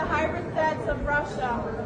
The hybrid sets of Russia.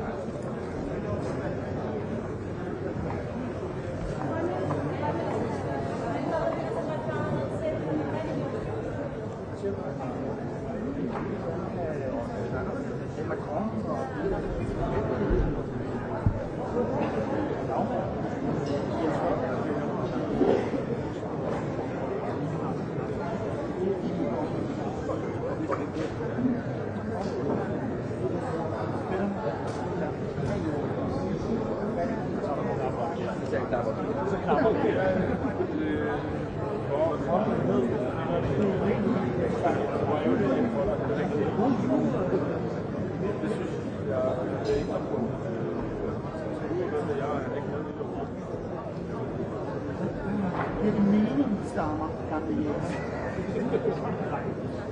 Stammer, gamle jæger.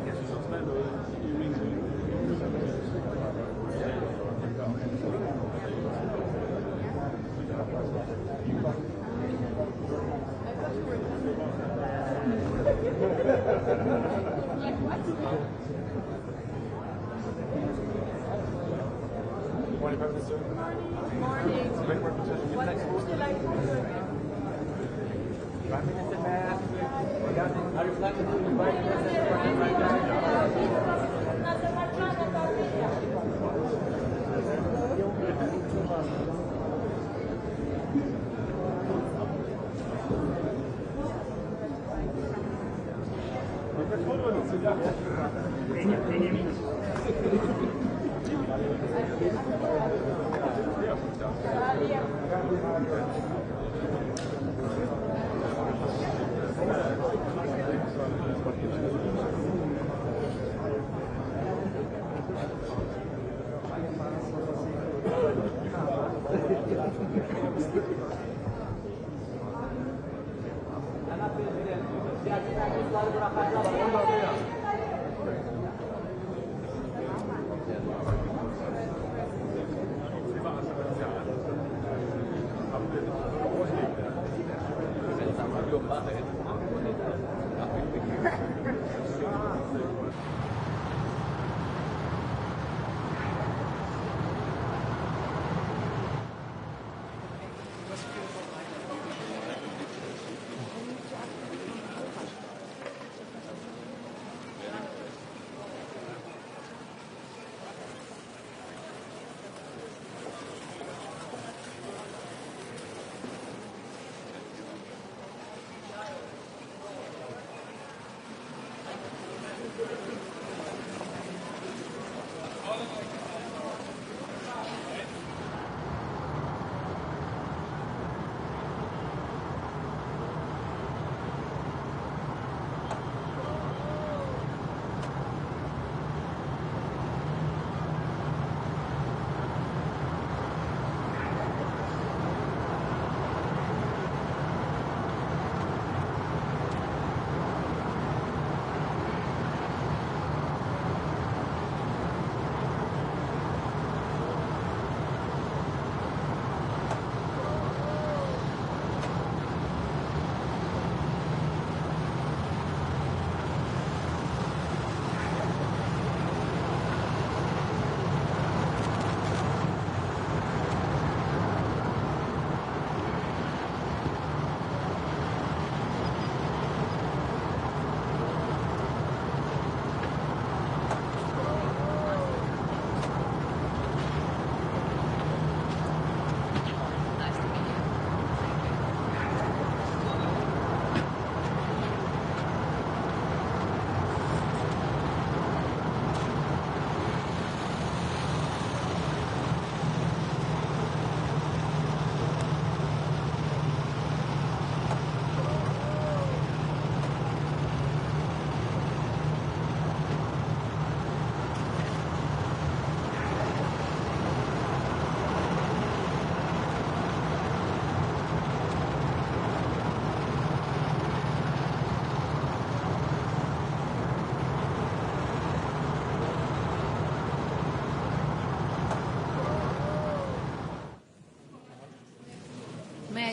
Jeg synes også, der er noget i min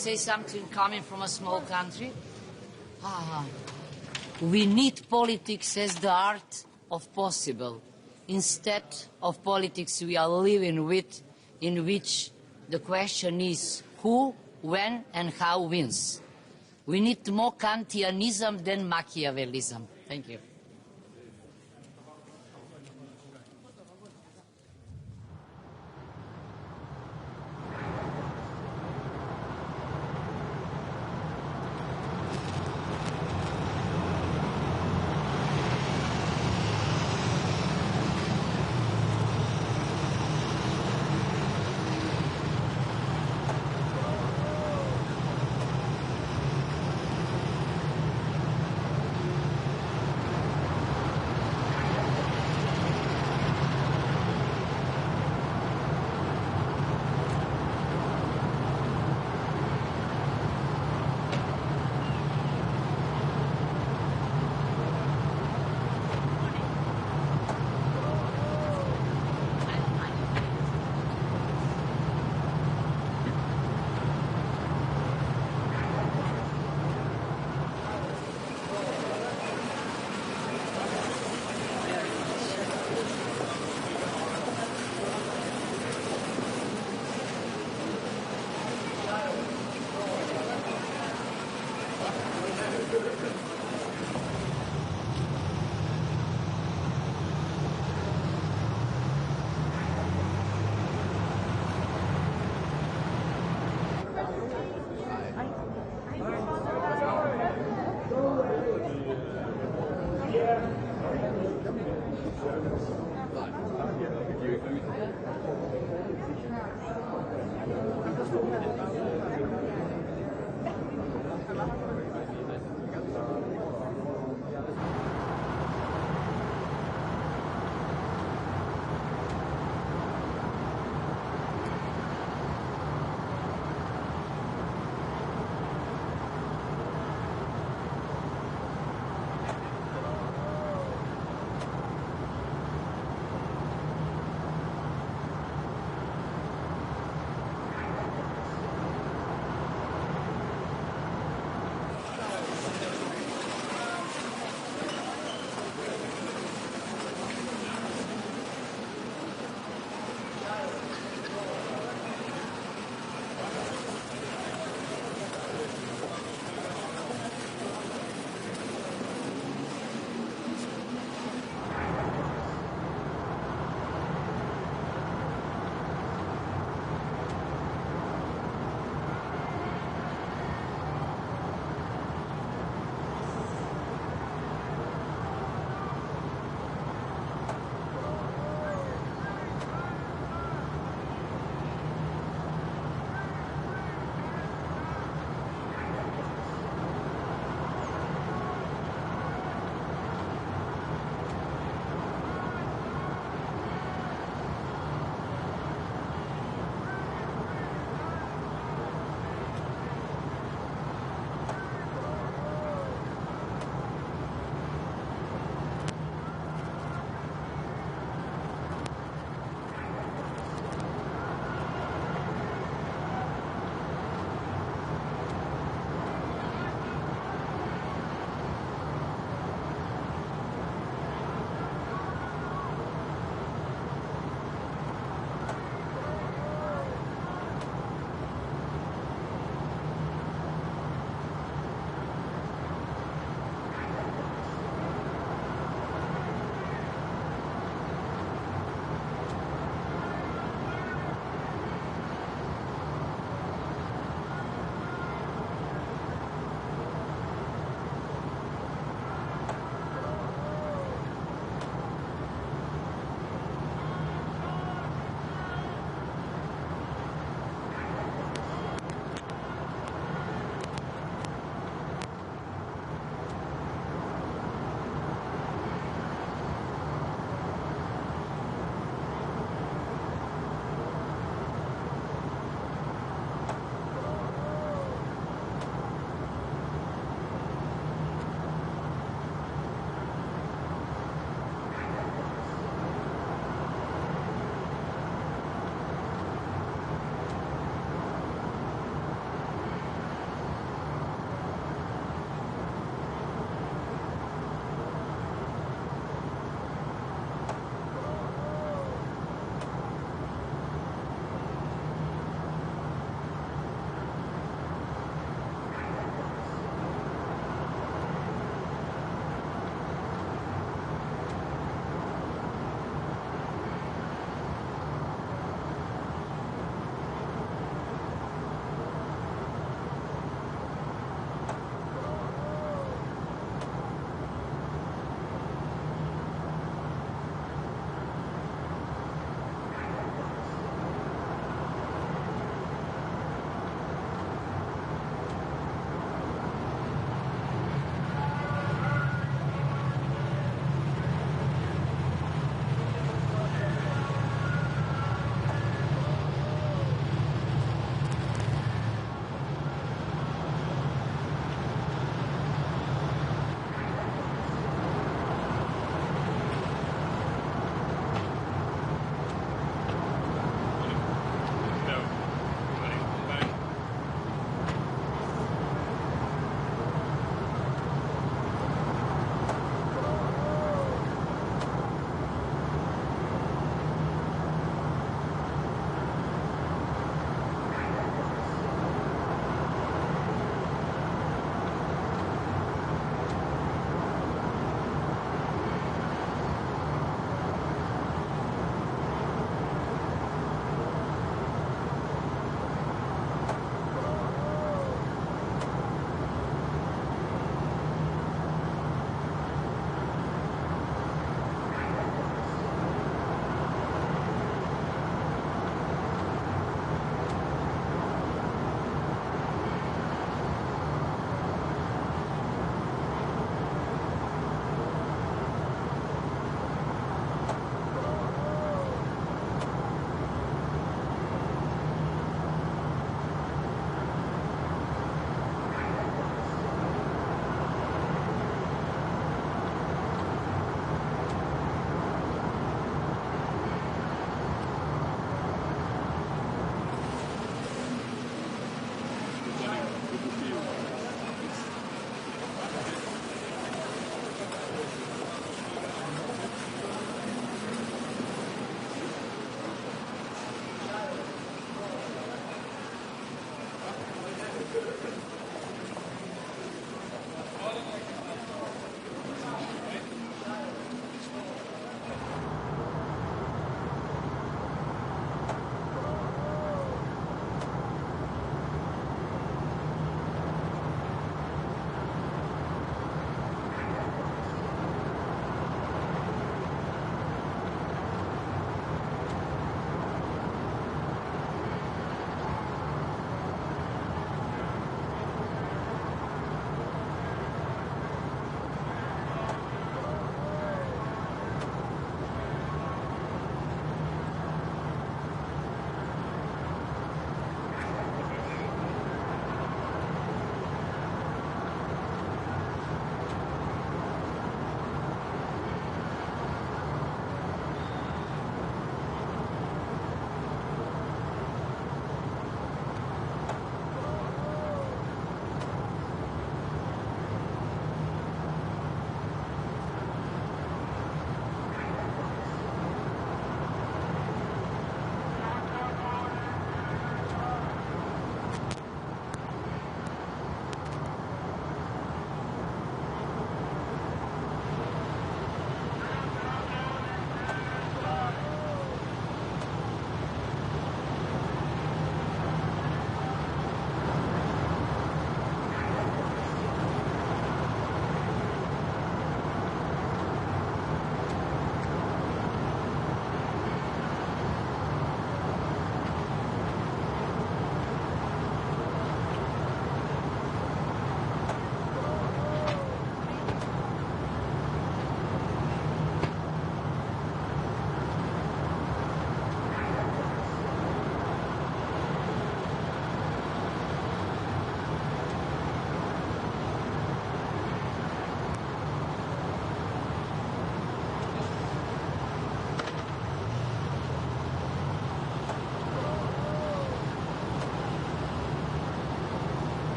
say something coming from a small country? We need politics as the art of possible, instead of politics we are living with, in which the question is who, when, and how wins. We need more Kantianism than Machiavellism. Thank you.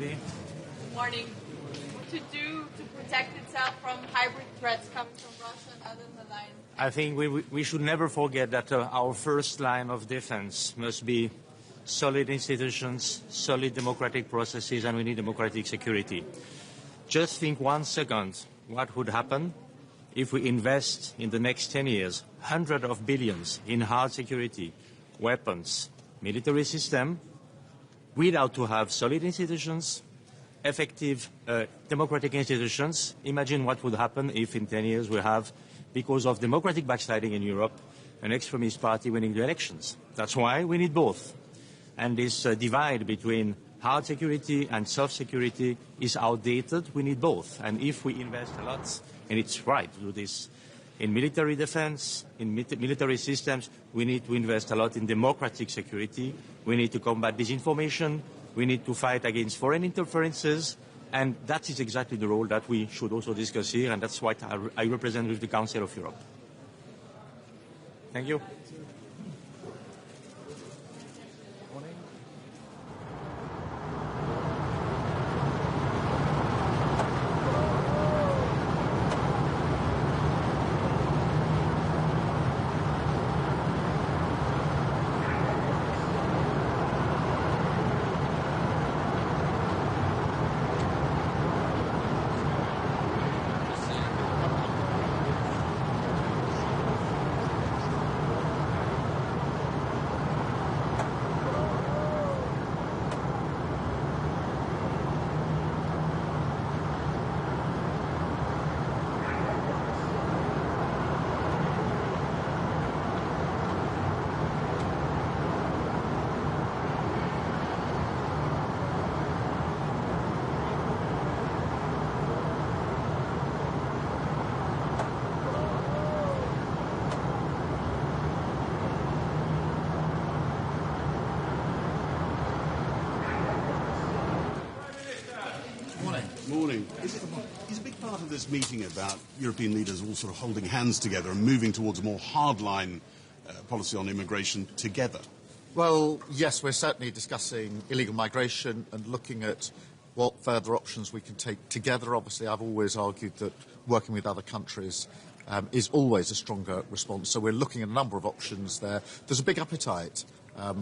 DD. Morning. What to do to protect itself from hybrid threats coming from Russia and other alliances? I think we should never forget that our first line of defense must be solid institutions, solid democratic processes, and we need democratic security. Just think 1 second what would happen if we invest in the next 10 years hundreds of billions in hard security, weapons, military system, without to have solid institutions, effective democratic institutions. Imagine what would happen if in 10 years we have, because of democratic backsliding in Europe, an extremist party winning the elections. That's why we need both. And this divide between hard security and soft security is outdated. We need both. And if we invest a lot, and it's right to do this, in military defense, in military systems, we need to invest a lot in democratic security. We need to combat disinformation. We need to fight against foreign interferences. And that is exactly the role that we should also discuss here, and that's what I represent with the Council of Europe. Thank you. Morning. Is a big part of this meeting about European leaders all sort of holding hands together and moving towards a more hardline policy on immigration together? Well, yes, we're certainly discussing illegal migration and looking at what further options we can take together. Obviously, I've always argued that working with other countries is always a stronger response. So we're looking at a number of options there. There's a big appetite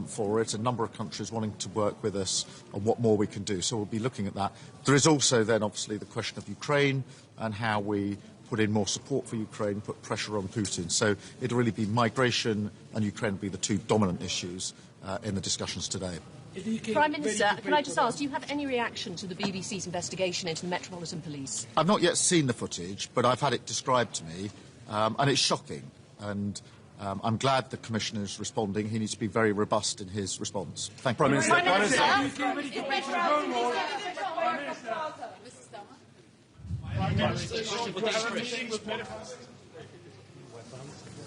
for it, a number of countries wanting to work with us on what more we can do. So we'll be looking at that. There is also then obviously the question of Ukraine and how we put in more support for Ukraine, put pressure on Putin. So it'll really be migration and Ukraine will be the two dominant issues in the discussions today. Prime Minister, can I just ask, do you have any reaction to the BBC's investigation into the Metropolitan Police? I've not yet seen the footage, but I've had it described to me, and it's shocking. And I'm glad the Commissioner is responding. He needs to be very robust in his response. Thank you. Prime Minister. Prime Minister.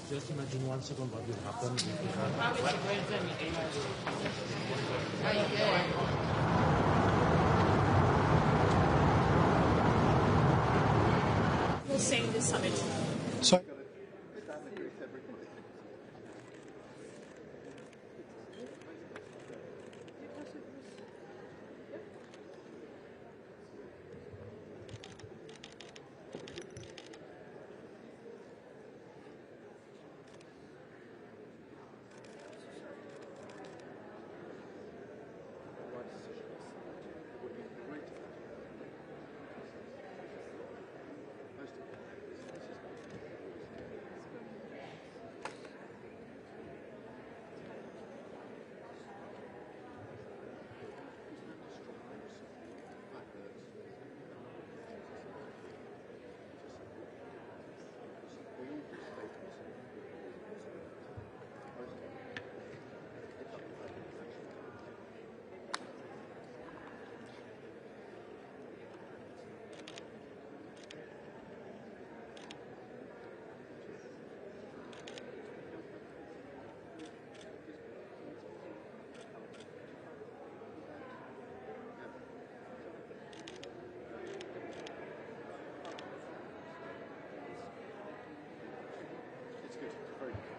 Just imagine 1 second what will happen. We'll sing this summit. Sorry.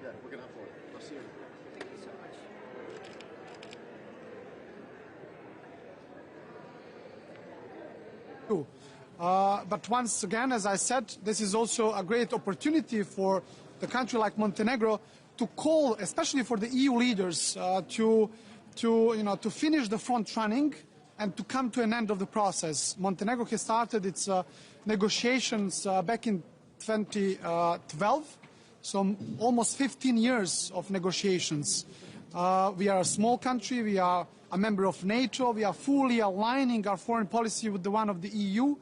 Yeah, we're going to have one. I'll see you. Thank you so much. But once again, as I said, this is also a great opportunity for the country like Montenegro to call, especially for the EU leaders, to finish the front running and to come to an end of the process. Montenegro has started its negotiations back in 2012, so almost 15 years of negotiations. We are a small country, we are a member of NATO, we are fully aligning our foreign policy with the one of the EU.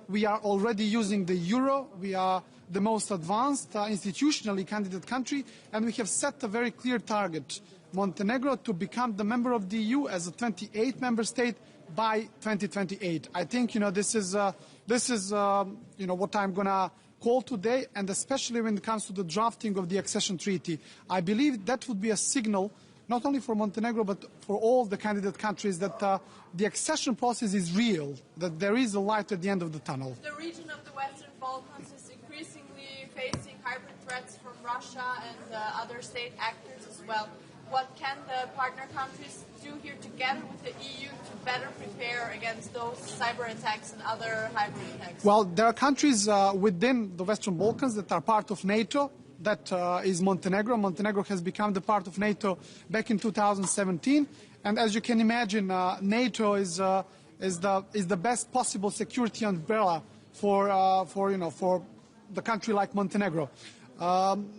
We are already using the euro, we are the most advanced institutionally candidate country, and we have set a very clear target, Montenegro to become the member of the EU as a 28th member state by 2028. I think this is what I'm going to call today, and especially when it comes to the drafting of the accession treaty. I believe that would be a signal not only for Montenegro but for all the candidate countries that the accession process is real, that there is a light at the end of the tunnel. The region of the Western Balkans is increasingly facing hybrid threats from Russia and other state actors as well. What can the partner countries do here together with the EU to better prepare against those cyber attacks and other hybrid attacks? Well, there are countries within the Western Balkans that are part of NATO. That is Montenegro. Montenegro has become the part of NATO back in 2017. And as you can imagine, NATO is the best possible security umbrella for the country like Montenegro.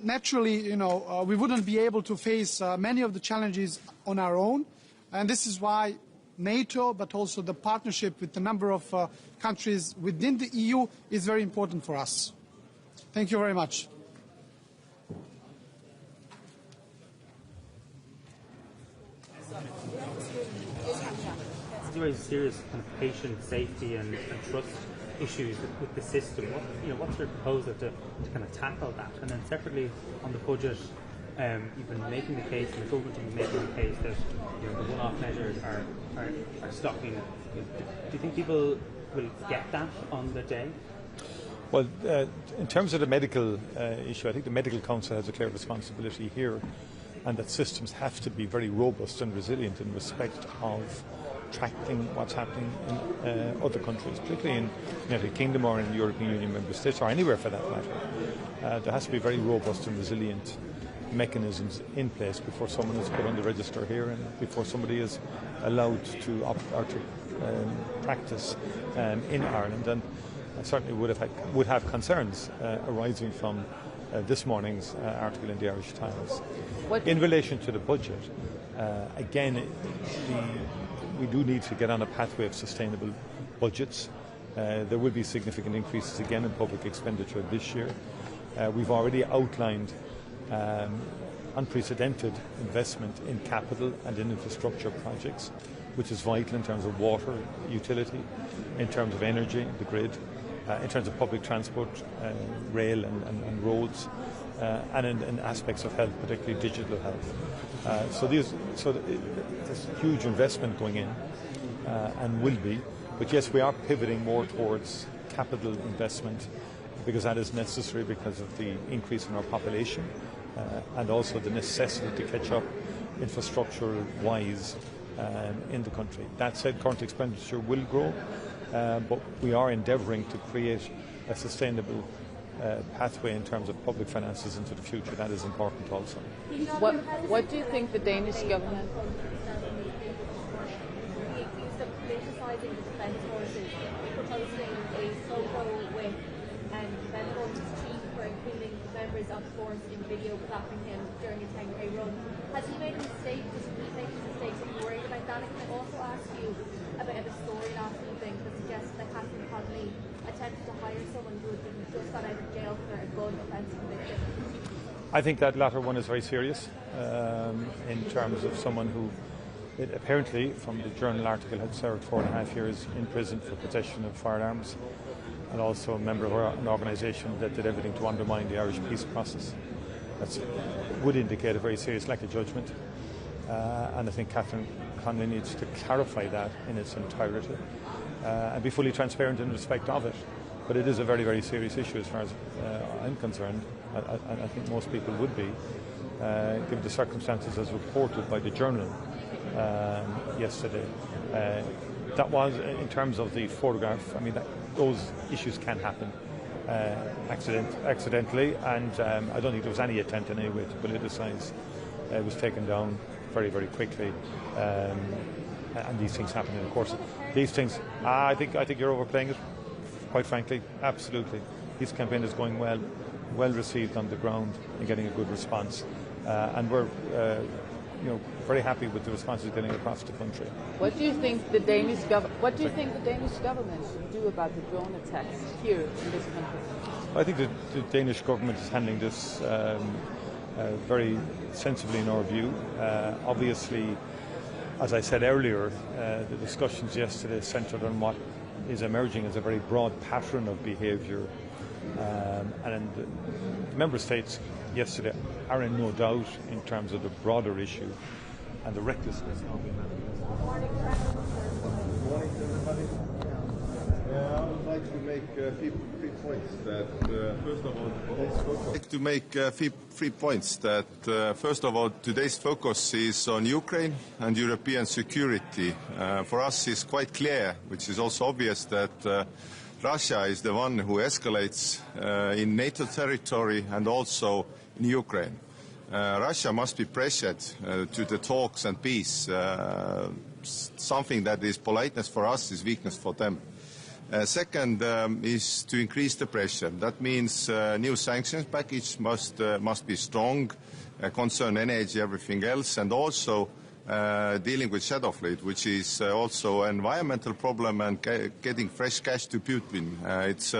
Naturally, we wouldn't be able to face many of the challenges on our own, and this is why NATO, but also the partnership with a number of countries within the EU is very important for us. Thank you very much. It's very serious kind of patient safety and trust issues with the system. What's your proposal to kind of tackle that? And then separately on the budget, you've been making the case, and the government has been making the case that the one-off measures are stopping. Do you think people will get that on the day? Well, in terms of the medical issue, I think the Medical Council has a clear responsibility here, and that systems have to be very robust and resilient in respect of tracking what's happening in other countries, particularly in the United Kingdom or in the European Union member states, or anywhere for that matter. There has to be very robust and resilient mechanisms in place before someone is put on the register here and before somebody is allowed to practice in Ireland. And I certainly would have concerns arising from this morning's article in the Irish Times. In relation to the budget, again, we do need to get on a pathway of sustainable budgets. There will be significant increases again in public expenditure this year. We've already outlined unprecedented investment in capital and in infrastructure projects, which is vital in terms of water, utility, in terms of energy, the grid, in terms of public transport, rail and roads, and in aspects of health, particularly digital health. So there's huge investment going in, and will be. But yes, we are pivoting more towards capital investment because that is necessary because of the increase in our population and also the necessity to catch up infrastructure-wise in the country. That said, current expenditure will grow, but we are endeavouring to create a sustainable pathway in terms of public finances into the future. That is important also. What do you think the Danish government... Criticising the defence forces, proposing a photo with Venables' chief for including members of the force in video clapping him during a 10K run. Has he made a mistake? Does he keep making mistakes? Are you worried about that? And can I also ask you about a story last evening that suggests that Catherine Connolly attempted to hire someone who had been just got out of jail for a gun offence conviction? I think that latter one is very serious in terms of someone who apparently, from the journal article, had served 4.5 years in prison for possession of firearms, and also a member of an organisation that did everything to undermine the Irish peace process. That would indicate a very serious lack of judgment, and I think Catherine Connolly needs to clarify that in its entirety and be fully transparent in respect of it. But it is a very, very serious issue as far as I'm concerned, and I think most people would be, given the circumstances as reported by the journal yesterday. that was, in terms of the photograph, I mean, those issues can happen accidentally, and I don't think there was any attempt in any way to politicise. It was taken down very, very quickly, and these things happen in the course. These things, I think you're overplaying it, quite frankly, absolutely. This campaign is going well received on the ground and getting a good response, and we're very happy with the responses getting across the country. What do you think the Danish government should do about the drone attacks here in this country? I think the Danish government is handling this very sensibly in our view. Obviously, as I said earlier, the discussions yesterday centred on what is emerging as a very broad pattern of behaviour, and the member states yesterday are in no doubt in terms of the broader issue and the recklessness of it. I would like to make 3 points. That first of all, today's focus is on Ukraine and European security. For us, it's quite clear, which is also obvious, that Russia is the one who escalates in NATO territory and also in Ukraine. Russia must be pressured to the talks and peace. Something that is politeness for us is weakness for them. Second is to increase the pressure. That means new sanctions package must be strong, concern energy, everything else, and also dealing with shadow fleet, which is also an environmental problem, and getting fresh cash to Putin. It's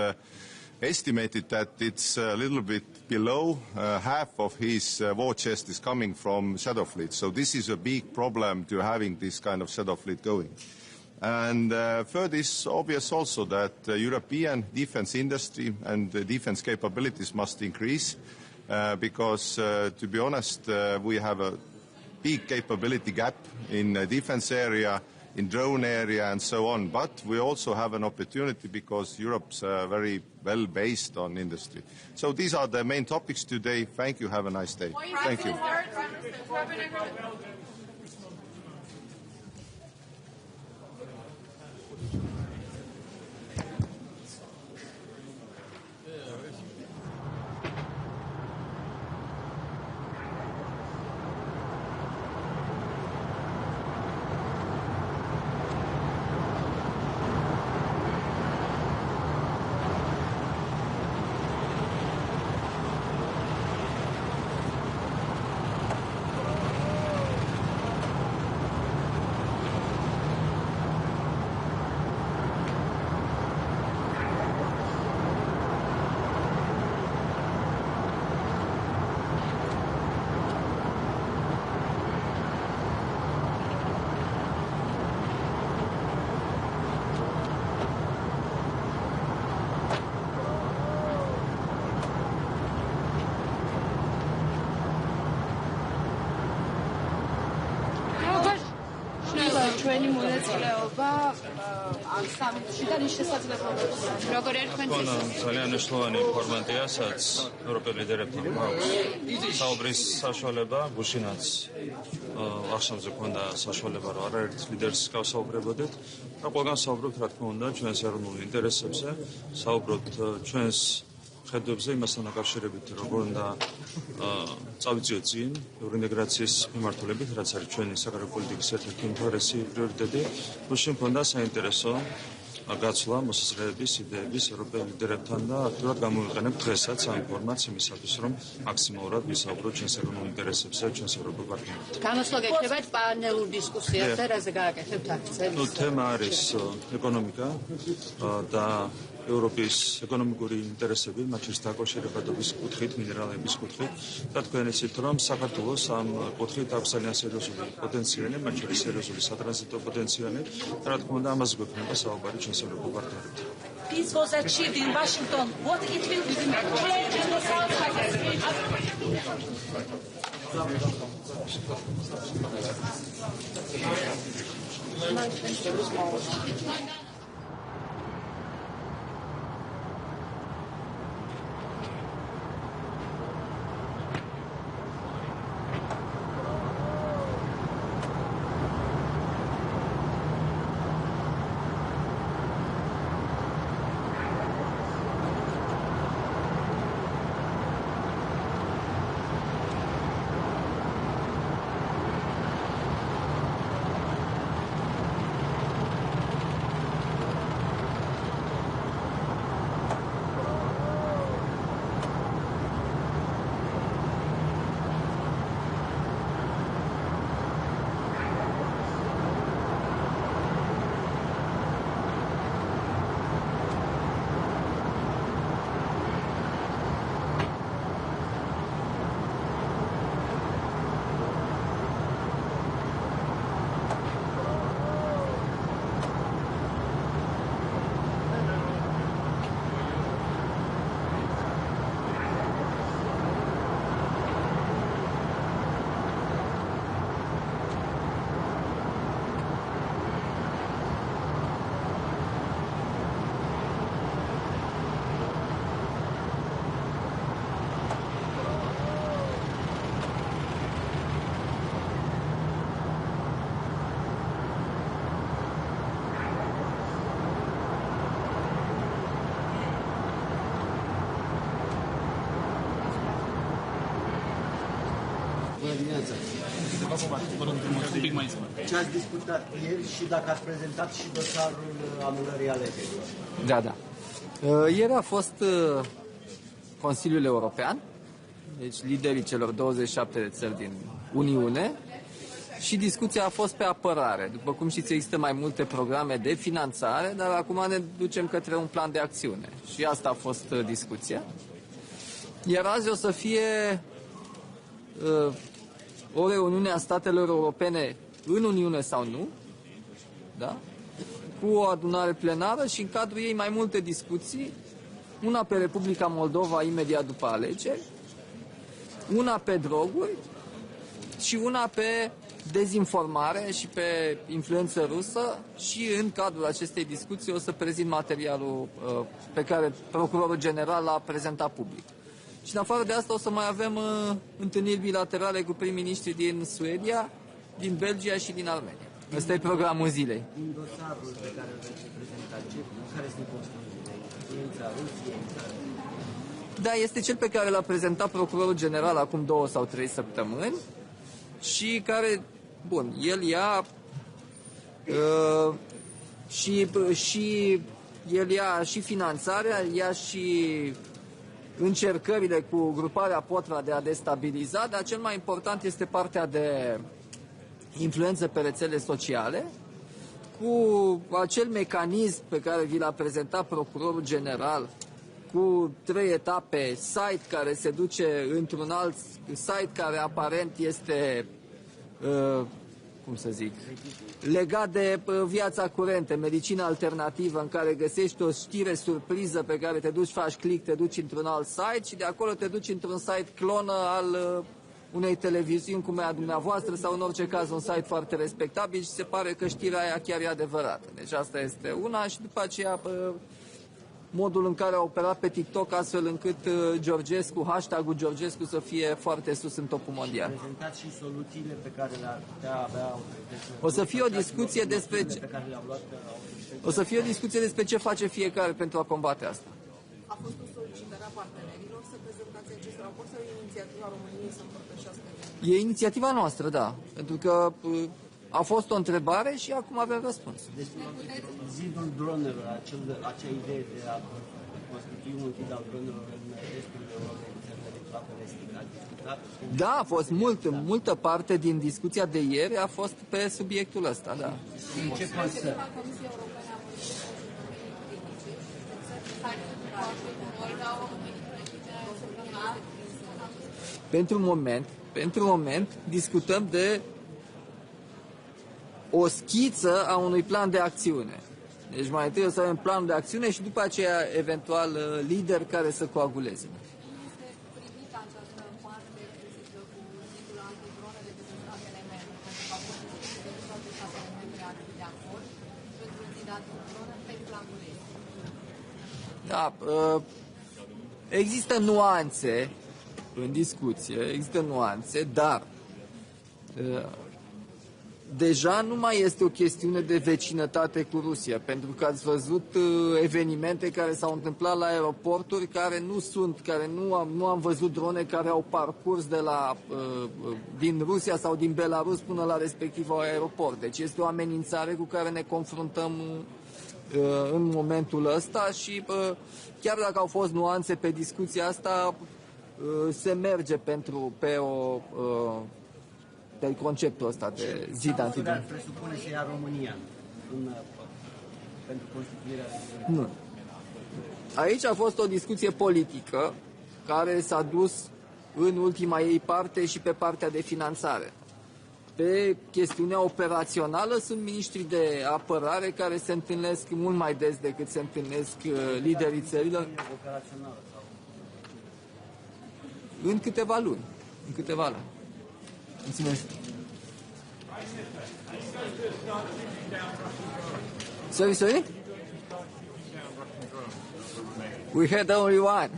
estimated that it's a little bit below half of his war chest is coming from shadow fleet. So this is a big problem to having this kind of shadow fleet going. And third is obvious also that European defense industry and defense capabilities must increase because, to be honest, we have a big capability gap in the defense area, in drone area and so on. But we also have an opportunity because Europe's very well based on industry. So these are the main topics today. Thank you. Have a nice day. Thank you. ჩვენი მონაწილეობა ამ სამიტში და ის შესაძლებლობებს როგორ ერთხმით ძალიან მნიშვნელოვანი ფორმატია, სადაც ევროპელ ლიდერებთან გვაქვს საუბრის საშუალება, გუშინაც ახშამზე ქონდა საშუალება, რომ არაერთ ლიდერს გავსაუბრებოდეთ და ყველგან საუბრობთ, რა თქმა უნდა, ჩვენს ეროვნულ ინტერესებზე, საუბრობთ ჩვენს ხედვებზე იმასთან დაკავშირებით, როგორ უნდა წავიწიოთ წინ ევროინტეგრაციის მიმართულებით, რაც არის ჩვენი საგარეო პოლიტიკის ერთ-ერთი უმთავრესი პრიორიტეტი. გუშინ მქონდა საინტერესო გაცვლა მოსაზრებების, იდეების ევროპელ ლიდერებთან და აქტიურად გამოვიყენებთ დღესაც ამ ფორმატს იმისათვის, რომ მაქსიმალურად ვისაუბროთ ჩვენს ეროვნულ ინტერესებზე, ჩვენს ევროპულ პარტნიორებთან. განსვლა გექნება პანელურ დისკუსიას და რაზე გააკეთებთ აქცენტს? თემა არის ეკონომიკა და ევროპის ეკონომიკური ინტერესები, მათ შორის დაკავშირებადობის კუთხით, მინერალების კუთხით და თქვენ იცით, რომ საქართველოს ამ კუთხით აქვს ძალიან სერიოზული პოტენციალი, მათ შორის სერიოზული სატრანზიტო პოტენციალი და რა თქმა უნდა ამაზე გვექნება საუბარი ჩვენს ევროპულ პარტნიორებთან. Peace was achieved in Washington. What it will change in the South Pacific. dimineața. Ce ați discutat ieri și dacă ați prezentat și dosarul anulării alegerilor? Da, da. Ieri a fost Consiliul European, deci liderii celor 27 de țări din Uniune, și discuția a fost pe apărare. După cum știți, există mai multe programe de finanțare, dar acum ne ducem către un plan de acțiune. Și asta a fost discuția. Iar azi o să fie o reuniune a statelor europene în Uniune sau nu, da? Cu o adunare plenară și în cadrul ei mai multe discuții, una pe Republica Moldova imediat după alegeri, una pe droguri și una pe dezinformare și pe influență rusă, și în cadrul acestei discuții o să prezint materialul pe care Procurorul General l-a prezentat public. Și în afară de asta o să mai avem întâlniri bilaterale cu prim-ministrii din Suedia, din Belgia și din Armenia. Ăsta e programul zilei. În dosarul pe care îl veți prezenta, care sunt concluziile? Influența Rusiei? Da, este cel pe care l-a prezentat Procurorul General acum 2 sau 3 săptămâni și care, bun, el ia el ia și finanțarea, ia și încercările cu gruparea Potra de a destabiliza, dar cel mai important este partea de influență pe rețele sociale, cu acel mecanism pe care vi l-a prezentat Procurorul General, cu 3 etape, site care se duce într-un alt site care aparent este, cum să zic, legat de viața curentă, medicina alternativă, în care găsești o știre surpriză pe care te duci, faci click, te duci într-un alt site și de acolo te duci într-un site clonă al unei televiziuni cum e a dumneavoastră sau în orice caz un site foarte respectabil și se pare că știrea aia chiar e adevărată. Deci asta este una și după aceea modul în care a operat pe TikTok astfel încât Georgescu, hashtag-ul Georgescu să fie foarte sus în topul mondial. Prezentați și soluțiile pe care le-ar putea avea o să fie o discuție despre o să fie o discuție despre ce face fiecare pentru a combate asta. A fost o solicitare a partenerilor să prezentați acest raport sau e inițiativa României să împărtășească? E inițiativa noastră, da, pentru că a fost o întrebare și acum avem răspuns. Zidul dronelor, acea idee de a constitui un zid al dronelor în estul Europei, în țările de plată estică, a discutat? Da, a fost multă parte din discuția de ieri a fost pe subiectul ăsta, da. Ce constă? Pentru moment discutăm de o schiță a unui plan de acțiune. Deci mai întâi o să avem planul de acțiune și după aceea eventual lideri care să coaguleze. Da, există nuanțe în discuție, dar deja nu mai este o chestiune de vecinătate cu Rusia, pentru că ați văzut evenimente care s-au întâmplat la aeroporturi nu am văzut drone care au parcurs din Rusia sau din Belarus până la respectivul aeroport. Deci este o amenințare cu care ne confruntăm în momentul ăsta și chiar dacă au fost nuanțe pe discuția asta, se merge pe conceptul ăsta de zid antidron. Ce presupune să ia România pentru constituirea? Nu. Aici a fost o discuție politică care s-a dus în ultima ei parte și pe partea de finanțare. Pe chestiunea operațională sunt miniștrii de apărare care se întâlnesc mult mai des decât se întâlnesc liderii țărilor. În câteva luni. Mulțumesc. Sorry? We had only one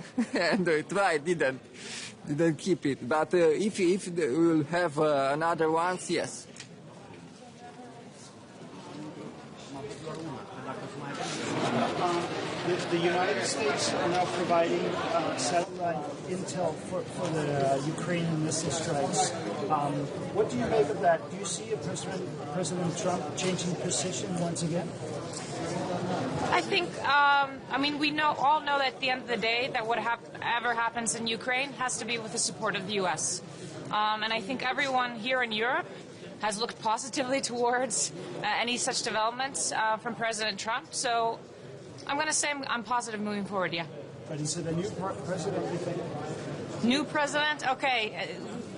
and we tried, didn't keep it. But if we'll have another ones, yes. Dacă The United States are now providing satellite intel for the Ukrainian missile strikes. What do you make of that? Do you see President Trump changing position once again? I think, I mean, we all know that at the end of the day that whatever happens in Ukraine has to be with the support of the U.S. And I think everyone here in Europe has looked positively towards any such developments from President Trump. So I'm going to say I'm positive moving forward, yeah. But is it a new president, you think? New president? Okay.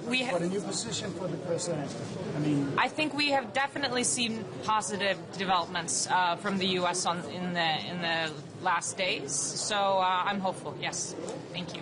But a new position for the president. I mean, I think we have definitely seen positive developments from the U.S. in the last days. So I'm hopeful. Yes. Thank you.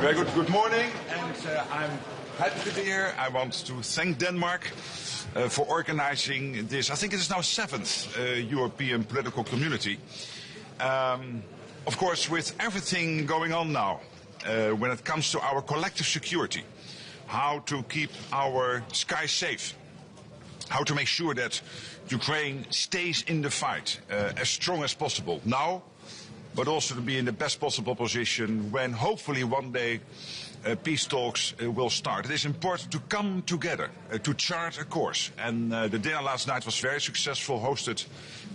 Very good morning, and I'm happy to be here. I want to thank Denmark for organizing this. I think it is now 7th European political community. Of course, with everything going on now, when it comes to our collective security, how to keep our skies safe, how to make sure that Ukraine stays in the fight as strong as possible now, but also to be in the best possible position when hopefully one day peace talks will start. It is important to come together, to chart a course. And the dinner last night was very successful, hosted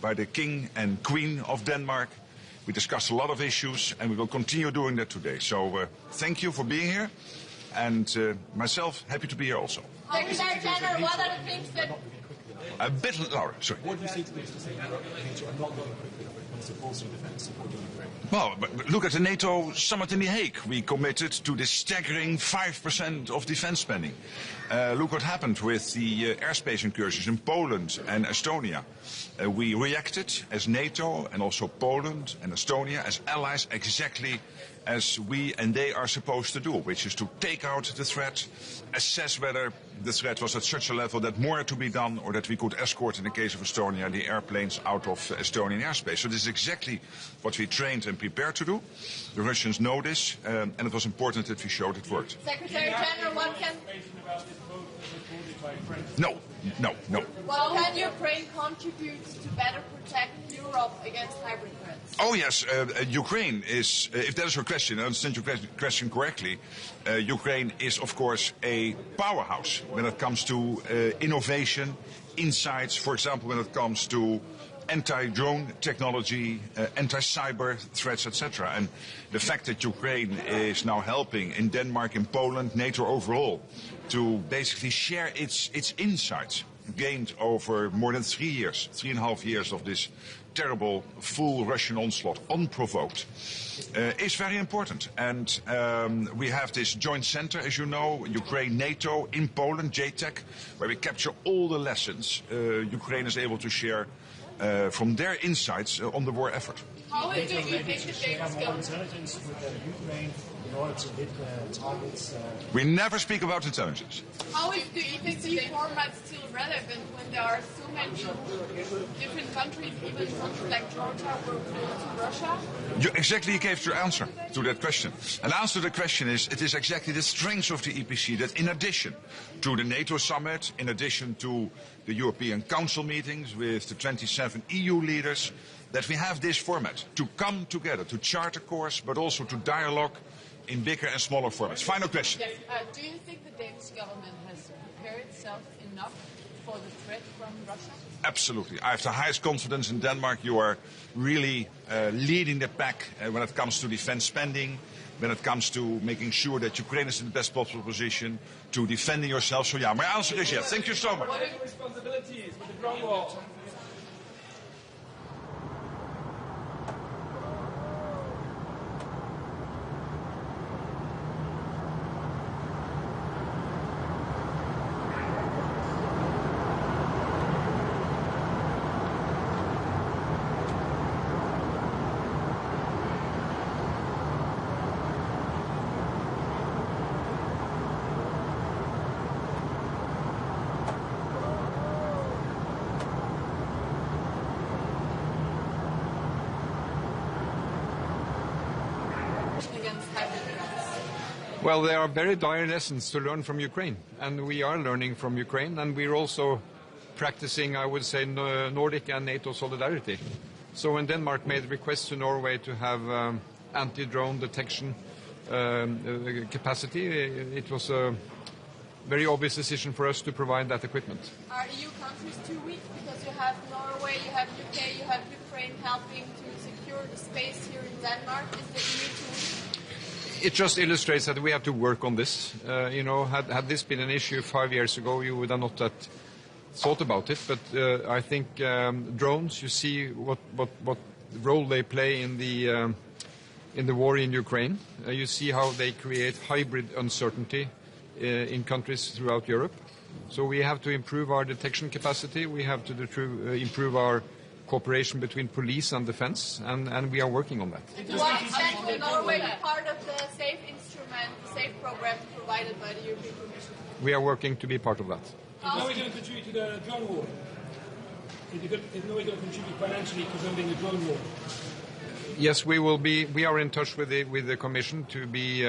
by the King and Queen of Denmark. We discussed a lot of issues, and we will continue doing that today. So thank you for being here, and myself, happy to be here also. Secretary General, what are the things that... A bit louder, sorry. What do you say to those who are not going quickly when it comes to bolstering defence, supporting Ukraine? Well, but look at the NATO summit in The Hague. We committed to this staggering 5% of defence spending. Look what happened with the airspace incursions in Poland and Estonia. We reacted as NATO and also Poland and Estonia as allies exactly as we and they are supposed to do, which is to take out the threat, assess whether the threat was at such a level that more had to be done or that we could escort, in the case of Estonia, the airplanes out of Estonian airspace. So this is exactly what we trained and prepared to do. The Russians know this, and it was important that we showed it worked. Secretary General, what can... No. What can Ukraine contribute to better protect Europe against hybrid threats? Oh yes, Ukraine is, if that is your question, I understand your question correctly, Ukraine is of course a powerhouse when it comes to innovation, insights, for example, when it comes to anti-drone technology, anti-cyber threats, etc. And the fact that Ukraine is now helping in Denmark, in Poland, NATO overall, to basically share its insights gained over more than 3.5 years of this terrible, full Russian onslaught, unprovoked, is very important. And we have this joint center, as you know, Ukraine, NATO, in Poland, JTEC, where we capture all the lessons Ukraine is able to share from their insights on the war effort. How do you think the Danish government intelligence with Ukraine in order to hit targets? We never speak about intelligence. How is the EPC format still relevant when there are so many different countries, even countries like Georgia, were close to Russia? You exactly gave your answer to that question. And the answer to the question is, it is exactly the strength of the EPC that in addition to the NATO summit, in addition to the European Council meetings with the 27 EU leaders, that we have this format to come together, to chart a course, but also to dialogue in bigger and smaller formats. Final question. Yes. Do you think the Danish government has prepared itself enough for the threat from Russia? Absolutely. I have the highest confidence in Denmark. You are really leading the pack when it comes to defense spending, when it comes to making sure that Ukraine is in the best possible position, to defending yourself. So yeah, my answer is yes. Thank you so much. What are your responsibilities with the drone war? Well, there are very dire lessons to learn from Ukraine, and we are learning from Ukraine, and we're also practicing, I would say, Nordic and NATO solidarity. So when Denmark made a request to Norway to have anti-drone detection capacity, it was a very obvious decision for us to provide that equipment. Are EU countries too weak? Because you have Norway, you have UK, you have Ukraine helping to secure the space here in Denmark. Is the EU too weak? It just illustrates that we have to work on this. Had this been an issue 5 years ago, you would have not thought about it. But I think drones, you see what role they play in the war in Ukraine. You see how they create hybrid uncertainty in countries throughout Europe. So we have to improve our detection capacity. We have to improve our cooperation between police and defense, and we are working on that. To what extent will Norway be part of the SAFE instrument, the SAFE program provided by the European Commission? We are working to be part of that. Is Norway going to contribute to the drone war? Is Norway going to contribute financially to building the drone war? Yes, we will be. We are in touch with the Commission to be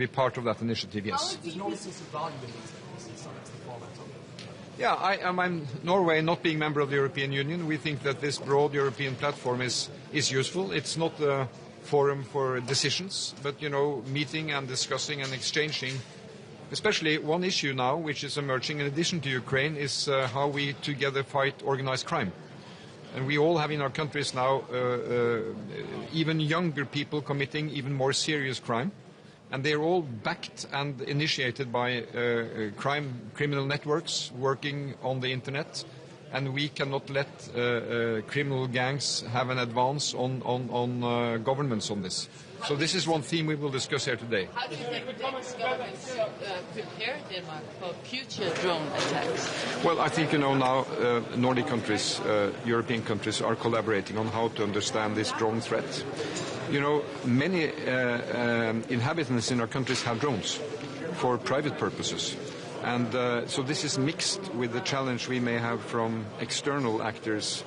part of that initiative. Yes. Does Norway see some value in these summits, the format of it? Yeah, I'm Norway, not being member of the European Union, we think that this broad European platform is useful. It's not a forum for decisions, but, meeting and discussing and exchanging. Especially one issue now, which is emerging in addition to Ukraine, is how we together fight organized crime. And we all have in our countries now even younger people committing even more serious crime. And they're all backed and initiated by criminal networks working on the internet. And we cannot let criminal gangs have an advance on governments on this. So this is one theme we will discuss here today. How do you think the Danish government should prepare Denmark for future drone attacks? Well, I think, now Nordic countries, European countries are collaborating on how to understand this drone threat. Many inhabitants in our countries have drones for private purposes. And so this is mixed with the challenge we may have from external actors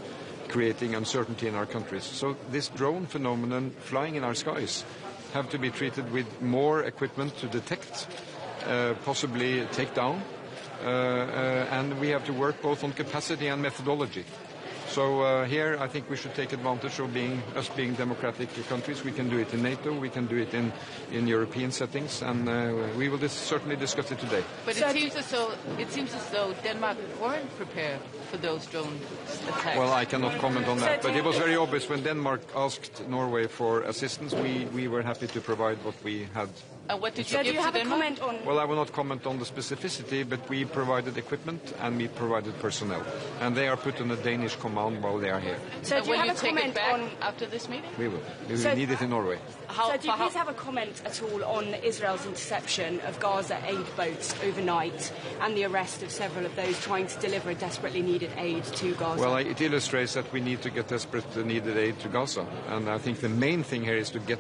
creating uncertainty in our countries. So this drone phenomenon flying in our skies have to be treated with more equipment to detect, possibly take down. And we have to work both on capacity and methodology So here I think we should take advantage of us being democratic countries. We can do it in NATO, we can do it in European settings, and we will certainly discuss it today. But it seems as though Denmark weren't prepared for those drone attacks. Well, I cannot comment on that, but it was very obvious when Denmark asked Norway for assistance, we were happy to provide what we had. What did you give to Denmark? Well, I will not comment on the specificity, but we provided equipment and we provided personnel. And they are put in a Danish command while they are here. So will you take it back after this meeting? We will. We will need it in Norway. So do you please have a comment at all on Israel's interception of Gaza aid boats overnight and the arrest of several of those trying to deliver desperately needed aid to Gaza? Well, it illustrates that we need to get desperate needed aid to Gaza. And I think the main thing here is to get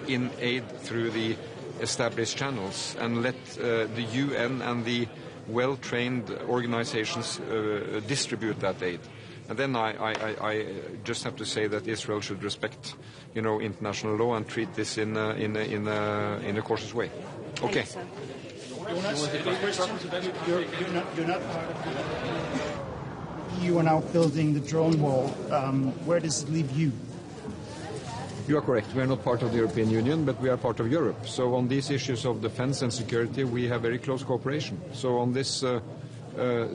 in aid through the established channels and let the UN and the well-trained organizations distribute that aid. And then I just have to say that Israel should respect, international law and treat this in a cautious way. Okay. Jonas, you're not part of the EU are now building the drone wall. Where does it leave you? You are correct. We are not part of the European Union, but we are part of Europe. So on these issues of defense and security, we have very close cooperation. So on this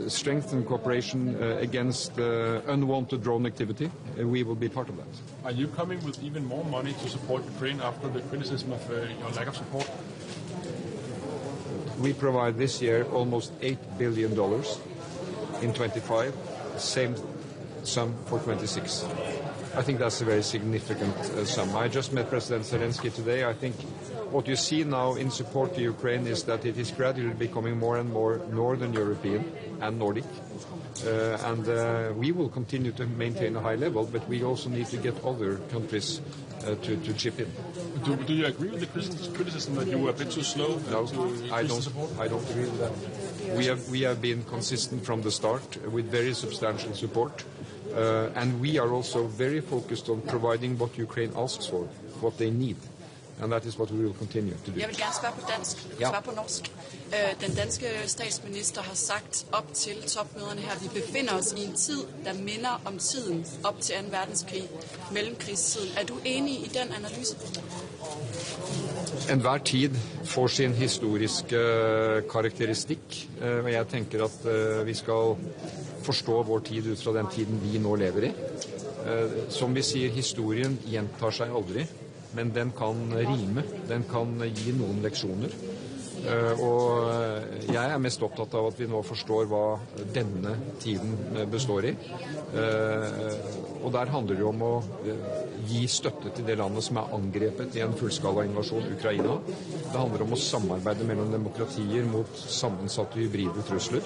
strengthened cooperation against unwanted drone activity, we will be part of that. Are you coming with even more money to support Ukraine after the criticism of your lack of support? We provide this year almost $8 billion in 25, same sum for 26. I think that's a very significant sum. I just met President Zelensky today. I think what you see now in support to Ukraine is that it is gradually becoming more and more Northern European and Nordic. And we will continue to maintain a high level, but we also need to get other countries to chip in. Do you agree with the criticism that you were a bit too slow? No, I don't agree with that. We have been consistent from the start with very substantial support. And we are also very focused on providing what Ukraine asks for, what they need. And that is what we will continue to do. Jeg vil gerne spørge på dansk, svare på norsk. Den danske statsminister har sagt op til topmøderne her, at vi befinder os i en tid, der minder om tiden op til 2. verdenskrig, mellemkrigstiden. Er du enig i den analyse? Enhver tid får sin historiske karakteristikk, og jeg tenker at vi skal forstå vår tid ut fra den tiden vi nå lever i. Som vi sier, historien gjentar seg aldri, men den kan rime, den kan gi noen leksjoner. Og jeg er mest opptatt av at vi nå forstår hva denne tiden består i. Og der handler det om å gi støtte til det landet som er angrepet i en fullskala invasjon, Ukraina. Det handler om å samarbeide mellom demokratier mot sammensatte hybride trusler.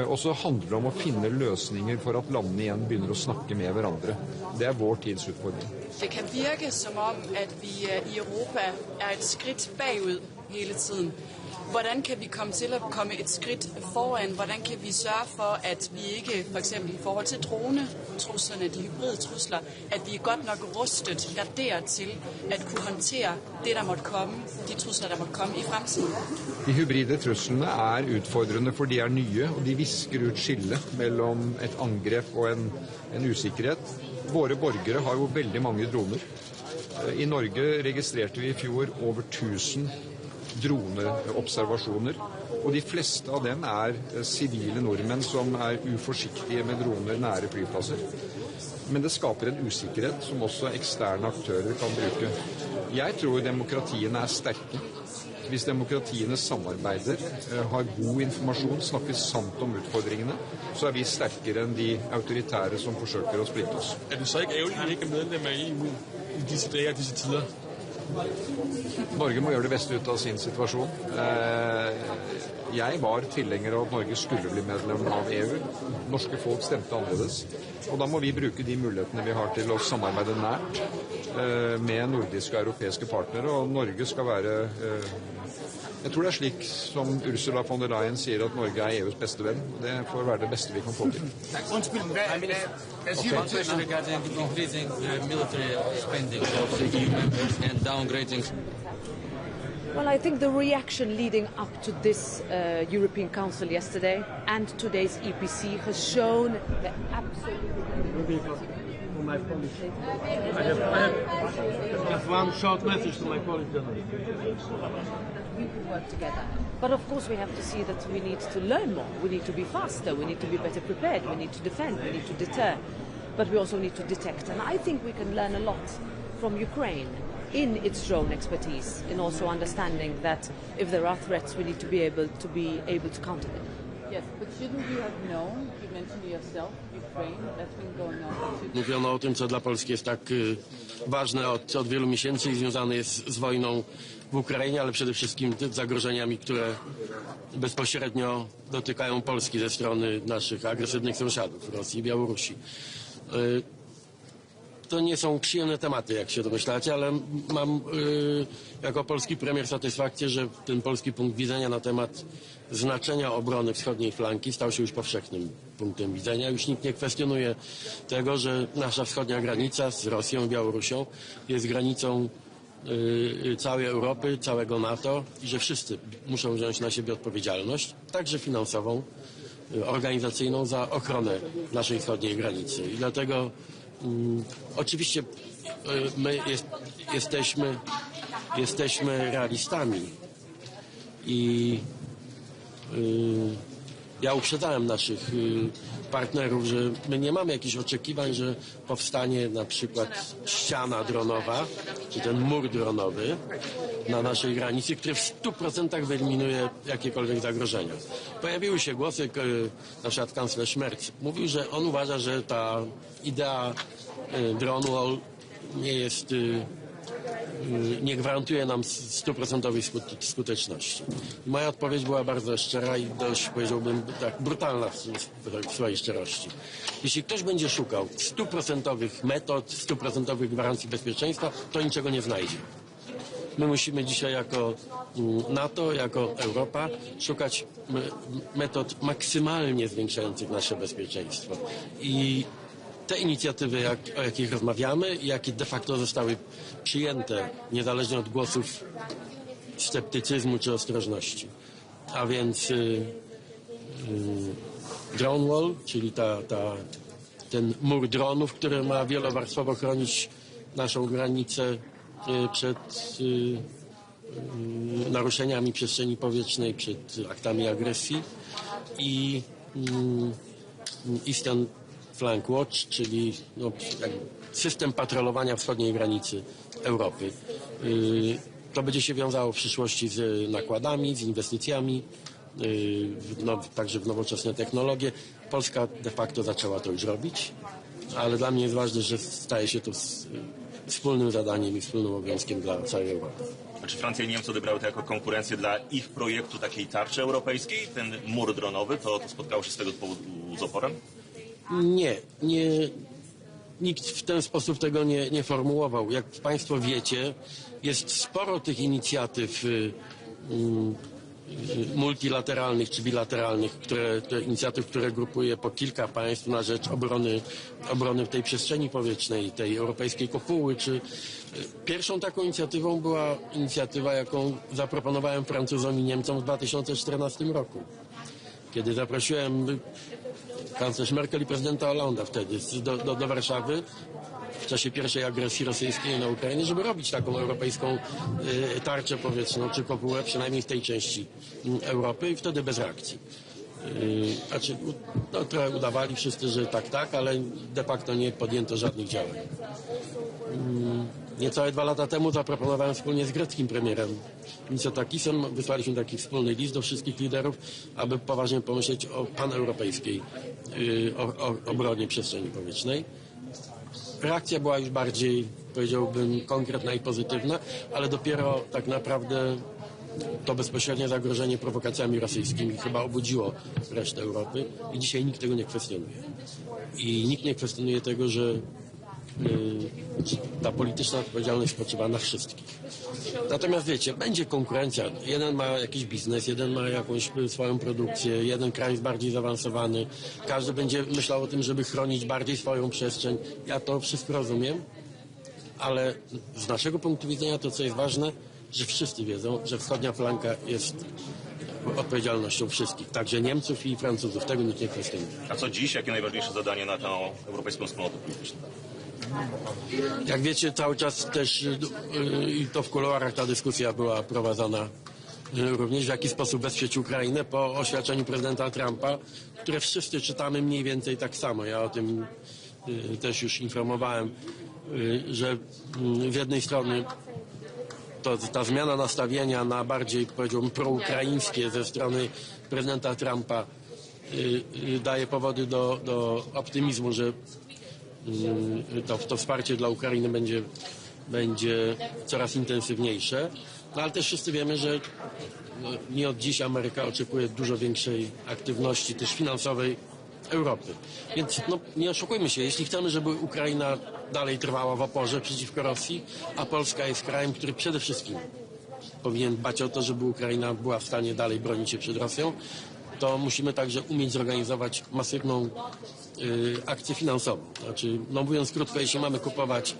Og så handler det om å finne løsninger for at landene igjen begynner å snakke med hverandre. Det er vår tids utfordring. Det kan virke som om, at vi i Europa er et skridt bagud hele tiden. Hvordan kan vi komme til at komme et skridt foran? Hvordan kan vi sørge for, at vi ikke, for eksempel i forhold til dronetruslerne, de hybride trusler, at vi er godt nok rustet, garderet til at kunne håndtere det, der måtte komme, de trusler, der måtte komme i fremtiden? De hybride truslene er utfordrende, for de er nye, og de visker ut skillet mellom et angrep og en usikkerhet. Våre borgere har jo veldig mange droner. I Norge registrerte vi i fjor over 1000 droneobservasjoner, og de fleste av dem er sivile nordmenn som er uforsiktige med droner nære flyplasser. Men det skaper en usikkerhet som også eksterne aktører kan bruke. Jeg tror demokratiene er sterke. Hvis demokratiene samarbeider, har god informasjon, snakker sant om utfordringene, så er vi sterkere enn de autoritære som forsøker å splitte oss. Er det så ikke ærgerligt, at vi ikke er medlem av EU i disse dager og disse tider? Norge må gjøre det beste ut av sin situasjon. Jeg var tilhenger av at Norge skulle bli medlem av EU. Norske folk stemte annerledes. Og da må vi bruke de mulighetene vi har til å samarbeide nært med nordiske og europeiske partnere. Og Norge skal være jeg tror det er slik som Ursula von der Leyen sier, at Norge er EUs beste venn. Det får være det beste vi kan få til. One question regarding completing the military spending of the EU members and downgrading. Well, I think the reaction leading up to this European Council yesterday and today's EPC has shown the absolute me for my Polish. I have just one short message to my Polish journalist. You can work together. But of course we have to see that we need to learn more. We need to be faster. We need to be better prepared. We need to defend. We need to deter. But we also need to detect. And I think we can learn a lot from Ukraine in its drone expertise, in also understanding that if there are threats, we need to be able to counter them. Yes, but shouldn't you have known, you mentioned yourself, Ukraine, that's been going on. Mówiono o tym, co dla Polski jest tak ważne od wielu miesięcy i związane jest z wojną w Ukrainie, ale przede wszystkim zagrożeniami, które bezpośrednio dotykają Polski ze strony naszych agresywnych sąsiadów, Rosji i Białorusi. To nie są przyjemne tematy, jak się domyślacie, ale mam jako polski premier satysfakcję, że ten polski punkt widzenia na temat znaczenia obrony wschodniej flanki stał się już powszechnym punktem widzenia. Już nikt nie kwestionuje tego, że nasza wschodnia granica z Rosją i Białorusią jest granicą całej Europy, całego NATO i że wszyscy muszą wziąć na siebie odpowiedzialność, także finansową, organizacyjną, za ochronę naszej wschodniej granicy. I dlatego oczywiście my jesteśmy realistami i ja uprzedzałem naszych partnerów, że my nie mamy jakichś oczekiwań, że powstanie na przykład ściana dronowa, czy ten mur dronowy na naszej granicy, który w 100% wyeliminuje jakiekolwiek zagrożenia. Pojawiły się głosy, na przykład kanclerz Merz mówił, że on uważa, że ta idea drone wall nie gwarantuje nam 100% skuteczności. Moja odpowiedź była bardzo szczera i dość, powiedziałbym, tak brutalna w swojej szczerości. Jeśli ktoś będzie szukał 100% metod, 100% gwarancji bezpieczeństwa, to niczego nie znajdzie. My musimy dzisiaj jako NATO, jako Europa szukać metod maksymalnie zwiększających nasze bezpieczeństwo. I te inicjatywy, o jakich rozmawiamy i jakie de facto zostały przyjęte, niezależnie od głosów sceptycyzmu czy ostrożności. A więc drone wall, czyli ten mur dronów, który ma wielowarstwowo chronić naszą granicę przed naruszeniami przestrzeni powietrznej, przed aktami agresji i Eastern Flank Watch, czyli system patrolowania wschodniej granicy Europy. To będzie się wiązało w przyszłości z nakładami, z inwestycjami, także w nowoczesne technologie. Polska de facto zaczęła to już robić, ale dla mnie jest ważne, że staje się to wspólnym zadaniem i wspólnym obowiązkiem dla całej Europy. A czy Francja i Niemcy odebrały to jako konkurencję dla ich projektu takiej tarczy europejskiej? Ten mur dronowy, to spotkało się z tego powodu z oporem? Nie. Nikt w ten sposób tego nie formułował. Jak Państwo wiecie, jest sporo tych inicjatyw multilateralnych czy bilateralnych, które grupuje po kilka państw na rzecz obrony tej przestrzeni powietrznej, tej europejskiej kopuły. Pierwszą taką inicjatywą była inicjatywa, jaką zaproponowałem Francuzom i Niemcom w 2014 roku, kiedy zaprosiłem kanclerz Merkel i prezydenta Hollanda wtedy do Warszawy w czasie pierwszej agresji rosyjskiej na Ukrainę, żeby robić taką europejską tarczę powietrzną czy kopułę, przynajmniej w tej części Europy, i wtedy bez reakcji. Trochę udawali wszyscy, że tak, ale de facto nie podjęto żadnych działań. Niecałe 2 lata temu zaproponowałem wspólnie z greckim premierem Mitsotakisem, wysłaliśmy taki wspólny list do wszystkich liderów, aby poważnie pomyśleć o paneuropejskiej obronie przestrzeni powietrznej. Reakcja była już bardziej, powiedziałbym, konkretna i pozytywna, ale dopiero tak naprawdę to bezpośrednie zagrożenie prowokacjami rosyjskimi chyba obudziło resztę Europy i dzisiaj nikt tego nie kwestionuje. I nikt nie kwestionuje tego, że ta polityczna odpowiedzialność spoczywa na wszystkich. Natomiast wiecie, będzie konkurencja. Jeden ma jakiś biznes, jeden ma jakąś swoją produkcję, jeden kraj jest bardziej zaawansowany. Każdy będzie myślał o tym, żeby chronić bardziej swoją przestrzeń. Ja to wszystko rozumiem, ale z naszego punktu widzenia to, co jest ważne, że wszyscy wiedzą, że wschodnia flanka jest odpowiedzialnością wszystkich, także Niemców i Francuzów. Tego nikt nie kwestionuje. A co dziś? Jakie najważniejsze zadanie na tę europejską wspólnotę polityczną? Jak wiecie, cały czas też i to w kuluarach ta dyskusja była prowadzona również, w jaki sposób wesprzeć Ukrainę po oświadczeniu prezydenta Trumpa, które wszyscy czytamy mniej więcej tak samo. Ja o tym też już informowałem, że z jednej strony ta zmiana nastawienia na bardziej, powiedziałbym, proukraińskie ze strony prezydenta Trumpa daje powody do optymizmu, że to wsparcie dla Ukrainy będzie coraz intensywniejsze. No, ale też wszyscy wiemy, że nie od dziś Ameryka oczekuje dużo większej aktywności też finansowej Europy. Więc nie oszukujmy się, jeśli chcemy, żeby Ukraina dalej trwała w oporze przeciwko Rosji, a Polska jest krajem, który przede wszystkim powinien dbać o to, żeby Ukraina była w stanie dalej bronić się przed Rosją, to musimy także umieć zorganizować masywną akcję finansową. Znaczy, mówiąc krótko, jeśli mamy kupować,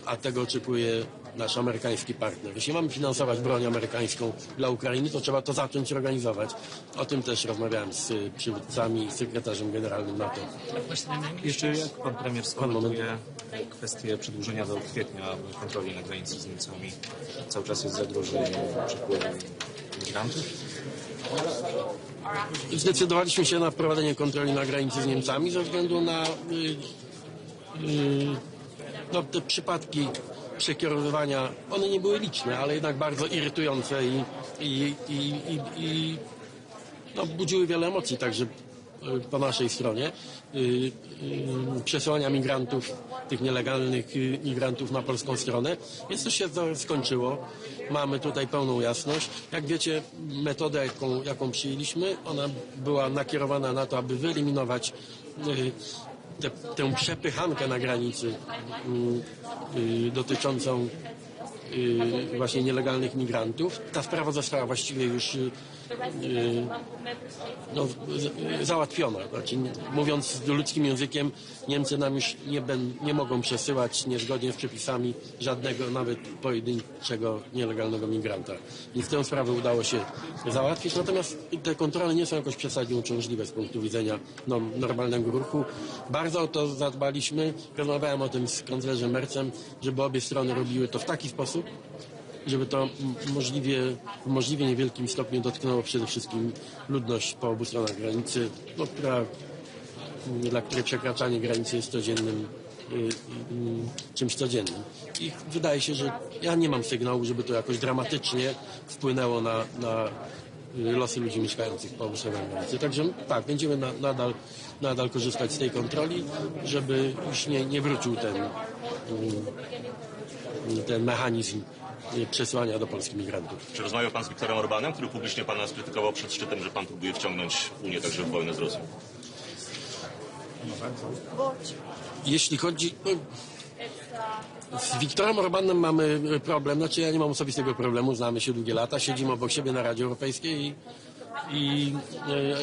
a tego oczekuje nasz amerykański partner, jeśli mamy finansować broń amerykańską dla Ukrainy, to trzeba to zacząć organizować. O tym też rozmawiałem z przywódcami i sekretarzem generalnym NATO. Jeszcze jak pan premier skomentuje kwestię przedłużenia do kwietnia kontroli na granicy z Niemcami? Cały czas jest zagrożenie przepływu migrantów? Zdecydowaliśmy się na wprowadzenie kontroli na granicy z Niemcami ze względu na te przypadki przekierowywania. One nie były liczne, ale jednak bardzo irytujące i budziły wiele emocji także po naszej stronie. Przesyłania migrantów, tych nielegalnych migrantów na polską stronę, więc to się skończyło. Mamy tutaj pełną jasność. Jak wiecie, metoda, jaką przyjęliśmy, ona była nakierowana na to, aby wyeliminować tę przepychankę na granicy dotyczącą właśnie nielegalnych migrantów. Ta sprawa została właściwie już załatwiona. Znaczy, mówiąc ludzkim językiem, Niemcy nam już nie mogą przesyłać niezgodnie z przepisami żadnego, nawet pojedynczego nielegalnego migranta. Więc tę sprawę udało się załatwić. Natomiast te kontrole nie są jakoś przesadnie uciążliwe z punktu widzenia normalnego ruchu. Bardzo o to zadbaliśmy. Rozmawiałem o tym z kanclerzem Merzem, żeby obie strony robiły to w taki sposób, żeby to w możliwie niewielkim stopniu dotknęło przede wszystkim ludność po obu stronach granicy, dla której przekraczanie granicy jest czymś codziennym. I wydaje się, że ja nie mam sygnału, żeby to jakoś dramatycznie wpłynęło na losy ludzi mieszkających po obu stronach granicy. Także tak, będziemy nadal korzystać z tej kontroli, żeby już nie wrócił ten mechanizm przesłania do Polski migrantów. Czy rozmawiał pan z Viktorem Orbanem, który publicznie pana skrytykował przed szczytem, że pan próbuje wciągnąć Unię także w wojnę z Rosją? Jeśli chodzi... Z Viktorem Orbanem mamy problem, znaczy ja nie mam osobistego problemu, znamy się długie lata, siedzimy obok siebie na Radzie Europejskiej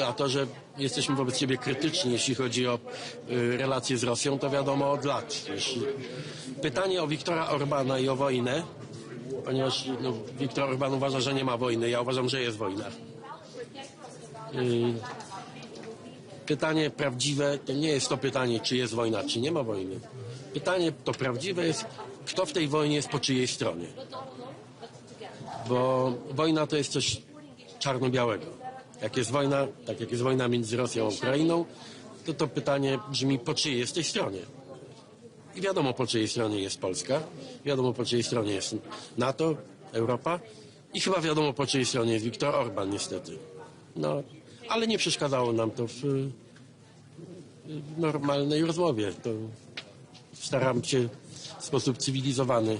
a to, że jesteśmy wobec siebie krytyczni, jeśli chodzi o relacje z Rosją, to wiadomo od lat. Pytanie o Viktora Orbana i o wojnę, ponieważ Viktor Orban uważa, że nie ma wojny, ja uważam, że jest wojna. Pytanie prawdziwe to nie jest to pytanie, czy jest wojna, czy nie ma wojny. Pytanie to prawdziwe jest, kto w tej wojnie jest po czyjej stronie. Bo wojna to jest coś czarno-białego. Jak jest wojna, tak jak jest wojna między Rosją a Ukrainą, to pytanie brzmi, po czyjej jest tej stronie. I wiadomo, po czyjej stronie jest Polska, wiadomo, po czyjej stronie jest NATO, Europa i chyba wiadomo, po czyjej stronie jest Viktor Orban, niestety. Ale nie przeszkadzało nam to w normalnej rozmowie. To staram się w sposób cywilizowany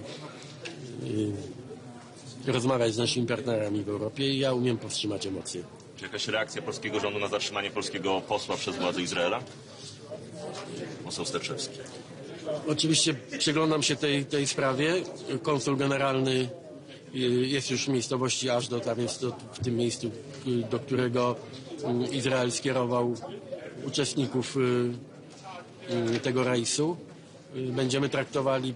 rozmawiać z naszymi partnerami w Europie i ja umiem powstrzymać emocje. Czy jakaś reakcja polskiego rządu na zatrzymanie polskiego posła przez władze Izraela? Poseł Sterczewski. Oczywiście przyglądam się tej sprawie. Konsul generalny jest już w miejscowości Ashdod, a więc w tym miejscu, do którego Izrael skierował uczestników tego rejsu. Będziemy traktowali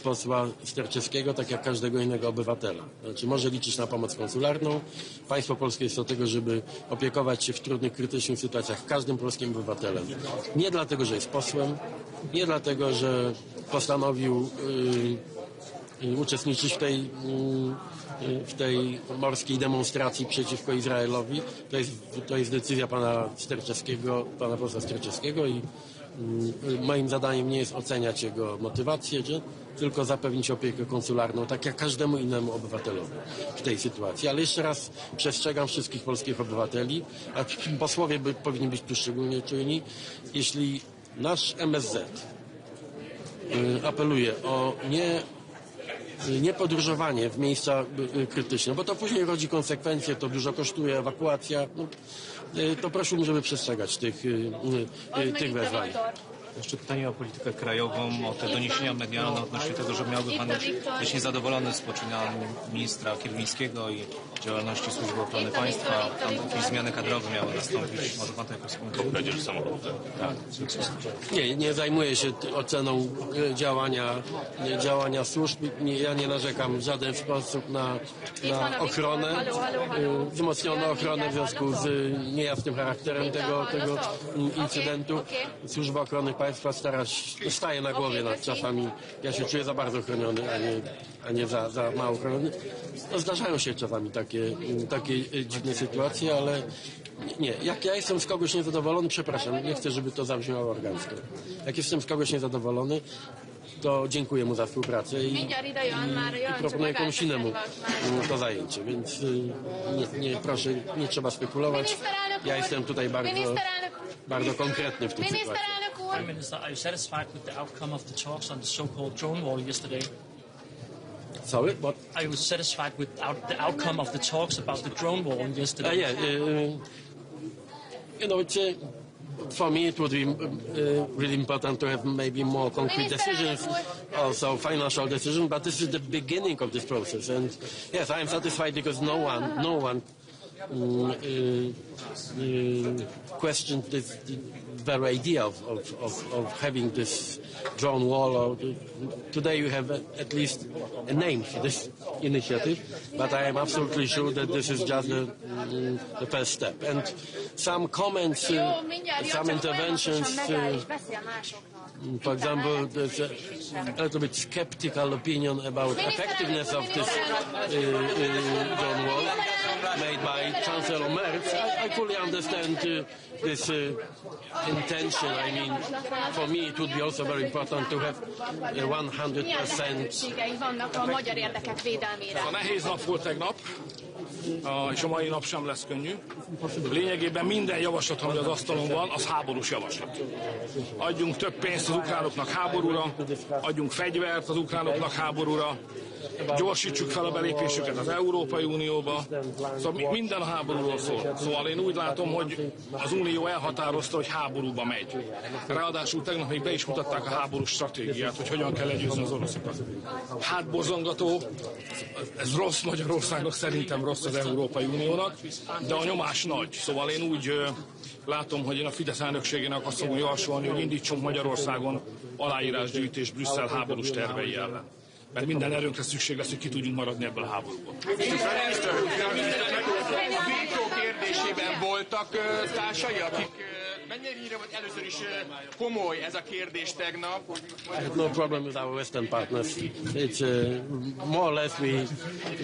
posła Sterczewskiego, tak jak każdego innego obywatela. Znaczy może liczyć na pomoc konsularną. Państwo polskie jest do tego, żeby opiekować się w trudnych, krytycznych sytuacjach każdym polskim obywatelem. Nie dlatego, że jest posłem, nie dlatego, że postanowił uczestniczyć w tej morskiej demonstracji przeciwko Izraelowi. To jest decyzja pana posła Sterczewskiego i moim zadaniem nie jest oceniać jego motywację, tylko zapewnić opiekę konsularną, tak jak każdemu innemu obywatelowi w tej sytuacji. Ale jeszcze raz przestrzegam wszystkich polskich obywateli, a posłowie powinni być tu szczególnie czujni, jeśli nasz MSZ apeluje o niepodróżowanie w miejsca krytyczne, bo to później rodzi konsekwencje, to dużo kosztuje, ewakuacja. To prosiłbym, żeby przestrzegać tych wezwań. Jeszcze pytanie o politykę krajową, o te doniesienia medialne odnośnie tego, że miałby Pan być niezadowolony z poczynania ministra Kierwińskiego i działalności Służby Ochrony Państwa. Tam jakieś zmiany kadrowe miały nastąpić. Może Pan to jakoś skomentować? Tak. Nie zajmuję się oceną działania służb. Ja nie narzekam w żaden sposób na ochronę, wzmocnioną ochronę w związku z niejasnym charakterem tego incydentu. Służba Ochrony Państwa staje na głowie nad czasami. Ja się czuję za bardzo chroniony, a nie za mało chroniony. Zdarzają się czasami takie dziwne sytuacje, ale nie. Jak ja jestem z kogoś niezadowolony, przepraszam, nie chcę, żeby to zabrzmiało arogancko. Jak jestem z kogoś niezadowolony, to dziękuję mu za współpracę i proponuję komuś innemu to zajęcie, więc proszę, nie trzeba spekulować. Ja jestem tutaj bardzo konkretny w tym sytuacji. Prime Minister, are you satisfied with the outcome of the talks on the so-called drone wall yesterday? Sorry, what? Are you satisfied with the outcome of the talks about the drone wall yesterday? For me, it would be really important to have maybe more concrete decisions, also financial decisions. But this is the beginning of this process, and yes, I am satisfied because no one questioned the very idea of having this drone wall. Today you have at least a name for this initiative, but I am absolutely sure that this is just the first step. And some comments, some interventions, for example, there's a little bit skeptical opinion about effectiveness of this drone wall made by Chancellor Merz. I fully understand this intention. I mean, for me it would be also very important to have 100%. Nehéz nap volt tegnap, és a mai nap sem lesz könnyű. Lényegében minden javaslat, ami az asztalon van, az háborús javaslat. Adjunk több pénzt az ukránoknak háborúra, adjunk fegyvert az ukránoknak háborúra, gyorsítsuk fel a belépésüket az Európai Unióba. Szóval minden a háborúról szól. Szóval én úgy látom, hogy az Unió elhatározta, hogy háborúba megy. Ráadásul tegnap még be is mutatták a háborús stratégiát, hogy hogyan kell legyőzni az oroszokat. Hát borzongató, ez rossz Magyarországnak, szerintem rossz az Európai Uniónak, de a nyomás nagy. Szóval én úgy látom, hogy én a Fidesz elnökségének azt fogom javasolni, hogy indítsunk Magyarországon aláírásgyűjtés Brüsszel háborús tervei ellen. Mert minden erőnkre szükség lesz, hogy ki tudjunk maradni ebből a háborúból. A vétó kérdésében voltak társai, akik mennyire volt először is komoly ez a kérdés tegnap? I have no problem with our Western partners. It's more or less we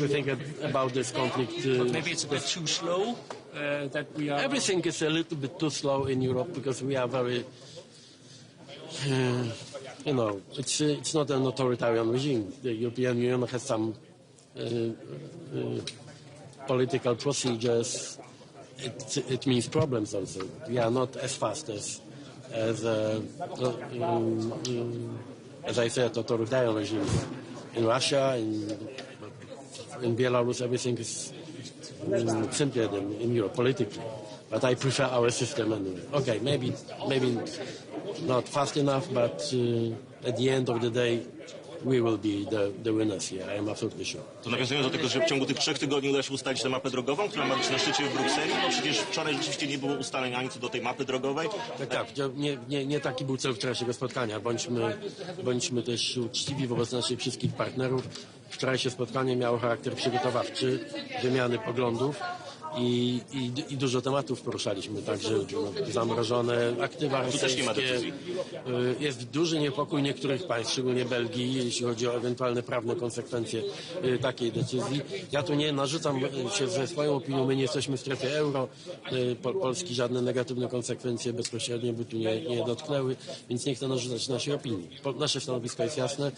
think about this conflict. Maybe it's a bit too slow. That we are. Everything is a little bit too slow in Europe because we are very. It's not an authoritarian regime. The European Union has some political procedures. It means problems also. We are not as fast as I said, authoritarian regimes. In Russia, in Belarus, everything is simpler than in Europe politically. But I prefer our system anyway. Okay, maybe not fast enough, but at the end of the day, we will be the winners here. I am absolutely sure. To nawiązując do tego, że w ciągu tych 3 tygodni uda się ustalić tę mapę drogową, która ma być na szczycie w Brukseli, bo przecież wczoraj rzeczywiście nie było ustaleń ani co do tej mapy drogowej. Tak, nie taki był cel wczorajszego spotkania. Bądźmy też uczciwi wobec naszych wszystkich partnerów. Wczorajsze spotkanie miało charakter przygotowawczy, wymiany poglądów i dużo tematów poruszaliśmy, także zamrożone aktywa rosyjskie. Jest duży niepokój niektórych państw, szczególnie Belgii, jeśli chodzi o ewentualne prawne konsekwencje takiej decyzji. Ja tu nie narzucam się ze swoją opinią, my nie jesteśmy w strefie euro, Polski żadne negatywne konsekwencje bezpośrednio by tu nie dotknęły, więc nie chcę narzucać naszej opinii. Nasze stanowisko jest jasne,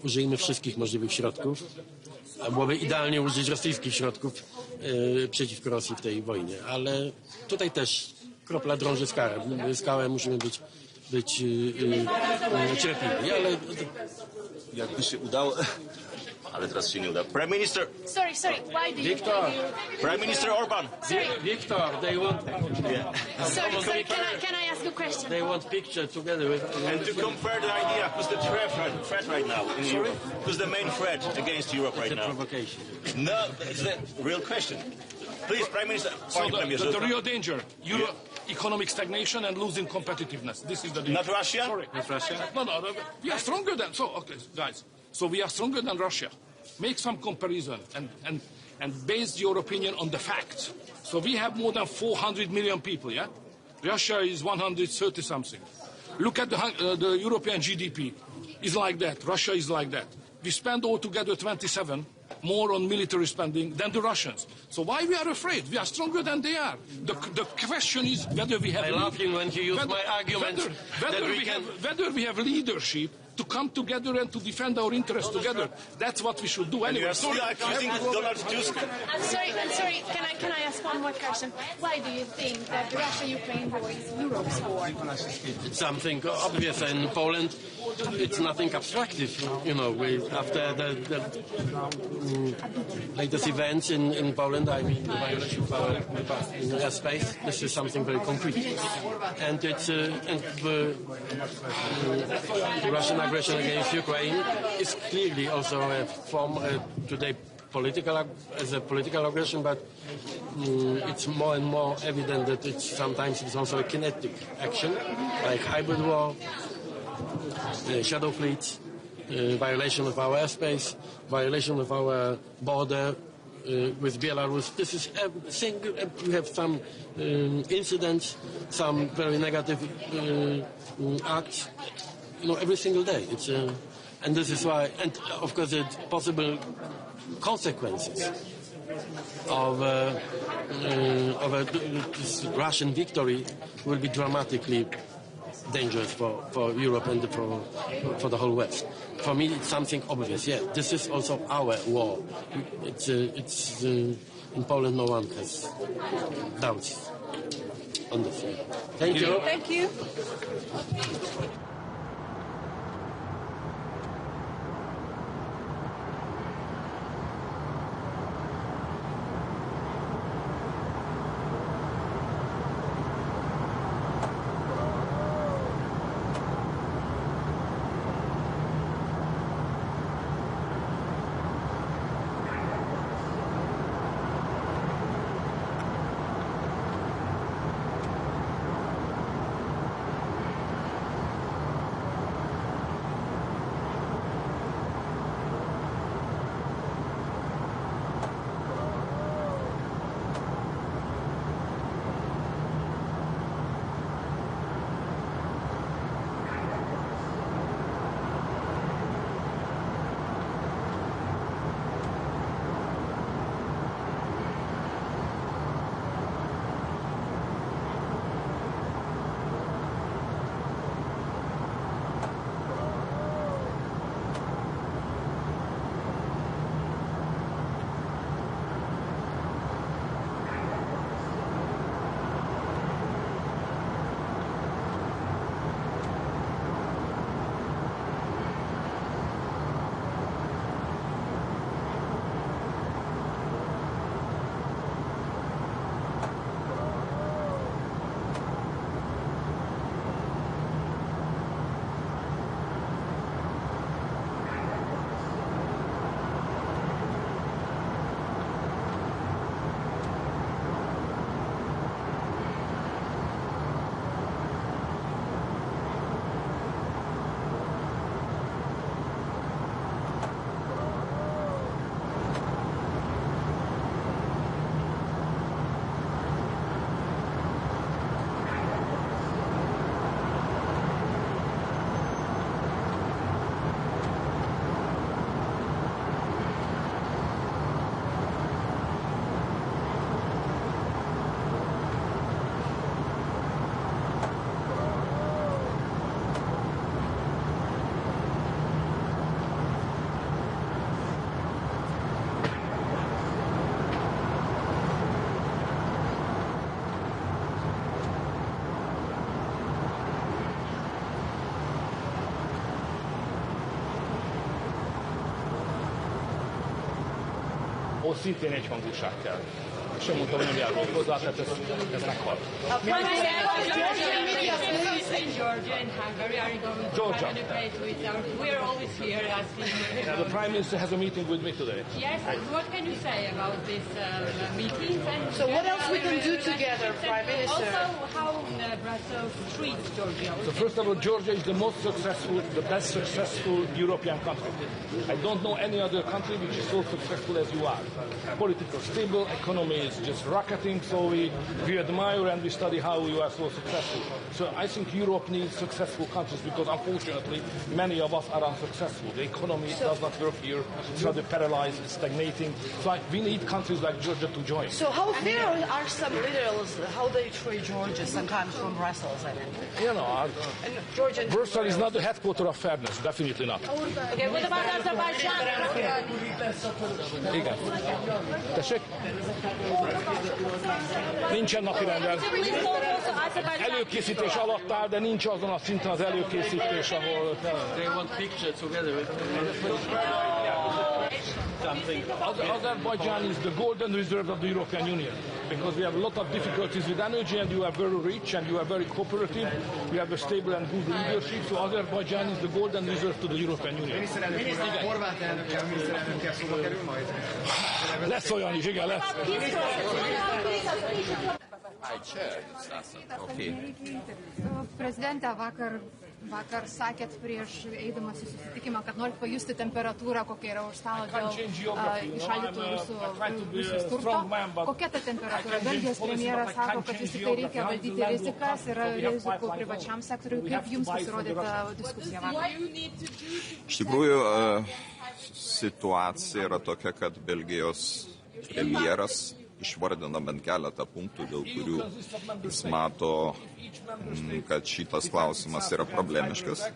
użyjmy wszystkich możliwych środków. Byłoby idealnie użyć rosyjskich środków przeciwko Rosji w tej wojnie, ale tutaj też kropla drąży skałę, musimy być cierpliwi, ale jakby się udało, ale teraz się nie uda. Prime Minister. Sorry, why do you... Victor. Prime Minister Orban. Victor, they want... Sorry, can I ask a question? They want picture together with... And to compare the idea, who's the threat right now in Europe? Who's the main threat against Europe right now? Provocation. No, it's the real question. Please, Prime Minister. So the real danger, economic stagnation and losing competitiveness. This is the danger. Not Russia? Sorry. Not Russia? No, we are stronger than... So, okay, guys. So we are stronger than Russia. Make some comparison and base your opinion on the facts. So we have more than 400 million people, yeah? Russia is 130-something. Look at the European GDP. It's like that. Russia is like that. We spend altogether 27 more on military spending than the Russians. So why we are afraid? We are stronger than they are. The question is whether we have... I love you when you use my argument whether we have leadership to come together and to defend our interests together. That's what we should do. Anyway, I'm sorry. Can I ask one more question? Why do you think that the Russia-Ukraine war is Europe's war? It's something obvious in Poland. It's nothing abstractive. You know, after the latest events in Poland, I mean, the violation of our airspace, this is something very concrete. And it's the Russian aggression against Ukraine is clearly also a form today political aggression, but it's more and more evident that sometimes it's also a kinetic action, like hybrid war, shadow fleets, violation of our airspace, violation of our border with Belarus. This is everything. We have some incidents, some very negative acts. You know, every single day. It's and this is why, and of course, the possible consequences of this Russian victory will be dramatically dangerous for Europe and for the whole West. For me, it's something obvious. Yeah, this is also our war. It's in Poland. No one has doubts on this. Thank you. Thank you. ahol szintén egyhangúság kell. Sem mondtam, hogy nem járulok hozzá, tehát ez meghal. Georgia. We are always here asking. Yeah, the Prime Minister has a meeting with me today. Yes, what can you say about this meeting? So what else we can do together, Prime Minister? Also, how Brussels treats Georgia? So first of all, Georgia is the most successful, the best successful European country. I don't know any other country which is so successful as you are. Political, stable, economy is just rocketing, so we admire and we study how you are so successful. So I think Europe needs successful countries because unfortunately many of us are unsuccessful. The economy does not work here, it's rather paralyzed, it's stagnating. So we need countries like Georgia to join. So how fair are some leaders, how they treat Georgia sometimes from Brussels? I mean? You know, Brussels is not the headquarter of fairness, definitely not. Okay, what about Azerbaijan? Igen. Tessék? Nincsen napirenden. Előkészítés alatt áll, de nincs azon a szinten az előkészítés, ahol... They want picture together. Azerbaijan is the golden reserve of the European Union because we have a lot of difficulties with energy and you are very rich and you are very cooperative. You have a stable and good leadership, so Azerbaijan is the golden reserve to the European Union. Lesz olyan is, igen, lesz. Prezidente, vakar sakėt prieš eidamas į susitikimą, kad norit pajusti temperatūrą, kokia yra už stalo dėl įšaldytų Rusijos turto. Kokia ta temperatūra? Belgijos premjeras sako, kad vis tik tai reikia valdyti rizikas, yra rizikų privačiam sektoriui. Kaip jums pasirodė ta diskusija vakar? Iš tikrųjų, situacija yra tokia, kad Belgijos premjeras išvardina bent keletą punktų, dėl kurių jis mato, kad šitas klausimas yra problemiškas.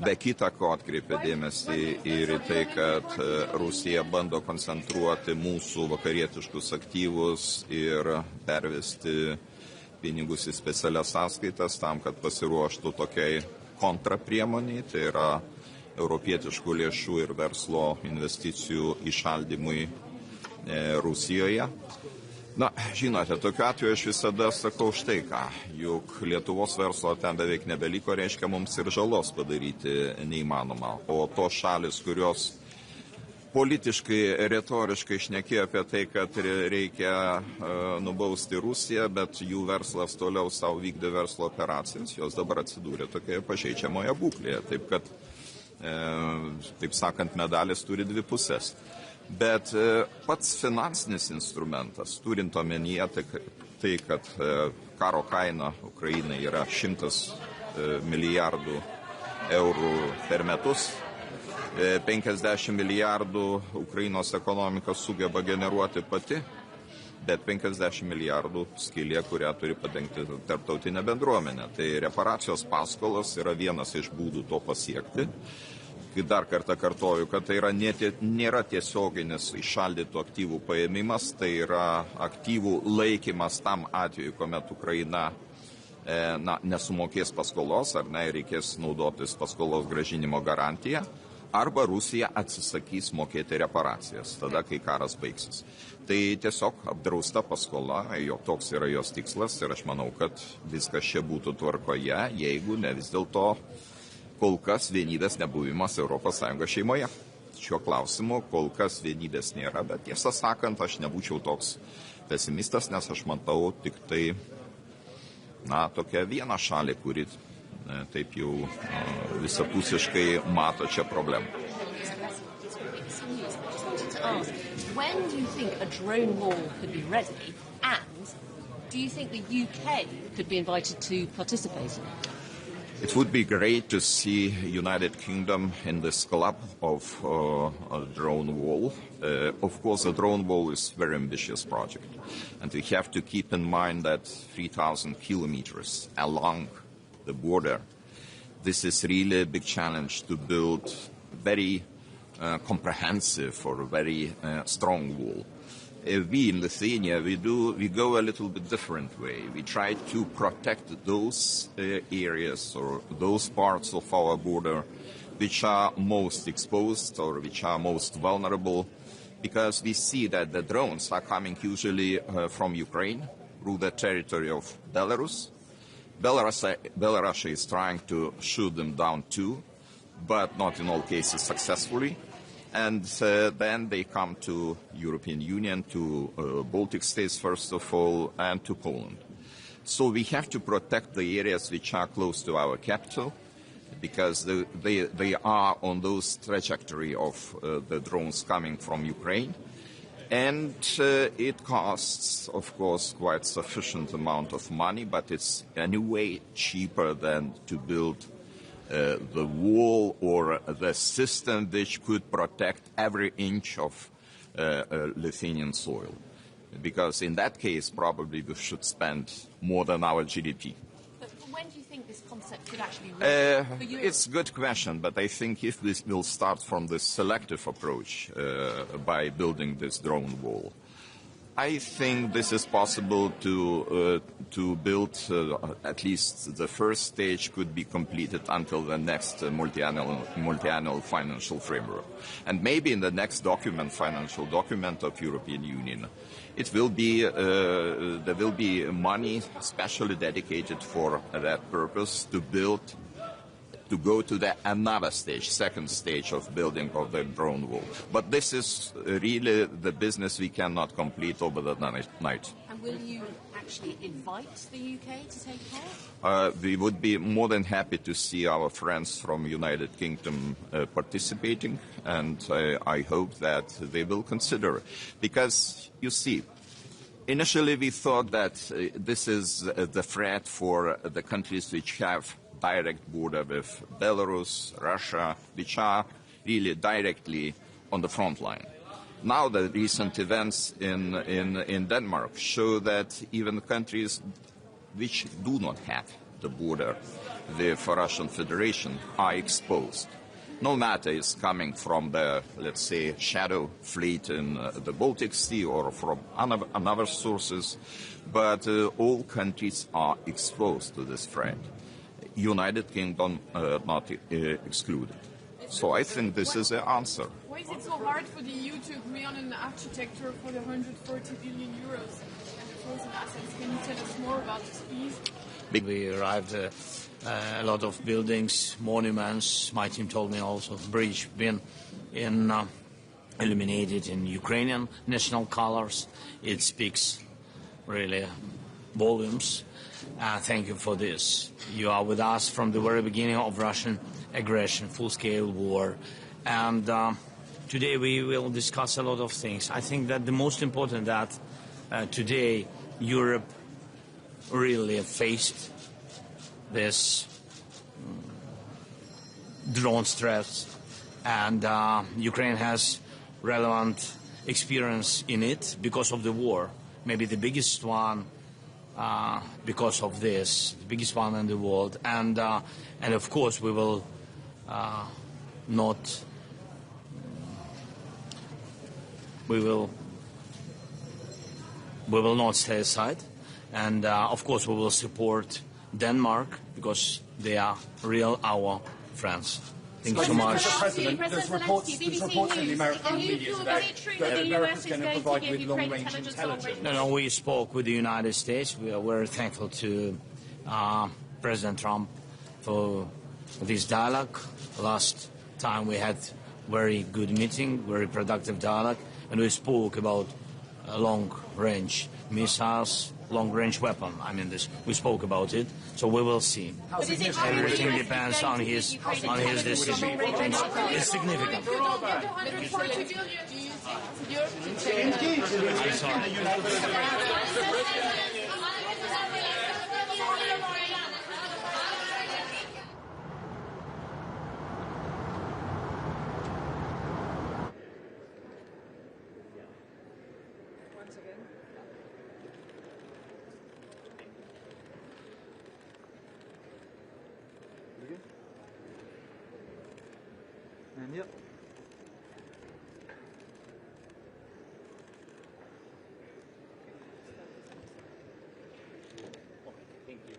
Be kita ko atkreipia dėmesį ir į tai, kad Rusija bando koncentruoti mūsų vakarietiškus aktyvus ir pervesti pinigus į specialias sąskaitas tam, kad pasiruoštų tokiai kontrapriemoniai, tai yra europietiškų lėšų ir verslo investicijų įšaldymui Rusijoje. Na, žinote, tokiu atveju aš visada sakau štai ką, juk Lietuvos verslo ten beveik nebeliko, reiškia mums ir žalos padaryti neįmanoma. O tos šalis, kurios politiškai, retoriškai šnekėjo apie tai, kad reikia nubausti Rusiją, bet jų verslas toliau savo vykdė verslo operacijas, jos dabar atsidūrė tokioje pažeidžiamoje būklėje. Taip kad, taip sakant, medalis turi dvi pusės. Bet pats finansinis instrumentas, turint omenyje tai, kad karo kaina Ukrainai yra 100 milijardų eurų per metus, 50 milijardų Ukrainos ekonomika sugeba generuoti pati, bet 50 milijardų skylė, kurią turi padengti tarptautinė bendruomenė. Tai reparacijos paskolos yra vienas iš būdų to pasiekti. Dar kartą kartoju, kad tai nėra tiesioginis įšaldytų aktyvų paėmimas, tai yra aktyvų laikymas tam atveju, kuomet Ukraina nesumokės paskolos ar reikės naudotis paskolos grąžinimo garantiją, arba Rusija atsisakys mokėti reparacijas, tada, kai karas baigsis. Tai tiesiog apdrausta paskola, toks yra jos tikslas ir aš manau, kad viskas čia būtų tvarkoje, jeigu ne vis dėlto kol kas vienybės nebuvimas ES šeimoje. Šiuo klausimu kol kas vienybės nėra, bet tiesą sakant, aš nebūčiau toks pesimistas, nes aš matau tik tai, tokią vieną šalį, kuri taip jau visapusiškai mato čia problemą. When do you think a drone wall could be ready, and do you think the UK could be invited to participate in it? It would be great to see United Kingdom in this club of a drone wall. Of course, a drone wall is a very ambitious project. And we have to keep in mind that 3,000 kilometers along the border, this is really a big challenge to build very comprehensive or very strong wall. We in Lithuania, we go a little bit different way. We try to protect those areas or those parts of our border which are most exposed or which are most vulnerable because we see that the drones are coming usually from Ukraine through the territory of Belarus. Belarus is trying to shoot them down too, but not in all cases successfully. And then they come to European Union, to Baltic states first of all, and to Poland. So we have to protect the areas which are close to our capital, because they are on those trajectory of the drones coming from Ukraine. And it costs, of course, quite sufficient amount of money, but it's anyway cheaper than to build the wall or the system which could protect every inch of Lithuanian soil. Because in that case, probably we should spend more than our GDP. But when do you think this concept could actually work for Europe? It's a good question, but I think if this will start from this selective approach by building this drone wall, I think this is possible to build. At least the first stage could be completed until the next multi-annual financial framework, and maybe in the next financial document of European Union, it will be there will be money specially dedicated for that purpose to build. To go to the another stage, second stage of building of the drone wall. But this is really the business we cannot complete over the night. And will you actually invite the UK to take part? We would be more than happy to see our friends from United Kingdom participating, and I hope that they will consider. Because, you see, initially we thought that this is the threat for the countries which have direct border with Belarus, Russia, which are really directly on the front line. Now the recent events in Denmark show that even countries which do not have the border with Russian Federation are exposed. No matter it's coming from the, let's say, shadow fleet in the Baltic Sea or from other sources, but all countries are exposed to this threat. United Kingdom not excluded. So I think this is the answer. Why is it so hard for the EU to agree on an architecture for the 140 billion euros and the frozen assets? Can you tell us more about this, please? We arrived a lot of buildings, monuments. My team told me also bridge been illuminated in Ukrainian national colors. It speaks really volumes. Thank you for this. You are with us from the very beginning of Russian aggression, full-scale war. And today we will discuss a lot of things. I think that the most important that today Europe really faced this drone threats, and Ukraine has relevant experience in it because of the war. Maybe the biggest one because of this, the biggest one in the world, and of course we will not stay aside, and of course we will support Denmark because they are our friends. Thank you so much. There's reports in the American media today that America is going to provide with long-range intelligence. No, we spoke with the United States. We are very thankful to President Trump for this dialogue. Last time we had very good meeting, very productive dialogue, and we spoke about long-range missiles, long-range weapon. I mean, we spoke about it, so we will see. Everything depends on his decision. It's significant. I'm sorry. And yep. Thank you.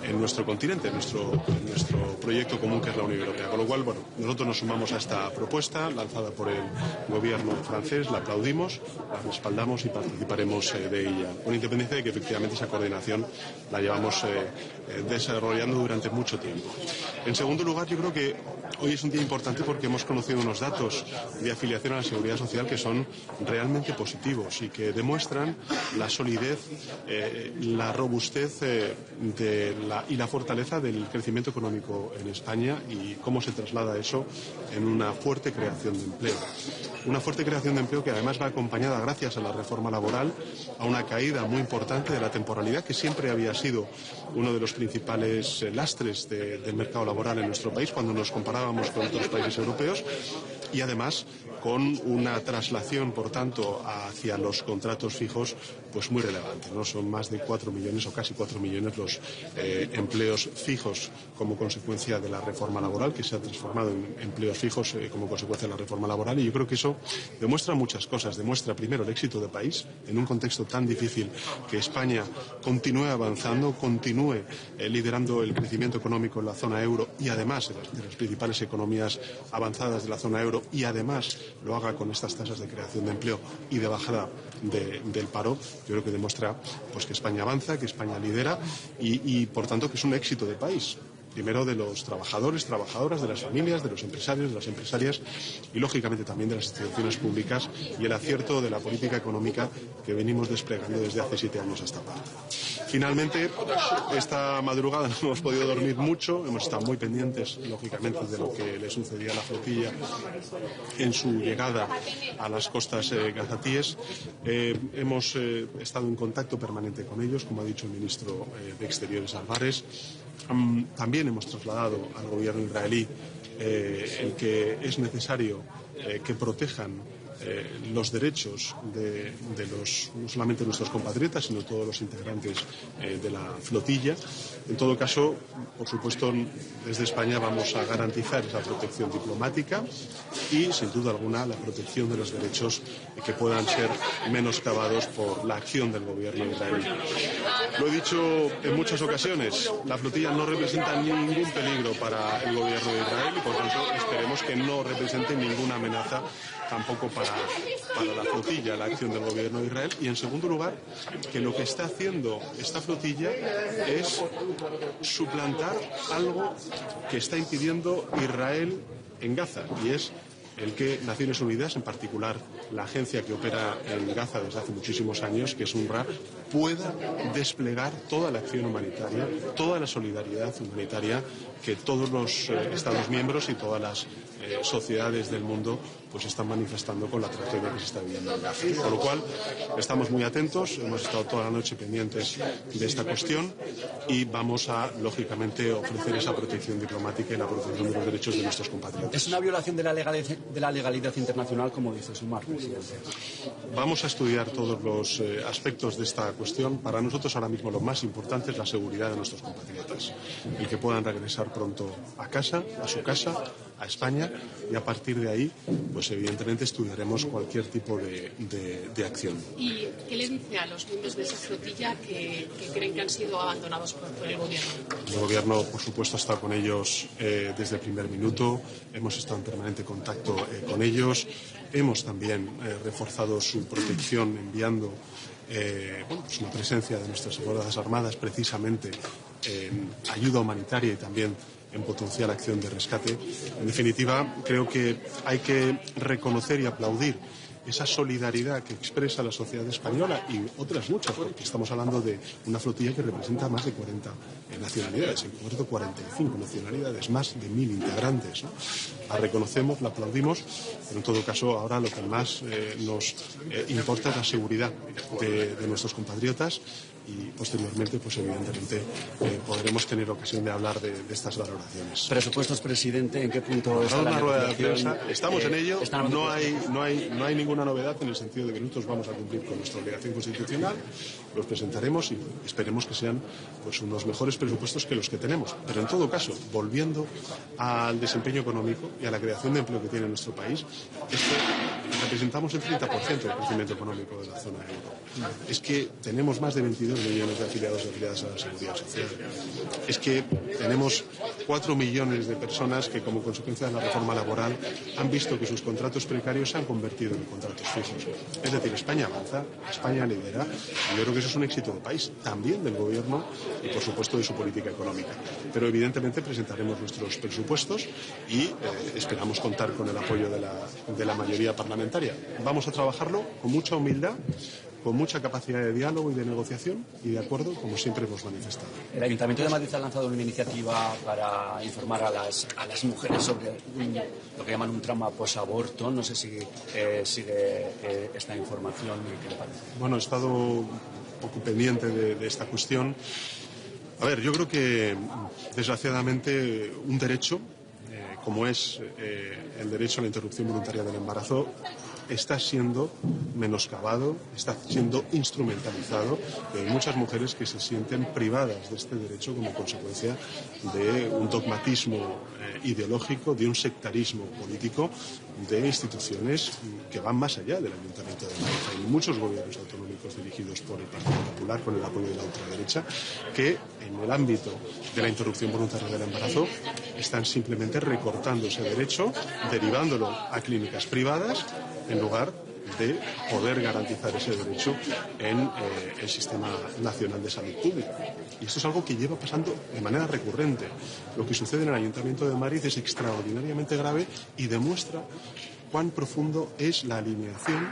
en nuestro continente, en nuestro proyecto común que es la Unión Europea. Con lo cual, bueno, nosotros nos sumamos a esta propuesta lanzada por el gobierno francés, la aplaudimos, la respaldamos y participaremos de ella, con independencia de que efectivamente esa coordinación la llevamos desarrollando durante mucho tiempo. En segundo lugar, yo creo que hoy es un día importante porque hemos conocido unos datos de afiliación a la Seguridad Social que son realmente positivos y que demuestran la solidez, la robustez y la fortaleza del crecimiento económico en España y cómo se traslada eso en una fuerte creación de empleo. Una fuerte creación de empleo que además va acompañada, gracias a la reforma laboral, a una caída muy importante de la temporalidad, que siempre había sido uno de los principales lastres del mercado laboral en nuestro país cuando nos comparábamos con otros países europeos, y además con una traslación, por tanto, hacia los contratos fijos pues muy relevante, ¿no? Son más de 4 millones o casi 4 millones los empleos fijos como consecuencia de la reforma laboral, que se ha transformado en empleos fijos como consecuencia de la reforma laboral, y yo creo que eso demuestra muchas cosas. Demuestra primero el éxito de país en un contexto tan difícil, que España continúe avanzando, continúe liderando el crecimiento económico en la zona euro y además de las principales economías avanzadas de la zona euro, y además lo haga con estas tasas de creación de empleo y de bajada del paro. Yo creo que demuestra pues que España avanza, que España lidera y por tanto que es un éxito de país. Primero de los trabajadores, trabajadoras, de las familias, de los empresarios, de las empresarias y lógicamente también de las instituciones públicas, y el acierto de la política económica que venimos desplegando desde hace 7 años a esta parte. Finalmente, esta madrugada no hemos podido dormir mucho, hemos estado muy pendientes, lógicamente, de lo que le sucedía a la flotilla en su llegada a las costas gazatíes. Hemos estado en contacto permanente con ellos, como ha dicho el ministro de Exteriores Álvarez. También hemos trasladado al gobierno israelí el que es necesario que protejan los derechos no solamente de nuestros compatriotas, sino de todos los integrantes de la flotilla. En todo caso, por supuesto, desde España vamos a garantizar esa protección diplomática y, sin duda alguna, la protección de los derechos que puedan ser menoscabados por la acción del gobierno israelí. Lo he dicho en muchas ocasiones, la flotilla no representa ningún peligro para el gobierno de Israel y, por tanto, esperemos que no represente ninguna amenaza tampoco para la flotilla, la acción del gobierno de Israel. Y en segundo lugar, que lo que está haciendo esta flotilla es suplantar algo que está impidiendo Israel en Gaza, y es el que Naciones Unidas, en particular la agencia que opera en Gaza desde hace muchísimos años, que es UNRWA, pueda desplegar toda la acción humanitaria, toda la solidaridad humanitaria que todos los Estados miembros y todas las sociedades del mundo pues están manifestando con la tragedia que se está viviendo en Gaza. Con lo cual, estamos muy atentos, hemos estado toda la noche pendientes de esta cuestión y vamos a, lógicamente, ofrecer esa protección diplomática y la protección de los derechos de nuestros compatriotas. ¿Es una violación de la legalidad internacional, como dice Sumar, presidente? Vamos a estudiar todos los aspectos de esta cuestión. Para nosotros ahora mismo lo más importante es la seguridad de nuestros compatriotas, el que puedan regresar pronto a casa, a su casa, a España, y a partir de ahí, pues evidentemente estudiaremos cualquier tipo de acción. ¿Y qué les dice a los miembros de esa flotilla que creen que han sido abandonados por el gobierno? El gobierno, por supuesto, ha estado con ellos desde el primer minuto, hemos estado en permanente contacto con ellos, hemos también reforzado su protección enviando pues una presencia de nuestras Fuerzas Armadas precisamente en ayuda humanitaria y también en potencial acción de rescate. En definitiva, creo que hay que reconocer y aplaudir esa solidaridad que expresa la sociedad española y otras muchas, porque estamos hablando de una flotilla que representa más de 40 nacionalidades, en concreto 45 nacionalidades, más de 1000 integrantes, ¿no? La reconocemos, la aplaudimos, pero en todo caso ahora lo que más nos importa es la seguridad de nuestros compatriotas, y posteriormente, pues evidentemente, podremos tener ocasión de hablar de estas valoraciones. ¿Presupuestos, presidente? ¿En qué punto está la una rueda de negociación? prensa. Estamos en ello. No hay ninguna novedad en el sentido de que nosotros vamos a cumplir con nuestra obligación constitucional. Los presentaremos y esperemos que sean pues unos mejores presupuestos que los que tenemos. Pero en todo caso, volviendo al desempeño económico y a la creación de empleo que tiene nuestro país, esto representamos el 30% del crecimiento económico de la zona euro. Es que tenemos más de 22 millones de afiliados y afiliadas a la Seguridad Social. Es que tenemos 4 millones de personas que, como consecuencia de la reforma laboral, han visto que sus contratos precarios se han convertido en contratos fijos. Es decir, España avanza, España lidera, y yo creo que eso es un éxito del país, también del Gobierno y, por supuesto, de su política económica. Pero, evidentemente, presentaremos nuestros presupuestos y esperamos contar con el apoyo de la mayoría parlamentaria. Vamos a trabajarlo con mucha humildad, con mucha capacidad de diálogo y de negociación y de acuerdo, como siempre hemos manifestado. El Ayuntamiento de Madrid ha lanzado una iniciativa para informar a las mujeres sobre lo que llaman un trauma posaborto. No sé si sigue esta información y qué le parece. Bueno, he estado un poco pendiente de esta cuestión. A ver, yo creo que, desgraciadamente, un derecho, como es el derecho a la interrupción voluntaria del embarazo, está siendo menoscabado, está siendo instrumentalizado. Hay muchas mujeres que se sienten privadas de este derecho como consecuencia de un dogmatismo ideológico, de un sectarismo político, de instituciones que van más allá del Ayuntamiento de Madrid. Hay muchos gobiernos autonómicos dirigidos por el Partido Popular, con el apoyo de la ultraderecha, que en el ámbito de la interrupción voluntaria del embarazo están simplemente recortando ese derecho, derivándolo a clínicas privadas, en lugar de poder garantizar ese derecho en el Sistema Nacional de Salud Pública. Y esto es algo que lleva pasando de manera recurrente. Lo que sucede en el Ayuntamiento de Madrid es extraordinariamente grave y demuestra cuán profundo es la alineación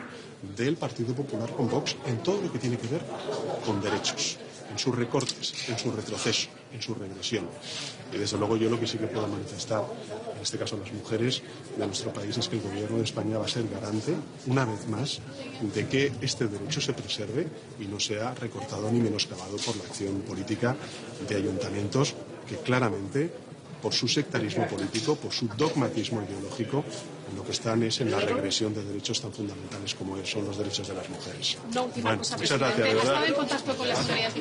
del Partido Popular con Vox en todo lo que tiene que ver con derechos, en sus recortes, en su retroceso, en su regresión. Y desde luego yo lo que sí que puedo manifestar, en este caso a las mujeres de nuestro país, es que el Gobierno de España va a ser garante, una vez más, de que este derecho se preserve y no sea recortado ni menoscabado por la acción política de ayuntamientos que claramente, por su sectarismo político, por su dogmatismo ideológico, en lo que están es en la regresión de derechos tan fundamentales como son los derechos de las mujeres. Una última cosa, muchas gracias, de verdad. ¿Ha estado en contacto con las autoridades?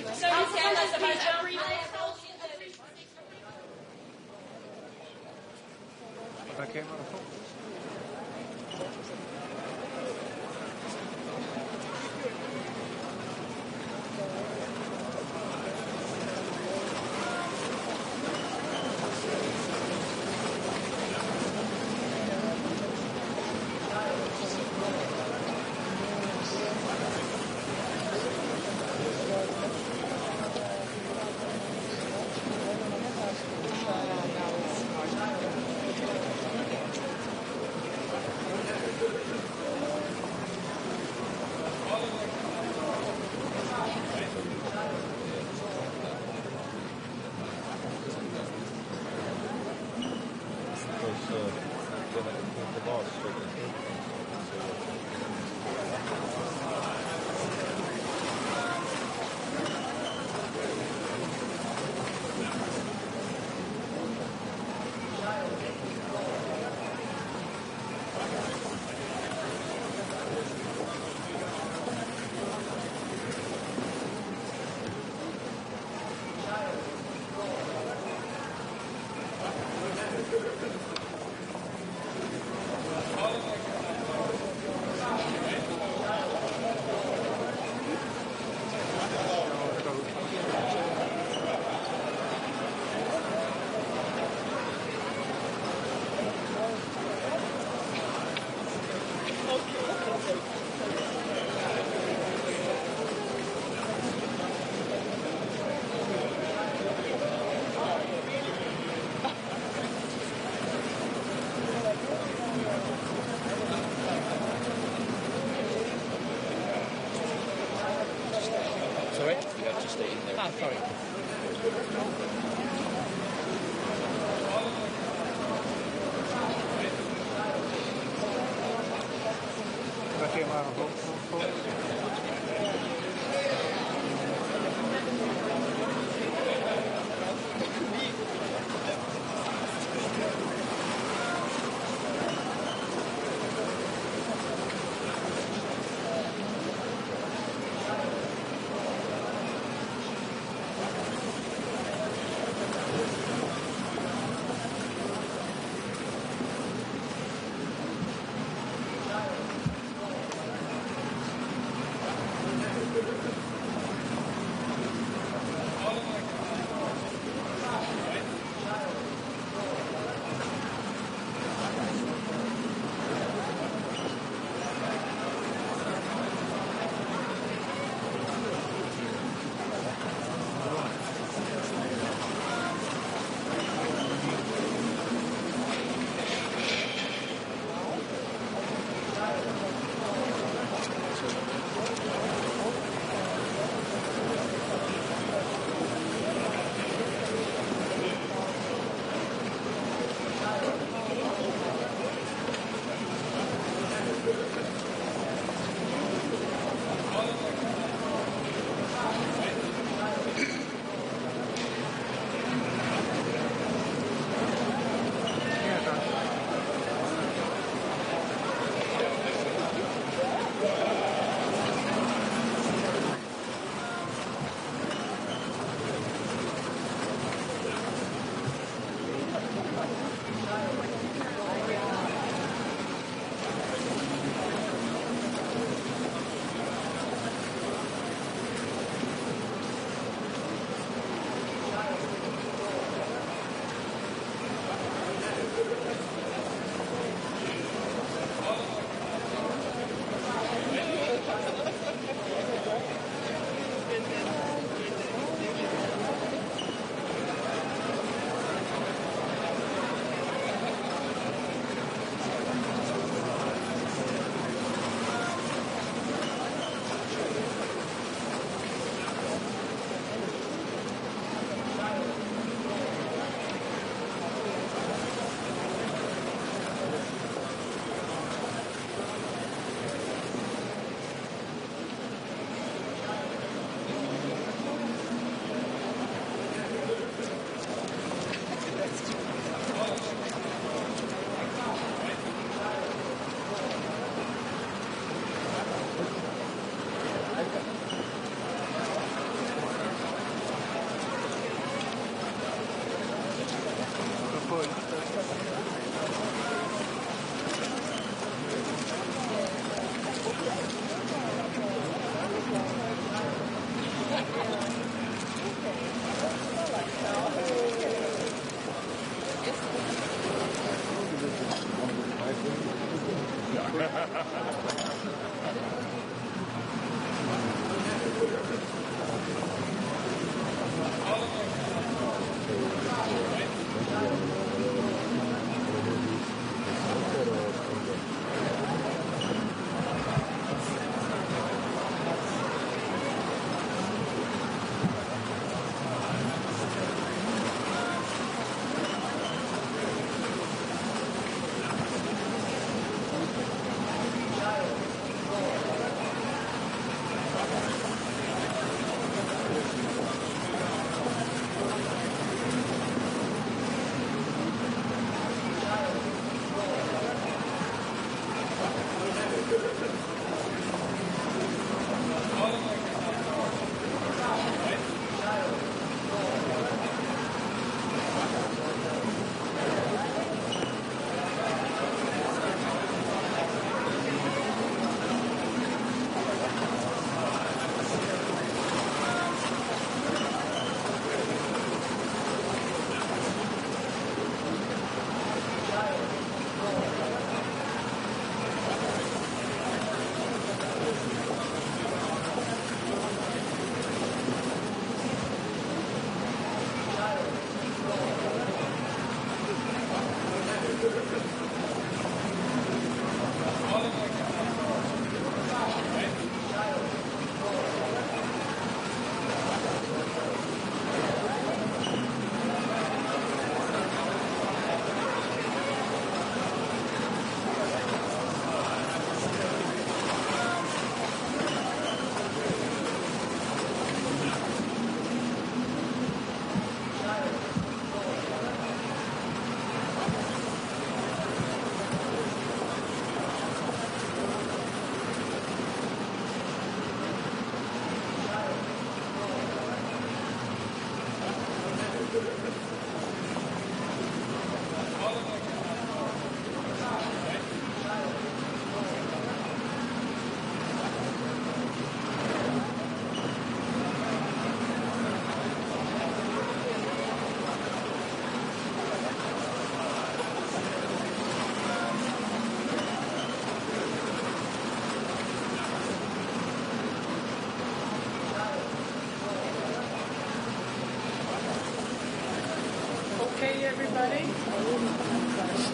everybody.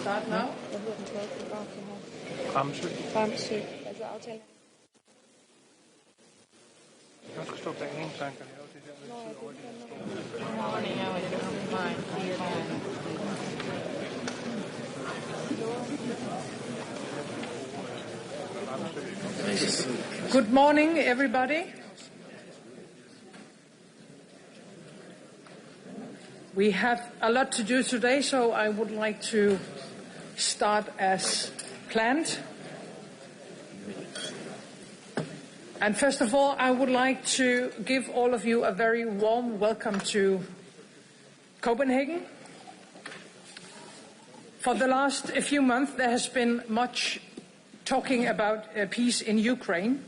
Start now. Fremsøg. Altså aftalen. Jeg skal stå bag en sang, kan jeg også det der med tid over det. Good morning, everybody. We have a lot to do today, so I would like to start as planned. And first of all, I would like to give all of you a very warm welcome to Copenhagen. For the last few months, there has been much talking about peace in Ukraine,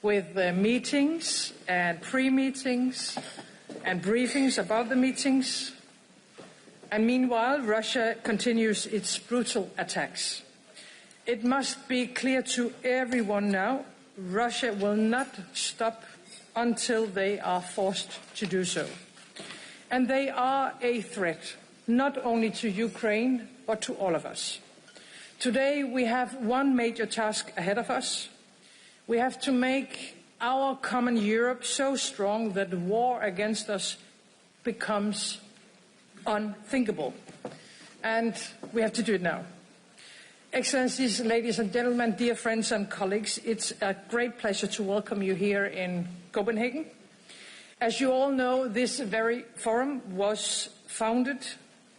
with meetings and pre-meetings and briefings about the meetings. And meanwhile, Russia continues its brutal attacks. It must be clear to everyone now, Russia will not stop until they are forced to do so. And they are a threat, not only to Ukraine, but to all of us. Today we have one major task ahead of us. We have to make our common Europe so strong that war against us becomes unthinkable. And we have to do it now. Excellencies, ladies and gentlemen, dear friends and colleagues, it's a great pleasure to welcome you here in Copenhagen. As you all know, this very forum was founded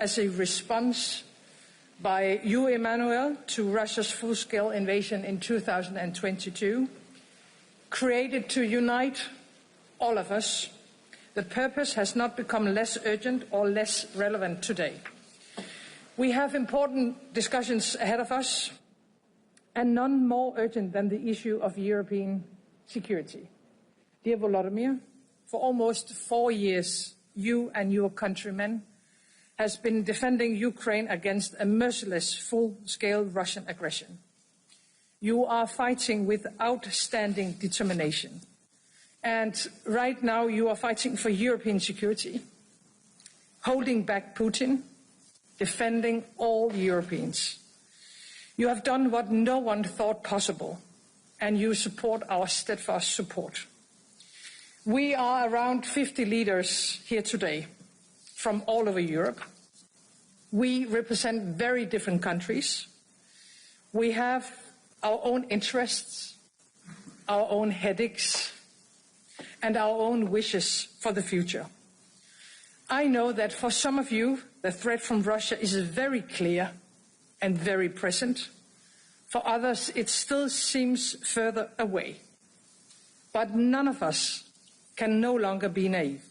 as a response by you, Emmanuel, to Russia's full-scale invasion in 2022, created to unite all of us. The purpose has not become less urgent or less relevant today. We have important discussions ahead of us, and none more urgent than the issue of European security. Dear Volodymyr, for almost 4 years, you and your countrymen has been defending Ukraine against a merciless full-scale Russian aggression. You are fighting with outstanding determination. And right now you are fighting for European security, holding back Putin, defending all Europeans. You have done what no one thought possible, and you support our steadfast support. We are around 50 leaders here today from all over Europe. We represent very different countries. We have our own interests, our own headaches, and our own wishes for the future. I know that for some of you, the threat from Russia is very clear and very present. For others, it still seems further away. But none of us can no longer be naive.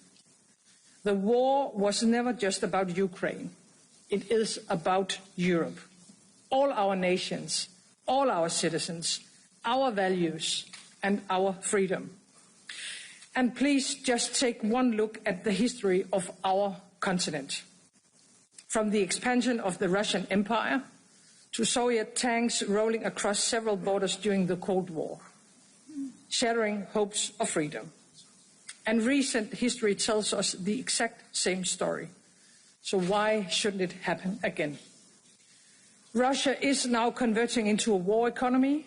The war was never just about Ukraine. It is about Europe. All our nations, all our citizens, our values, and our freedom. And please just take one look at the history of our continent. From the expansion of the Russian Empire to Soviet tanks rolling across several borders during the Cold War, shattering hopes of freedom. And recent history tells us the exact same story. So why shouldn't it happen again? Russia is now converting into a war economy,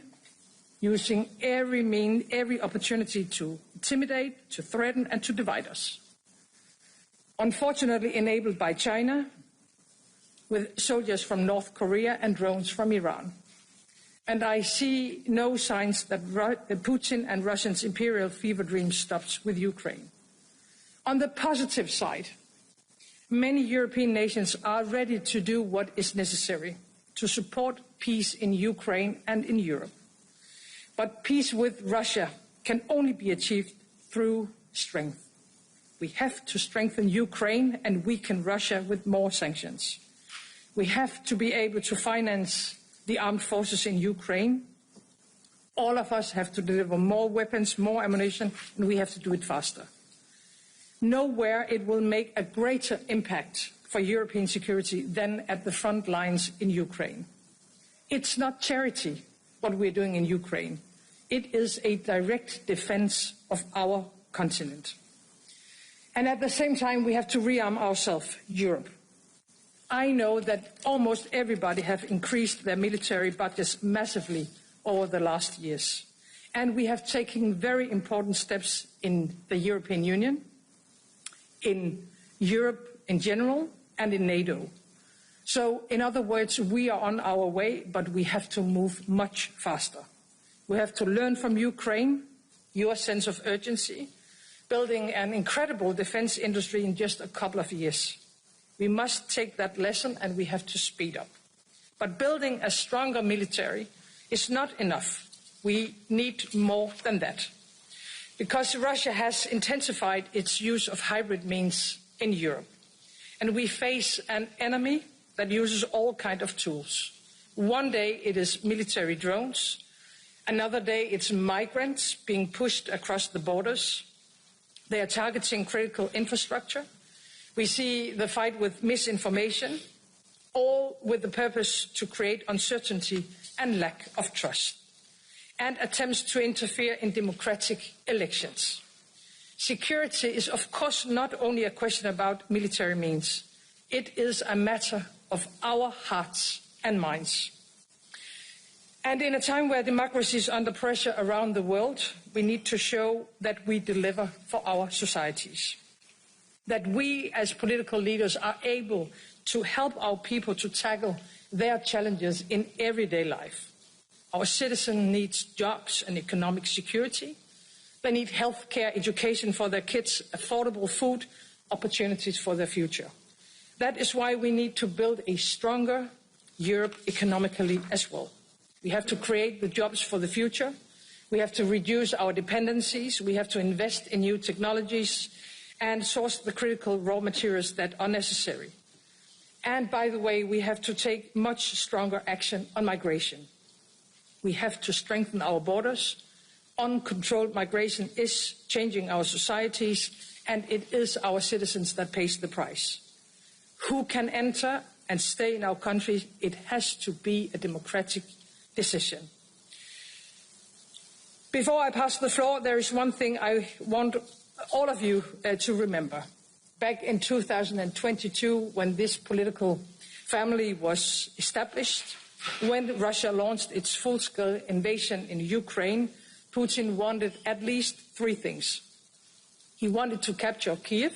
using every opportunity to intimidate, to threaten, and to divide us. Unfortunately enabled by China, with soldiers from North Korea and drones from Iran. And I see no signs that Putin and Russia's imperial fever dream stops with Ukraine. On the positive side, many European nations are ready to do what is necessary to support peace in Ukraine and in Europe. But peace with Russia can only be achieved through strength. We have to strengthen Ukraine and weaken Russia with more sanctions. We have to be able to finance the armed forces in Ukraine. All of us have to deliver more weapons, more ammunition, and we have to do it faster. Nowhere it will make a greater impact for European security than at the front lines in Ukraine. It's not charity what we're doing in Ukraine. It is a direct defense of our continent. And at the same time, we have to rearm ourselves, Europe. I know that almost everybody have increased their military budgets massively over the last years. And we have taken very important steps in the European Union, in Europe in general, and in NATO. So, in other words, we are on our way, but we have to move much faster. We have to learn from Ukraine, your sense of urgency, building an incredible defense industry in just a couple of years. We must take that lesson and we have to speed up. But building a stronger military is not enough. We need more than that. Because Russia has intensified its use of hybrid means in Europe. And we face an enemy that uses all kinds of tools. One day it is military drones. Another day it's migrants being pushed across the borders. They are targeting critical infrastructure. We see the fight with misinformation, all with the purpose to create uncertainty and lack of trust, and attempts to interfere in democratic elections. Security is, of course, not only a question about military means. It is a matter of our hearts and minds. And in a time where democracy is under pressure around the world, we need to show that we deliver for our societies, that we as political leaders are able to help our people to tackle their challenges in everyday life. Our citizens need jobs and economic security. They need health care, education for their kids, affordable food, opportunities for their future. That is why we need to build a stronger Europe economically as well. We have to create the jobs for the future. We have to reduce our dependencies. We have to invest in new technologies and source the critical raw materials that are necessary. And by the way, we have to take much stronger action on migration. We have to strengthen our borders. Uncontrolled migration is changing our societies, and it is our citizens that pays the price. Who can enter and stay in our country? It has to be a democratic decision. Before I pass the floor, there is one thing I want all of you to remember. Back in 2022, when this political family was established, when Russia launched its full-scale invasion in Ukraine, Putin wanted at least three things. He wanted to capture Kiev,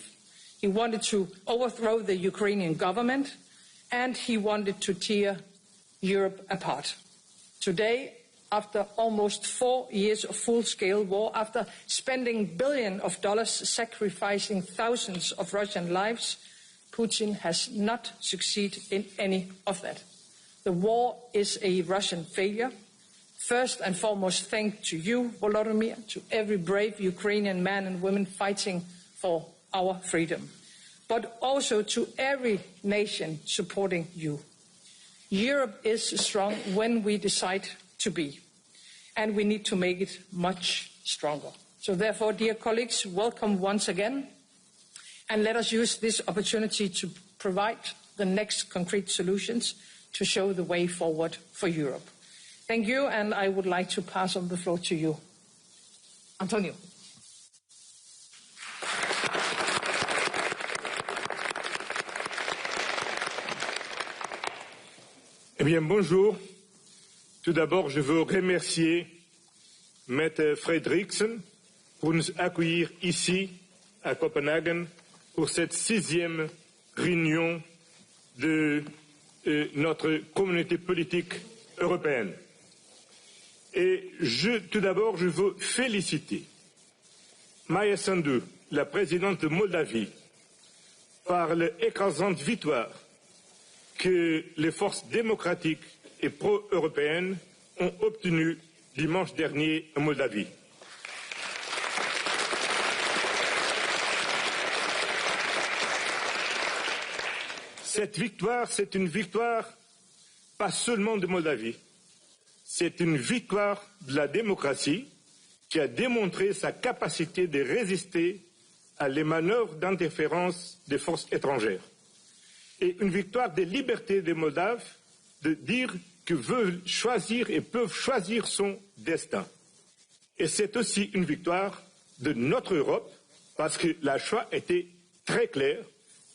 he wanted to overthrow the Ukrainian government, and he wanted to tear Europe apart. Today, after almost 4 years of full-scale war, after spending billions of dollars, sacrificing thousands of Russian lives, Putin has not succeeded in any of that. The war is a Russian failure. First and foremost, thanks to you, Volodymyr, to every brave Ukrainian man and woman fighting for our freedom, but also to every nation supporting you. Europe is strong when we decide to be, and we need to make it much stronger. So therefore, dear colleagues, welcome once again, and let us use this opportunity to provide the next concrete solutions to show the way forward for Europe. Thank you, and I would like to pass on the floor to you. Antonio. Eh bien, bonjour. Tout d'abord, je veux remercier Maître Fredriksen pour nous accueillir ici, à Copenhagen, pour cette 6e réunion de notre communauté politique européenne. Et tout d'abord, je veux féliciter Maia Sandu, la présidente de Moldavie, par l'écrasante victoire que les forces démocratiques et pro-européennes ont obtenue dimanche dernier en Moldavie. Cette victoire, c'est une victoire pas seulement de Moldavie, c'est une victoire de la démocratie qui a démontré sa capacité de résister à les manœuvres d'interférence des forces étrangères. Et une victoire des libertés des Moldaves de dire qu'ils veulent choisir et peuvent choisir son destin. Et c'est aussi une victoire de notre Europe parce que le choix était très clair.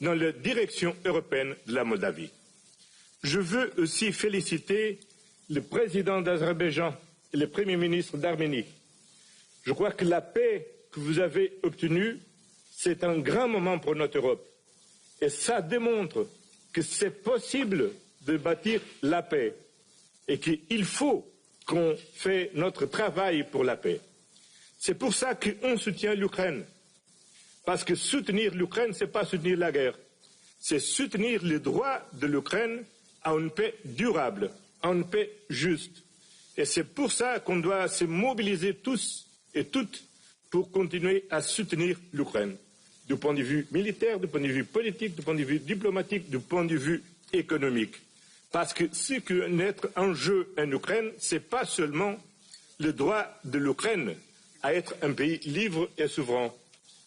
dans la direction européenne de la Moldavie. Je veux aussi féliciter le président d'Azerbaïdjan et le Premier ministre d'Arménie. Je crois que la paix que vous avez obtenue, c'est un grand moment pour notre Europe. Et ça démontre que c'est possible de bâtir la paix et qu'il faut qu'on fait notre travail pour la paix. C'est pour ça qu'on soutient l'Ukraine. Parce que soutenir l'Ukraine, ce n'est pas soutenir la guerre. C'est soutenir le droit de l'Ukraine à une paix durable, à une paix juste. Et c'est pour ça qu'on doit se mobiliser tous et toutes pour continuer à soutenir l'Ukraine. Du point de vue militaire, du point de vue politique, du point de vue diplomatique, du point de vue économique. Parce que ce qui est en jeu en Ukraine, ce n'est pas seulement le droit de l'Ukraine à être un pays libre et souverain.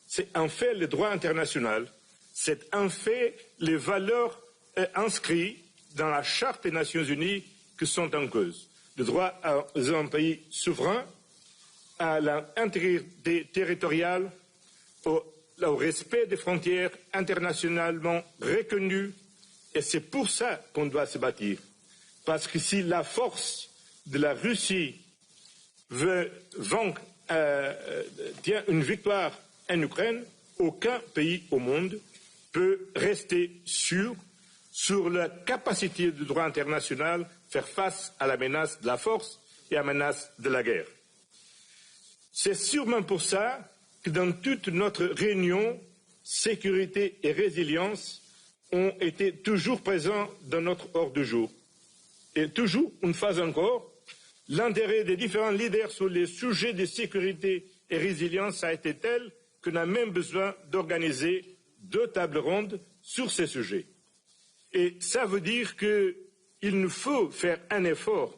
C'est en fait le droit international. C'est en fait les valeurs inscrites dans la Charte des Nations Unies qui sont en cause. Le droit à un pays souverain, à l'intégrité territoriale, au respect des frontières internationalement reconnues. Et c'est pour ça qu'on doit se bâtir. Parce que si la force de la Russie tient une victoire en Ukraine, aucun pays au monde peut rester sûr sur la capacité du droit international de faire face à la menace de la force et à la menace de la guerre. C'est sûrement pour ça que dans toute notre réunion, sécurité et résilience ont été toujours présents dans notre ordre du jour. Et toujours, une fois encore, l'intérêt des différents leaders sur les sujets de sécurité et résilience a été tel qu'on a même besoin d'organiser 2 tables rondes sur ces sujets. Et ça veut dire qu'il nous faut faire un effort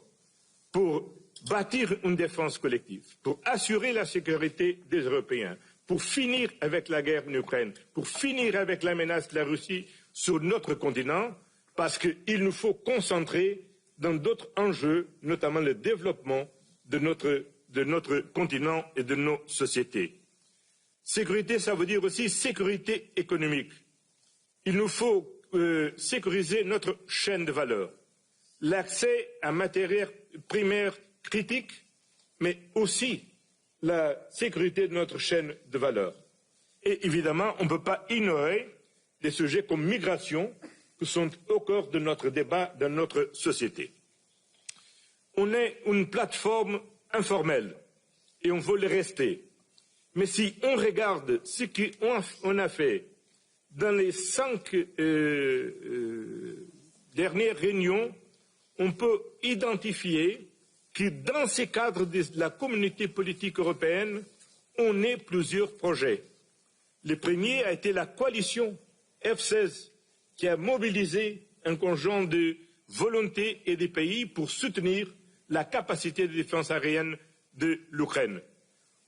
pour bâtir une défense collective, pour assurer la sécurité des Européens, pour finir avec la guerre en Ukraine, pour finir avec la menace de la Russie sur notre continent, parce qu'il nous faut concentrer dans d'autres enjeux, notamment le développement de notre continent et de nos sociétés. Sécurité, ça veut dire aussi sécurité économique. Il nous faut sécuriser notre chaîne de valeur, l'accès à matières primaires critiques, mais aussi la sécurité de notre chaîne de valeur. Et évidemment, on ne peut pas ignorer des sujets comme migration qui sont au cœur de notre débat dans notre société. On est une plateforme informelle et on veut le rester. Mais si on regarde ce qu'on a fait dans les 5 dernières réunions, on peut identifier que dans ces cadres de la communauté politique européenne, on a plusieurs projets. Le premier a été la coalition F-16 qui a mobilisé un conjoint de volontés et des pays pour soutenir la capacité de défense aérienne de l'Ukraine.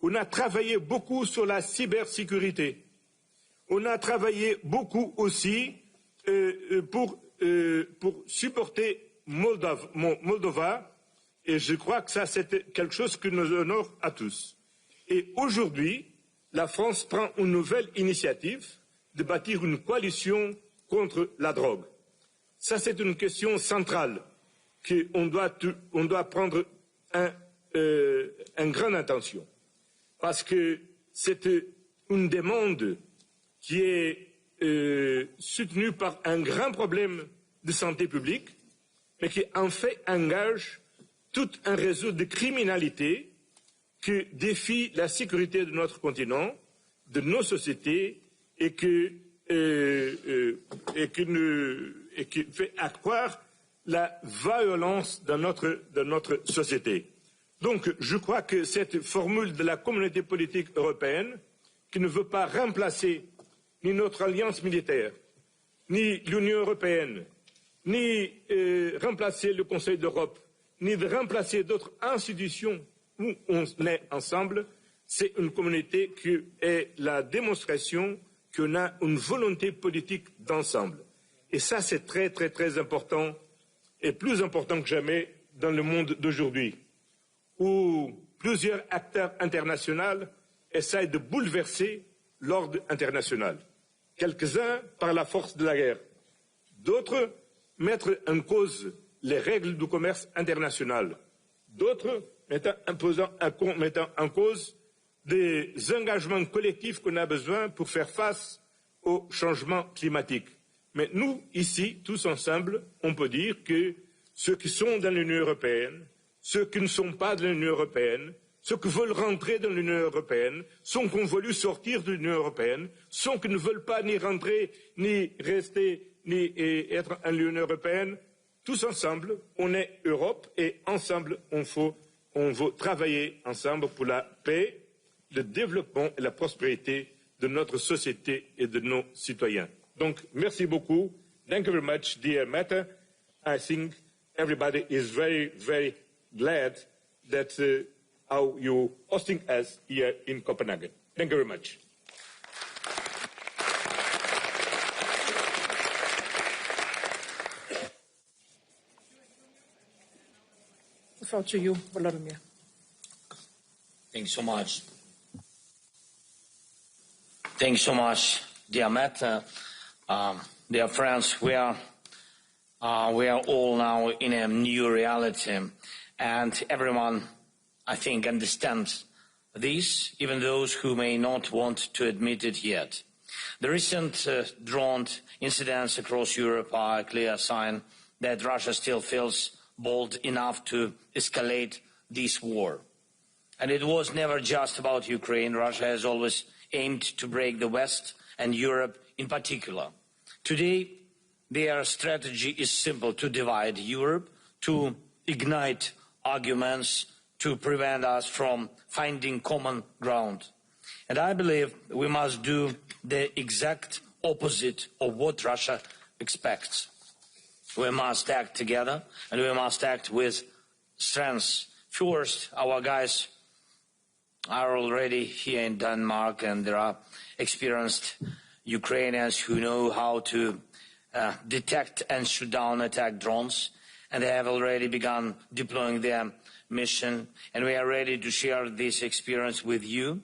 On a travaillé beaucoup sur la cybersécurité. On a travaillé beaucoup aussi pour supporter Moldova, et je crois que ça c'est quelque chose qui nous honore à tous. Et aujourd'hui, la France prend une nouvelle initiative de bâtir une coalition contre la drogue. Ça c'est une question centrale qu'on doit prendre en grande attention. Parce que c'est une demande qui est soutenue par un grand problème de santé publique, mais qui en fait engage tout un réseau de criminalité qui défie la sécurité de notre continent, de nos sociétés, et qui fait accroître la violence dans notre société. Donc, je crois que cette formule de la communauté politique européenne, qui ne veut pas remplacer ni notre alliance militaire, ni l'Union européenne, ni remplacer le Conseil d'Europe, ni de remplacer d'autres institutions où on est ensemble, c'est une communauté qui est la démonstration qu'on a une volonté politique d'ensemble. Et ça, c'est très, très, très important, et plus important que jamais dans le monde d'aujourd'hui, où plusieurs acteurs internationaux essayent de bouleverser l'ordre international. quelques-uns par la force de la guerre, d'autres mettre en cause les règles du commerce international, d'autres mettant en cause des engagements collectifs qu'on a besoin pour faire face au changement climatique. Mais nous, ici, tous ensemble, on peut dire que ceux qui sont dans l'Union européenne, ceux qui ne sont pas dans l'Union européenne, ceux qui veulent rentrer dans l'Union européenne, ceux qui ont voulu sortir de l'Union européenne, ceux qui ne veulent pas ni rentrer, ni rester, ni être en l'Union européenne, tous ensemble, on est Europe et ensemble, on veut travailler ensemble pour la paix, le développement et la prospérité de notre société et de nos citoyens. Donc, merci beaucoup. Thank you very much, dear Mette. I think everybody is very, very glad that how you hosting us here in Copenhagen. Thank you very much. Over to you, Volodymyr. Thank you so much. Thank you so much, dear Matt. Dear friends, we are all now in a new reality, and everyone, I think, understands this, even those who may not want to admit it yet. The recent drone incidents across Europe are a clear sign that Russia still feels bold enough to escalate this war. And it was never just about Ukraine. Russia has always aimed to break the West and Europe in particular. Today, their strategy is simple: to divide Europe, to ignite arguments, to prevent us from finding common ground. And I believe we must do the exact opposite of what Russia expects. We must act together, and we must act with strength. First, our guys are already here in Denmark, and there are experienced Ukrainians who know how to detect and shoot down attack drones, and they have already begun deploying their mission, and we are ready to share this experience with you,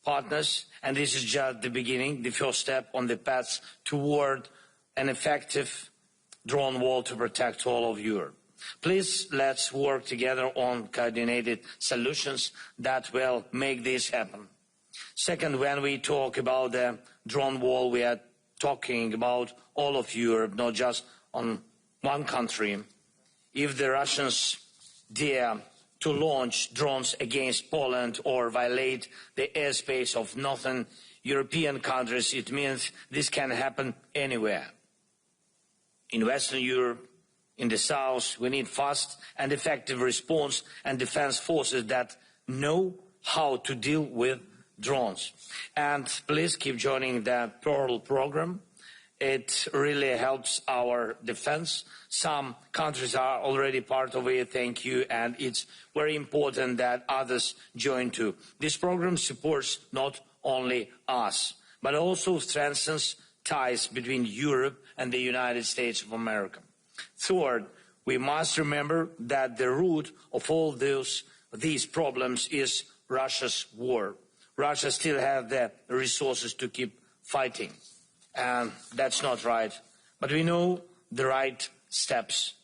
partners, and this is just the beginning, the first step on the path toward an effective drone wall to protect all of Europe. Please, let's work together on coordinated solutions that will make this happen. Second, when we talk about the drone wall, we are talking about all of Europe, not just on one country. If the Russians dare to launch drones against Poland or violate the airspace of northern European countries, it means this can happen anywhere. In Western Europe, in the south, we need fast and effective response and defense forces that know how to deal with drones. And please keep joining the Pearl program. It really helps our defense. Some countries are already part of it, thank you, and it's very important that others join too. This program supports not only us, but also strengthens ties between Europe and the United States of America. Third, we must remember that the root of all these problems is Russia's war. Russia still has the resources to keep fighting, and that's not right. But we know the right steps.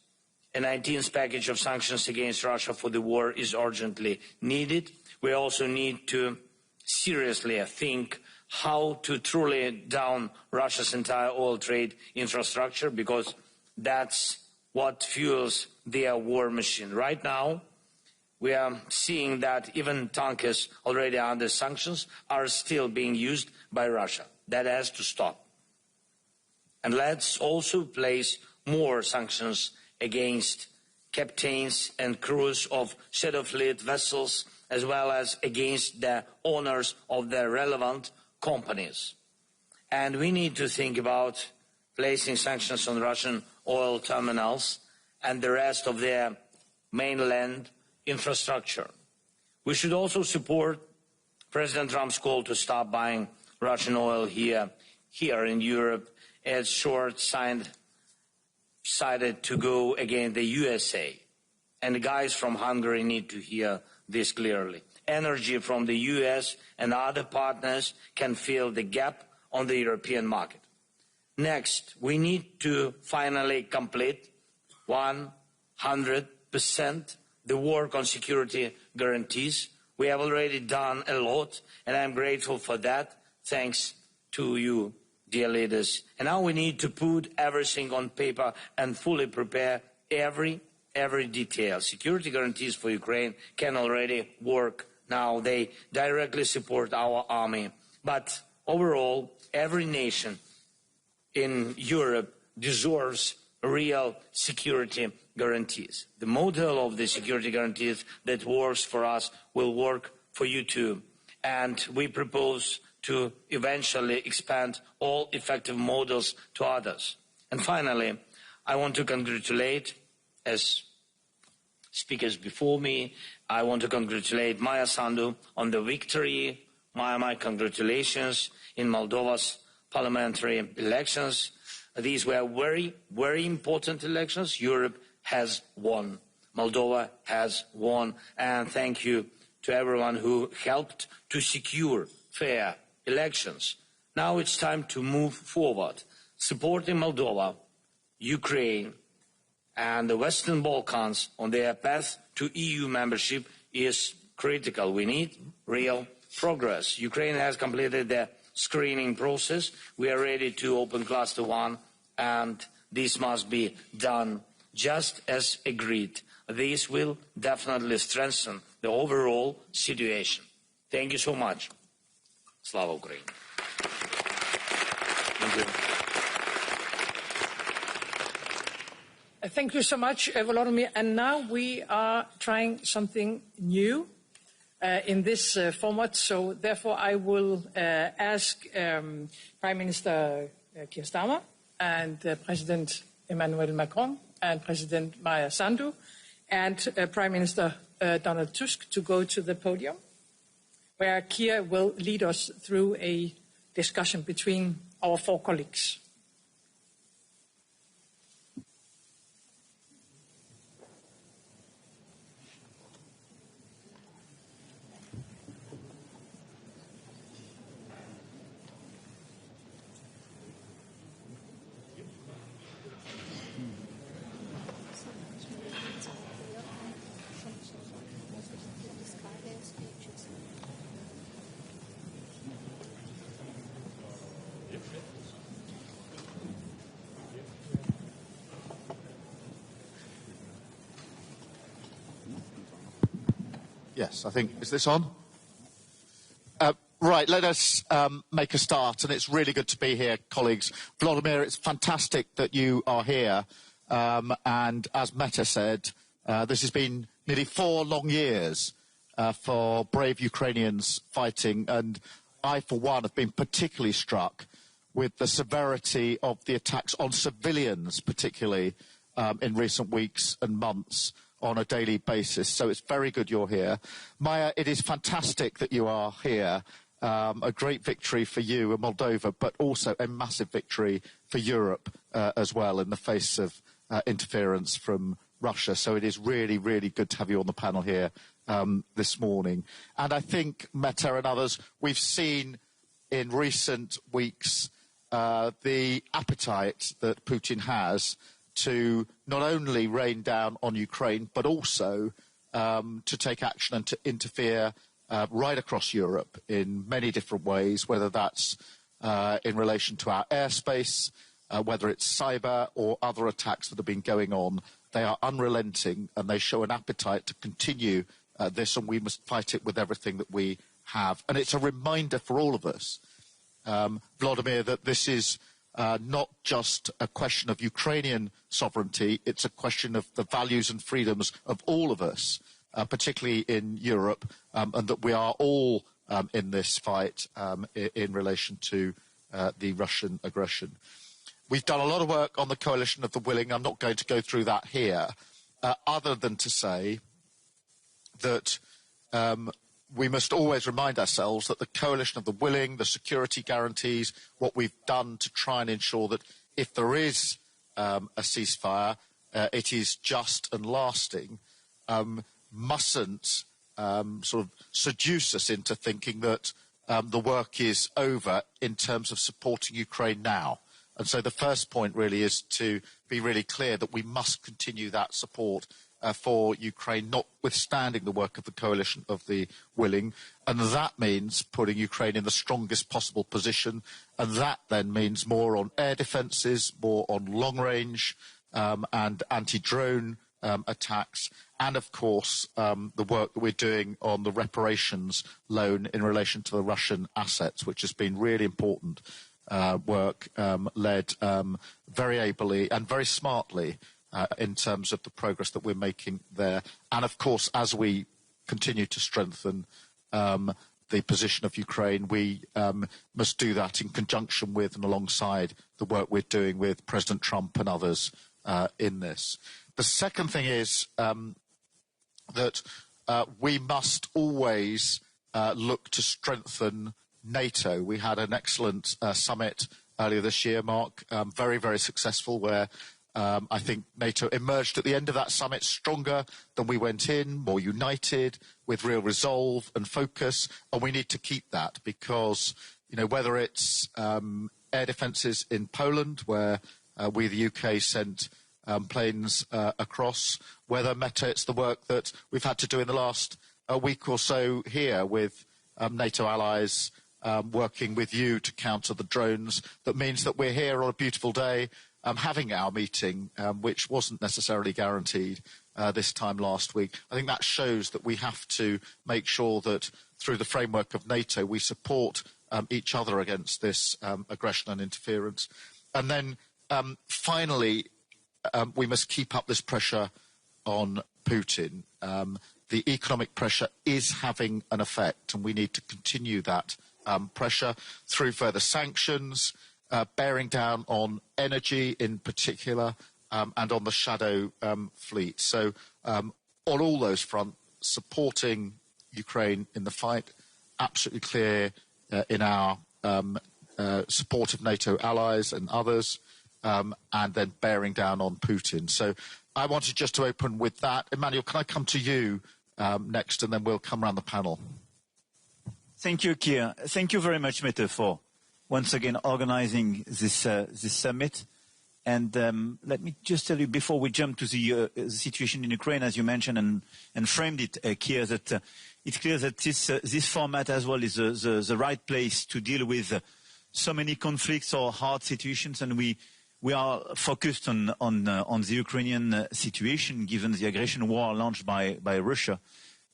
A 19th package of sanctions against Russia for the war is urgently needed. We also need to seriously think how to truly down Russia's entire oil trade infrastructure, because that's what fuels their war machine. Right now, we are seeing that even tankers already under sanctions are still being used by Russia. That has to stop. And let's also place more sanctions against captains and crews of shadow fleet vessels, as well as against the owners of the relevant companies. And we need to think about placing sanctions on Russian oil terminals and the rest of their mainland infrastructure. We should also support President Trump's call to stop buying Russian oil here in Europe, as short-sighted to go against the USA. And the guys from Hungary need to hear this clearly. Energy from the US and other partners can fill the gap on the European market. Next, we need to finally complete 100% the work on security guarantees. We have already done a lot, and I'm grateful for that, thanks to you, dear leaders. And now we need to put everything on paper and fully prepare every detail. Security guarantees for Ukraine can already work now. They directly support our army. But overall, every nation in Europe deserves real security guarantees. The model of the security guarantees that works for us will work for you too. And we propose to eventually expand all effective models to others. And finally, I want to congratulate, as speakers before me, I want to congratulate Maia Sandu on the victory. Maia, my congratulations in Moldova's parliamentary elections. These were very important elections. Europe has won. Moldova has won. And thank you to everyone who helped to secure fair elections. Now it's time to move forward. Supporting Moldova, Ukraine, and the Western Balkans on their path to EU membership is critical. We need real progress. Ukraine has completed the screening process. We are ready to open Cluster 1, and this must be done just as agreed. This will definitely strengthen the overall situation. Thank you so much. Slava Ukraini. Thank you. Thank you so much, Volodymyr. And now we are trying something new in this format. So therefore, I will ask Prime Minister Keir Starmer and President Emmanuel Macron and President Maia Sandu and Prime Minister Donald Tusk to go to the podium, where Keir will lead us through a discussion between our four colleagues. Yes, I think, is this on? Right, let us make a start, and it's really good to be here, colleagues. Volodymyr, it's fantastic that you are here, and as Meta said, this has been nearly 4 long years for brave Ukrainians fighting, and I, for one, have been particularly struck with the severity of the attacks on civilians, particularly in recent weeks and months, on a daily basis. So it's very good you're here. Maia, it is fantastic that you are here. A great victory for you in Moldova, but also a massive victory for Europe as well in the face of interference from Russia. So it is really, really good to have you on the panel here this morning. And I think, Meta and others, we've seen in recent weeks the appetite that Putin has to not only rain down on Ukraine, but also to take action and to interfere right across Europe in many different ways, whether that's in relation to our airspace, whether it's cyber or other attacks that have been going on. They are unrelenting and they show an appetite to continue this, and we must fight it with everything that we have. And it's a reminder for all of us, Volodymyr, that this is not just a question of Ukrainian sovereignty, it's a question of the values and freedoms of all of us, particularly in Europe, and that we are all in this fight in relation to the Russian aggression. We've done a lot of work on the Coalition of the Willing. I'm not going to go through that here, other than to say that we must always remind ourselves that the Coalition of the Willing, the security guarantees, what we've done to try and ensure that if there is a ceasefire, it is just and lasting, mustn't sort of seduce us into thinking that the work is over in terms of supporting Ukraine now. And so the first point really is to be really clear that we must continue that support for Ukraine, notwithstanding the work of the coalition of the willing. And that means putting Ukraine in the strongest possible position. And that then means more on air defences, more on long range and anti-drone attacks. And of course, the work that we're doing on the reparations loan in relation to the Russian assets, which has been really important work led very ably and very smartly in terms of the progress that we're making there. And of course, as we continue to strengthen the position of Ukraine, we must do that in conjunction with and alongside the work we're doing with President Trump and others in this. The second thing is that we must always look to strengthen NATO. We had an excellent summit earlier this year, Mark, very, very successful, where I think NATO emerged at the end of that summit stronger than we went in, more united, with real resolve and focus. And we need to keep that because, you know, whether it's air defences in Poland, where we, the UK, sent planes across, whether it's the work that we've had to do in the last week or so here with NATO allies working with you to counter the drones. That means that we're here on a beautiful day having our meeting, which wasn't necessarily guaranteed this time last week. I think that shows that we have to make sure that through the framework of NATO we support each other against this aggression and interference. And then finally, we must keep up this pressure on Putin. The economic pressure is having an effect, and we need to continue that pressure through further sanctions, bearing down on energy in particular, and on the shadow fleet. So on all those fronts, supporting Ukraine in the fight, absolutely clear in our support of NATO allies and others, and then bearing down on Putin. So I wanted just to open with that. Emmanuel, can I come to you next, and then we'll come around the panel. Thank you, Keir. Thank you very much, Mette, for once again organizing this summit. And let me just tell you, before we jump to the situation in Ukraine, as you mentioned and framed it, Keir, that it's clear that this format as well is the right place to deal with so many conflicts or hard situations, and we are focused on the Ukrainian situation, given the aggression war launched by Russia.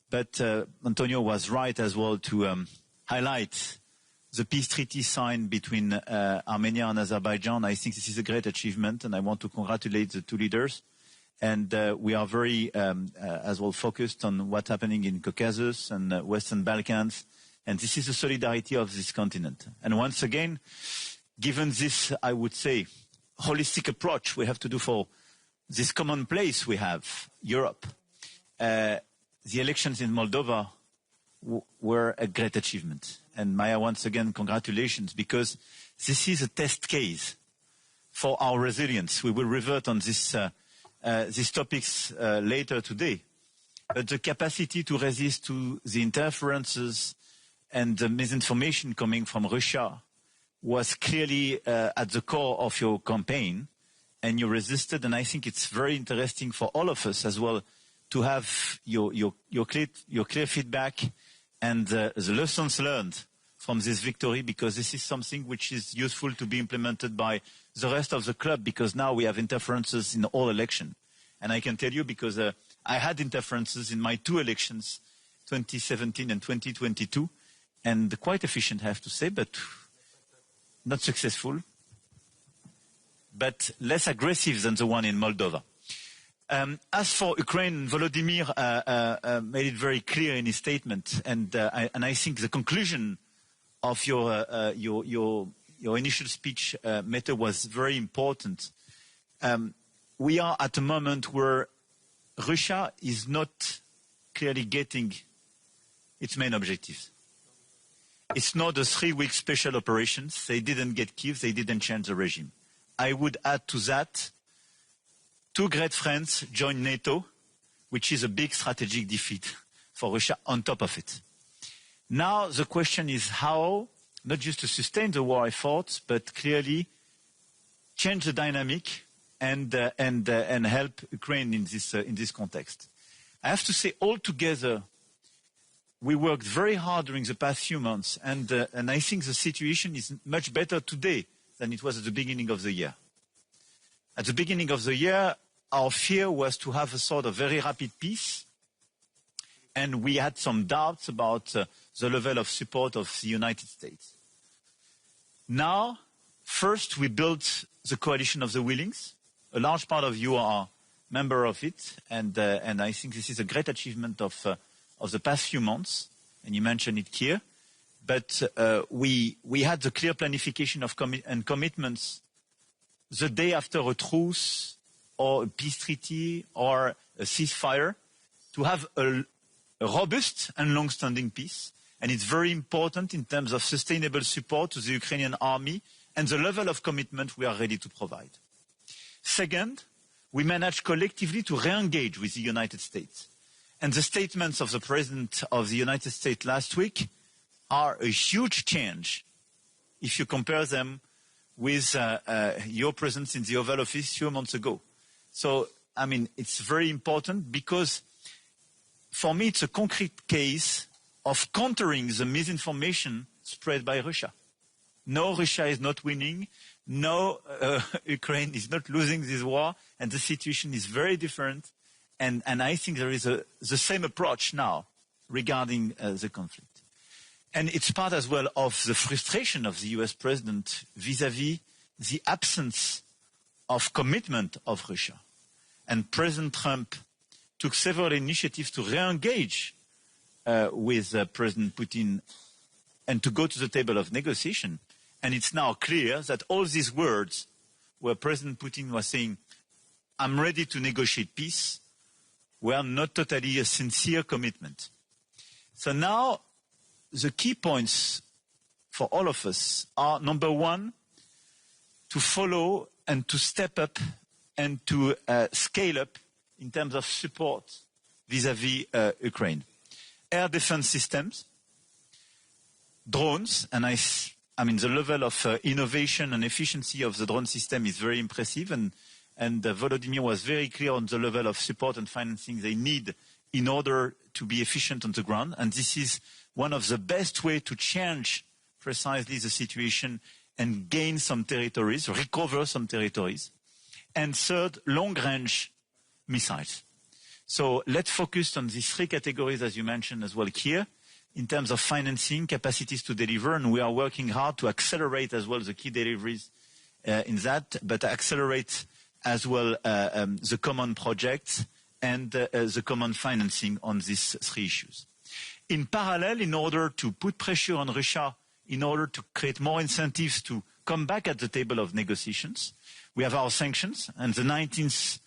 But Antonio was right as well to highlight the peace treaty signed between Armenia and Azerbaijan. I think this is a great achievement, and I want to congratulate the two leaders. And we are very as well focused on what's happening in Caucasus and Western Balkans. And this is the solidarity of this continent. And once again, given this, I would say, holistic approach we have to do for this common place we have, Europe, the elections in Moldova were a great achievement. And Maya, once again, congratulations, because this is a test case for our resilience. We will revert on these topics later today. But the capacity to resist to the interferences and the misinformation coming from Russia was clearly at the core of your campaign, and you resisted. And I think it's very interesting for all of us as well to have your clear feedback and the lessons learned from this victory, because this is something which is useful to be implemented by the rest of the club, because now we have interferences in all elections. And I can tell you, because I had interferences in my two elections, 2017 and 2022, and quite efficient, I have to say, but not successful, but less aggressive than the one in Moldova. As for Ukraine, Volodymyr made it very clear in his statement, and I think the conclusion of your initial speech, Mette, was very important. We are at a moment where Russia is not clearly getting its main objectives. It's not a 3-week special operations. They didn't get Kyiv. They didn't change the regime. I would add to that, two great friends joined NATO, which is a big strategic defeat for Russia on top of it. Now the question is how, not just to sustain the war effort, but clearly change the dynamic and help Ukraine in this context. I have to say, altogether, we worked very hard during the past few months, and I think the situation is much better today than it was at the beginning of the year. At the beginning of the year, our fear was to have a sort of very rapid peace, and we had some doubts about the level of support of the United States. Now, first, we built the coalition of the willings. A large part of you are member of it, and I think this is a great achievement of the past few months, and you mentioned it here. But we had the clear planification of and commitments the day after a truce or a peace treaty or a ceasefire to have a robust and long-standing peace. And it's very important in terms of sustainable support to the Ukrainian army and the level of commitment we are ready to provide. Second, we managed collectively to re-engage with the United States. And the statements of the President of the United States last week are a huge change if you compare them with your presence in the Oval Office a few months ago. So, I mean, it's very important because for me it's a concrete case of countering the misinformation spread by Russia. No, Russia is not winning. No, Ukraine is not losing this war, and the situation is very different. And I think there is the same approach now regarding the conflict. And it's part as well of the frustration of the US president vis-à-vis the absence of commitment of Russia. And President Trump took several initiatives to re-engage with President Putin and to go to the table of negotiation. And it's now clear that all these words where President Putin was saying, I'm ready to negotiate peace, were not totally a sincere commitment. So now the key points for all of us are, number one, to follow and to step up and to scale up in terms of support vis-à-vis Ukraine. Air defense systems, drones, and I mean the level of innovation and efficiency of the drone system is very impressive, and Volodymyr was very clear on the level of support and financing they need in order to be efficient on the ground. And this is one of the best ways to change precisely the situation and gain some territories, recover some territories. And third, long-range missiles. So let's focus on these three categories, as you mentioned as well here, in terms of financing, capacities to deliver, and we are working hard to accelerate as well the key deliveries in that, but accelerate as well the common projects and the common financing on these three issues. In parallel, in order to put pressure on Russia, in order to create more incentives to come back at the table of negotiations, we have our sanctions, and the 19th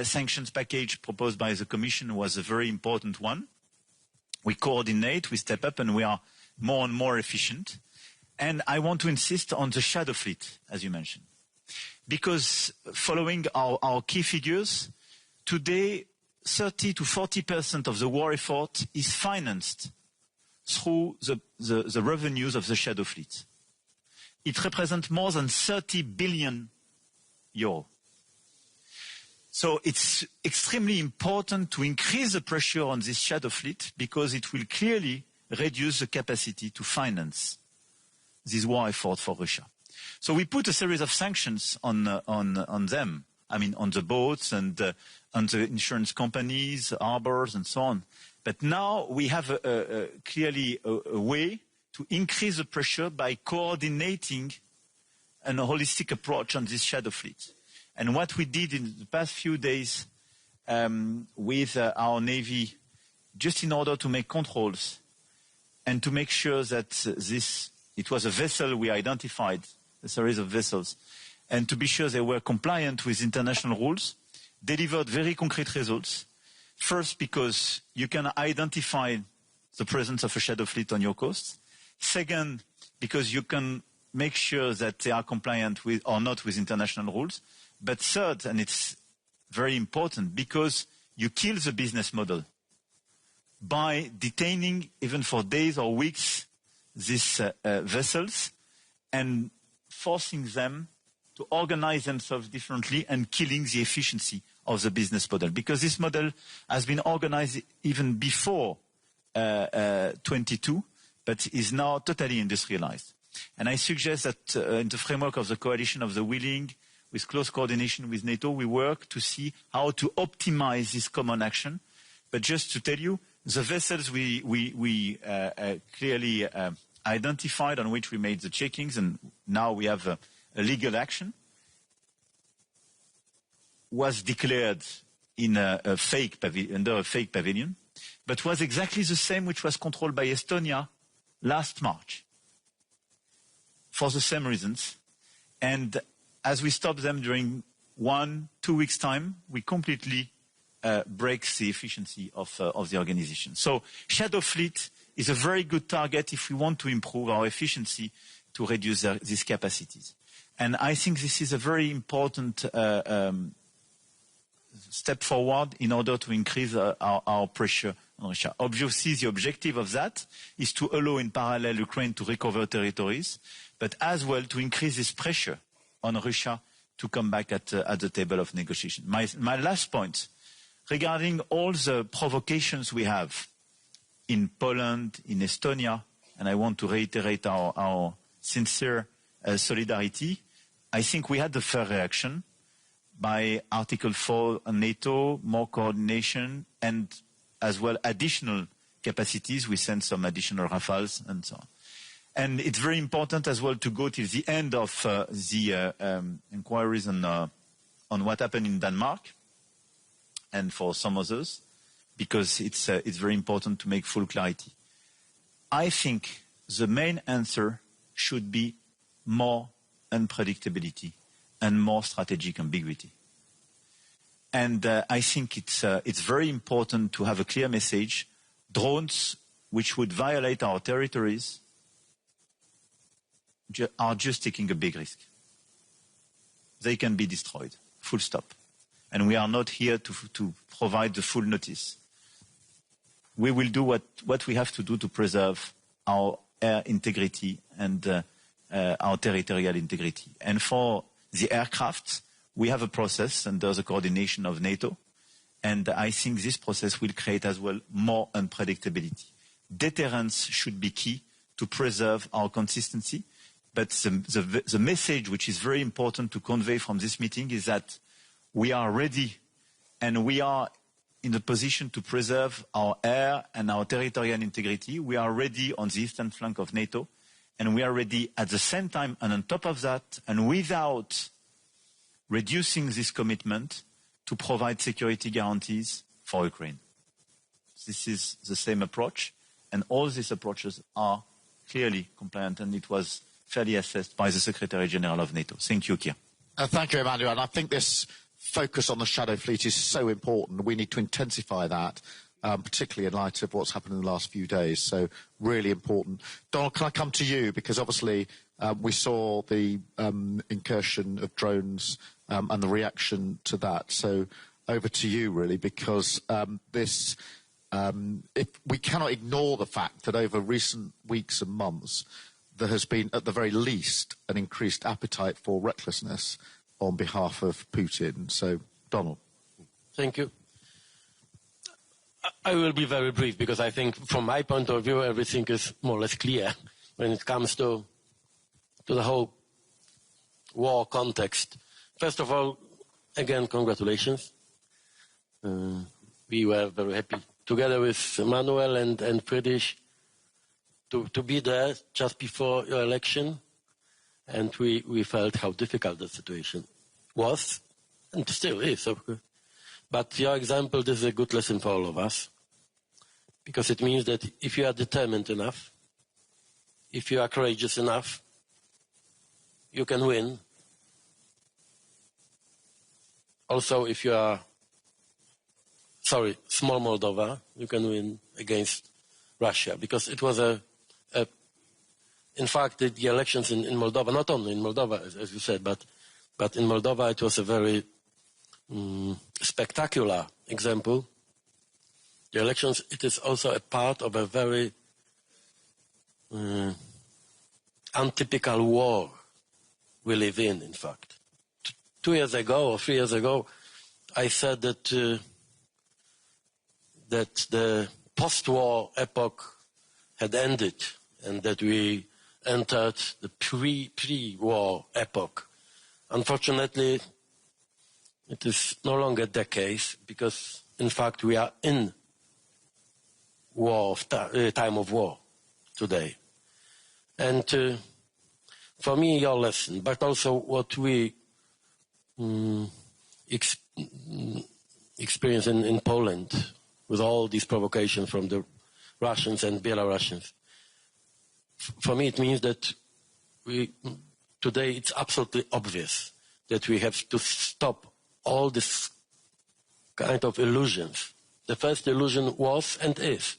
sanctions package proposed by the Commission was a very important one. We coordinate, we step up, and we are more and more efficient. And I want to insist on the shadow fleet, as you mentioned. Because following our key figures, today 30 to 40% of the war effort is financed through the revenues of the shadow fleet. It represents more than 30 billion euro. So it's extremely important to increase the pressure on this shadow fleet because it will clearly reduce the capacity to finance this war effort for Russia. So we put a series of sanctions on them, I mean on the boats and on the insurance companies, harbors and so on. But now we have clearly a way to increase the pressure by coordinating a holistic approach on this shadow fleet. And what we did in the past few days with our Navy, just in order to make controls and to make sure that it was a vessel we identified, a series of vessels, and to be sure they were compliant with international rules, delivered very concrete results. First, because you can identify the presence of a shadow fleet on your coast. Second, because you can make sure that they are compliant with or not with international rules. But third, and it's very important, because you kill the business model. by detaining, even for days or weeks, these vessels and forcing them to organize themselves differently and killing the efficiency of the business model. Because this model has been organized even before 22, but is now totally industrialized. And I suggest that in the framework of the coalition of the willing, with close coordination with NATO, we work to see how to optimize this common action. But just to tell you, the vessels we clearly identified, on which we made the checkings, and now we have a legal action, was declared in under a fake pavilion, but was exactly the same which was controlled by Estonia last March, for the same reasons. And as we stop them during 1-2 weeks' time, we completely break the efficiency of the organization. So shadow fleet is a very good target if we want to improve our efficiency to reduce these capacities. And I think this is a very important step forward in order to increase our pressure on Russia. Obviously, the objective of that is to allow in parallel Ukraine to recover territories, but as well to increase this pressure on Russia to come back at the table of negotiation. My last point, regarding all the provocations we have in Poland, in Estonia, and I want to reiterate our sincere solidarity, I think we had the fair reaction by Article 4 on NATO, more coordination, and as well additional capacities. We sent some additional Rafales and so on. And it's very important as well to go till the end of the inquiries on what happened in Denmark and for some others, because it's very important to make full clarity. I think the main answer should be more unpredictability and more strategic ambiguity. And I think it's very important to have a clear message. Drones which would violate our territories are just taking a big risk. They can be destroyed, full stop. And we are not here to provide the full notice. We will do what we have to do to preserve our air integrity and our territorial integrity. And for the aircraft, we have a process under the coordination of NATO. And I think this process will create as well more unpredictability. Deterrence should be key to preserve our consistency. But the message which is very important to convey from this meeting is that we are ready and we are in a position to preserve our air and our territorial integrity. We are ready on the eastern flank of NATO, and we are ready at the same time and on top of that, and without reducing this commitment, to provide security guarantees for Ukraine. This is the same approach, and all these approaches are clearly compliant, and it was fairly assessed by the Secretary General of NATO. Thank you, Keir. Thank you, Emmanuel. And I think this focus on the shadow fleet is so important. We need to intensify that, particularly in light of what's happened in the last few days. So really important. Donald, can I come to you? Because obviously we saw the incursion of drones and the reaction to that. So over to you, really, because if we cannot ignore the fact that over recent weeks and months, there has been, at the very least, an increased appetite for recklessness on behalf of Putin. So, Donald. Thank you. I will be very brief because I think from my point of view everything is more or less clear when it comes to the whole war context. First of all, again, congratulations. We were very happy together with Manuel and Friedrich to be there just before your election, and we felt how difficult the situation was and still is, of course. But your example, this is a good lesson for all of us, because it means that if you are determined enough, if you are courageous enough, you can win. Also, if you are, small Moldova, you can win against Russia, because it was in fact, the elections in Moldova, not only in Moldova, as you said, but in Moldova it was a very spectacular example the elections, it is also a part of a very untypical war we live in fact. 2 years ago or 3 years ago, I said that that the post-war epoch had ended and that we entered the pre-war epoch. Unfortunately, it is no longer the case because, in fact, we are in time of war today. And for me, your lesson, but also what we experience in Poland with all these provocations from the Russians and Belarusians. For me, it means that today it's absolutely obvious that we have to stop all this kind of illusions. The first illusion was and is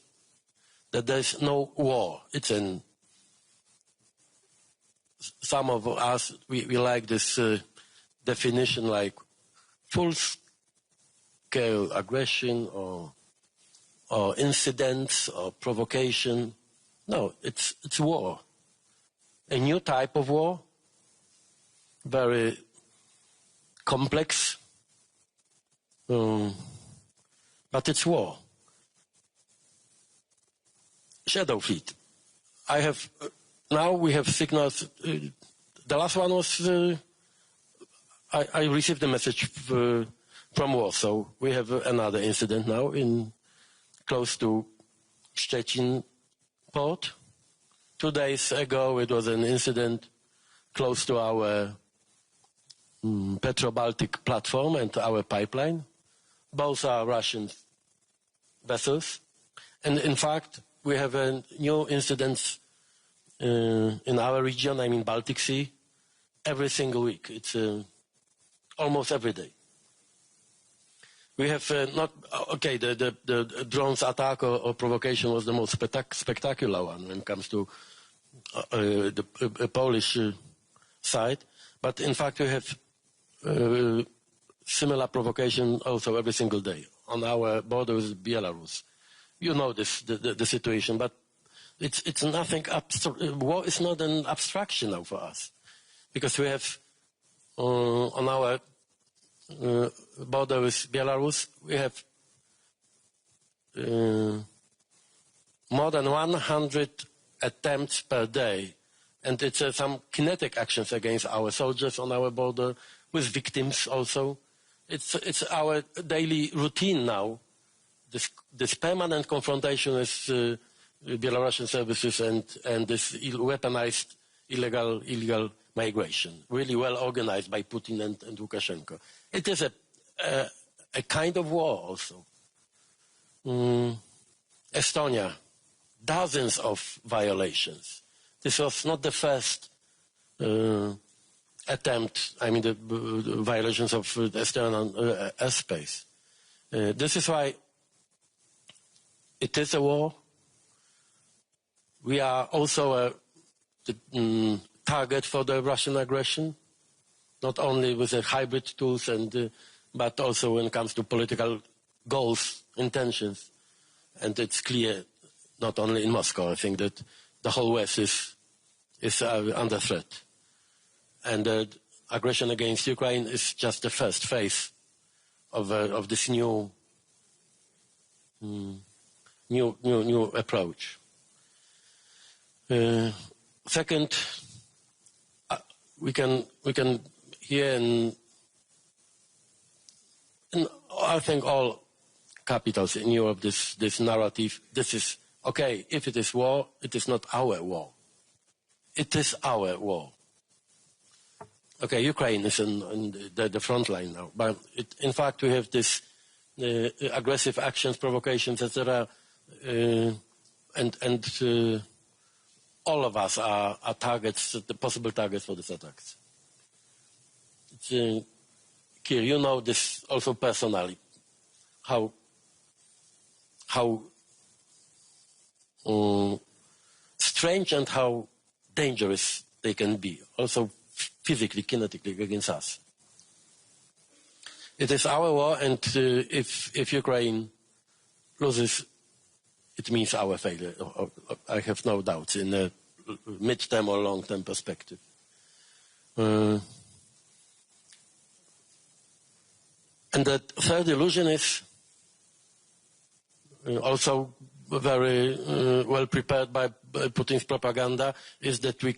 that there's no war. It's some of us, we like this definition like full-scale aggression or incidents or provocation. No, it's war. A new type of war, very complex, but it's war. Shadow fleet. Now we have signals. The last one was, I received a message from Warsaw. We have another incident now close to Szczecin port. 2 days ago it was an incident close to our Petro-Baltic platform and our pipeline. Both are Russian vessels. And in fact, we have a new incidents in our region, I mean Baltic Sea, every single week. It's almost every day. We have the drones attack or provocation was the most spectacular one when it comes to the Polish side. But in fact, we have similar provocation also every single day on our border with Belarus. You know the situation, but it's nothing abstract. War is not an abstraction now for us, because we have on our border with Belarus, we have more than 100 attempts per day, and it's some kinetic actions against our soldiers on our border with victims also. It's our daily routine now. This permanent confrontation with Belarusian services and this weaponized illegal migration, really well organized by Putin and Lukashenko. It is a kind of war also. Estonia, dozens of violations. This was not the first attempt, I mean the violations of Estonian airspace. This is why it is a war. We are also a target for the Russian aggression, not only with the hybrid tools, but also when it comes to political goals, intentions. And it's clear, not only in Moscow, I think that the whole West is under threat. And aggression against Ukraine is just the first phase of this new approach. Second, we can hear in I think all capitals in Europe this narrative. This is okay. If it is war, it is not our war. It is our war. Okay, Ukraine is in the front line now, but in fact we have this aggressive actions, provocations, etc. And all of us are targets, the possible targets for these attacks. Kir, you know this also personally, how strange and how dangerous they can be, also physically, kinetically against us. It is our war, and if Ukraine loses, it means our failure. I have no doubts in a mid-term or long-term perspective. And the third illusion is also very well prepared by Putin's propaganda, is that we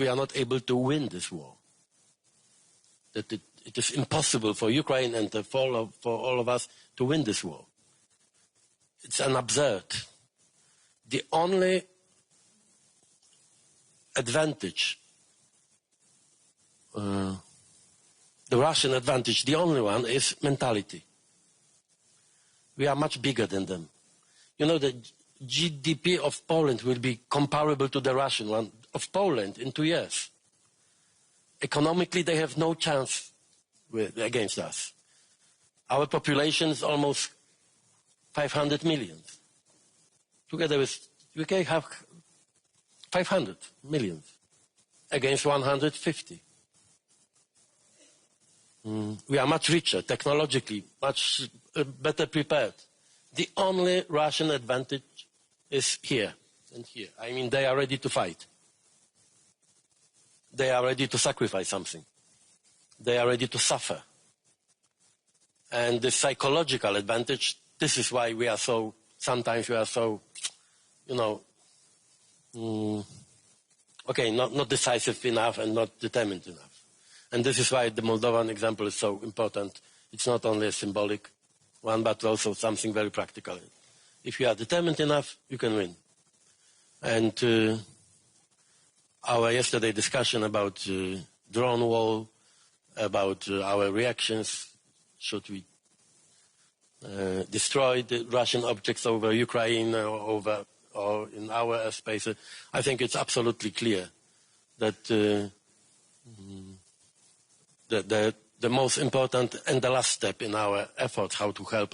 are not able to win this war. That it is impossible for Ukraine and for all of us to win this war. It's an absurd. The only advantage, the Russian advantage, the only one, is mentality. We are much bigger than them. You know, the GDP of Poland will be comparable to the Russian one of Poland in 2 years. Economically, they have no chance against us. Our population is almost 500 million. Together with UK, have 500 million against 150. We are much richer, technologically, much better prepared. The only Russian advantage is here and here. I mean, they are ready to fight. They are ready to sacrifice something. They are ready to suffer. And the psychological advantage, this is why we are so, sometimes we are so, you know, not decisive enough and not determined enough. And this is why the Moldovan example is so important. It's not only a symbolic one, but also something very practical. If you are determined enough, you can win. And our yesterday discussion about drone wall, about our reactions, should we destroy the Russian objects over Ukraine or in our airspace, I think it's absolutely clear that the most important and the last step in our efforts how to help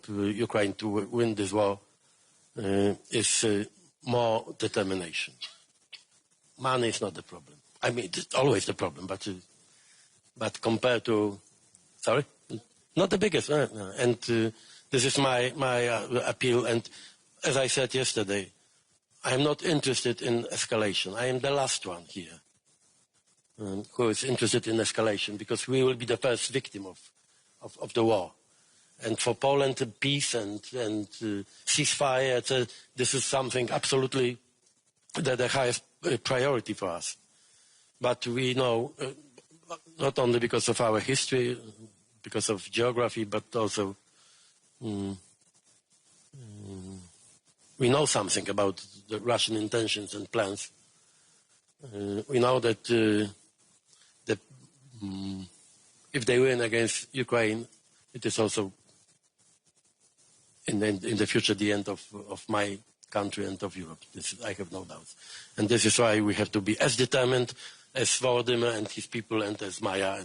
Ukraine to win this war is more determination. Money is not the problem. I mean, it's always the problem, but compared to, sorry, not the biggest. And this is my appeal. And as I said yesterday, I am not interested in escalation. I am the last one here who is interested in escalation, because we will be the first victim of the war. And for Poland, peace and ceasefire, this is something absolutely the highest priority for us. But we know, not only because of our history, because of geography, but also we know something about the Russian intentions and plans. We know that if they win against Ukraine, it is also in the future the end of my country and of Europe. I have no doubt. And this is why we have to be as determined as Volodymyr and his people, and as Maya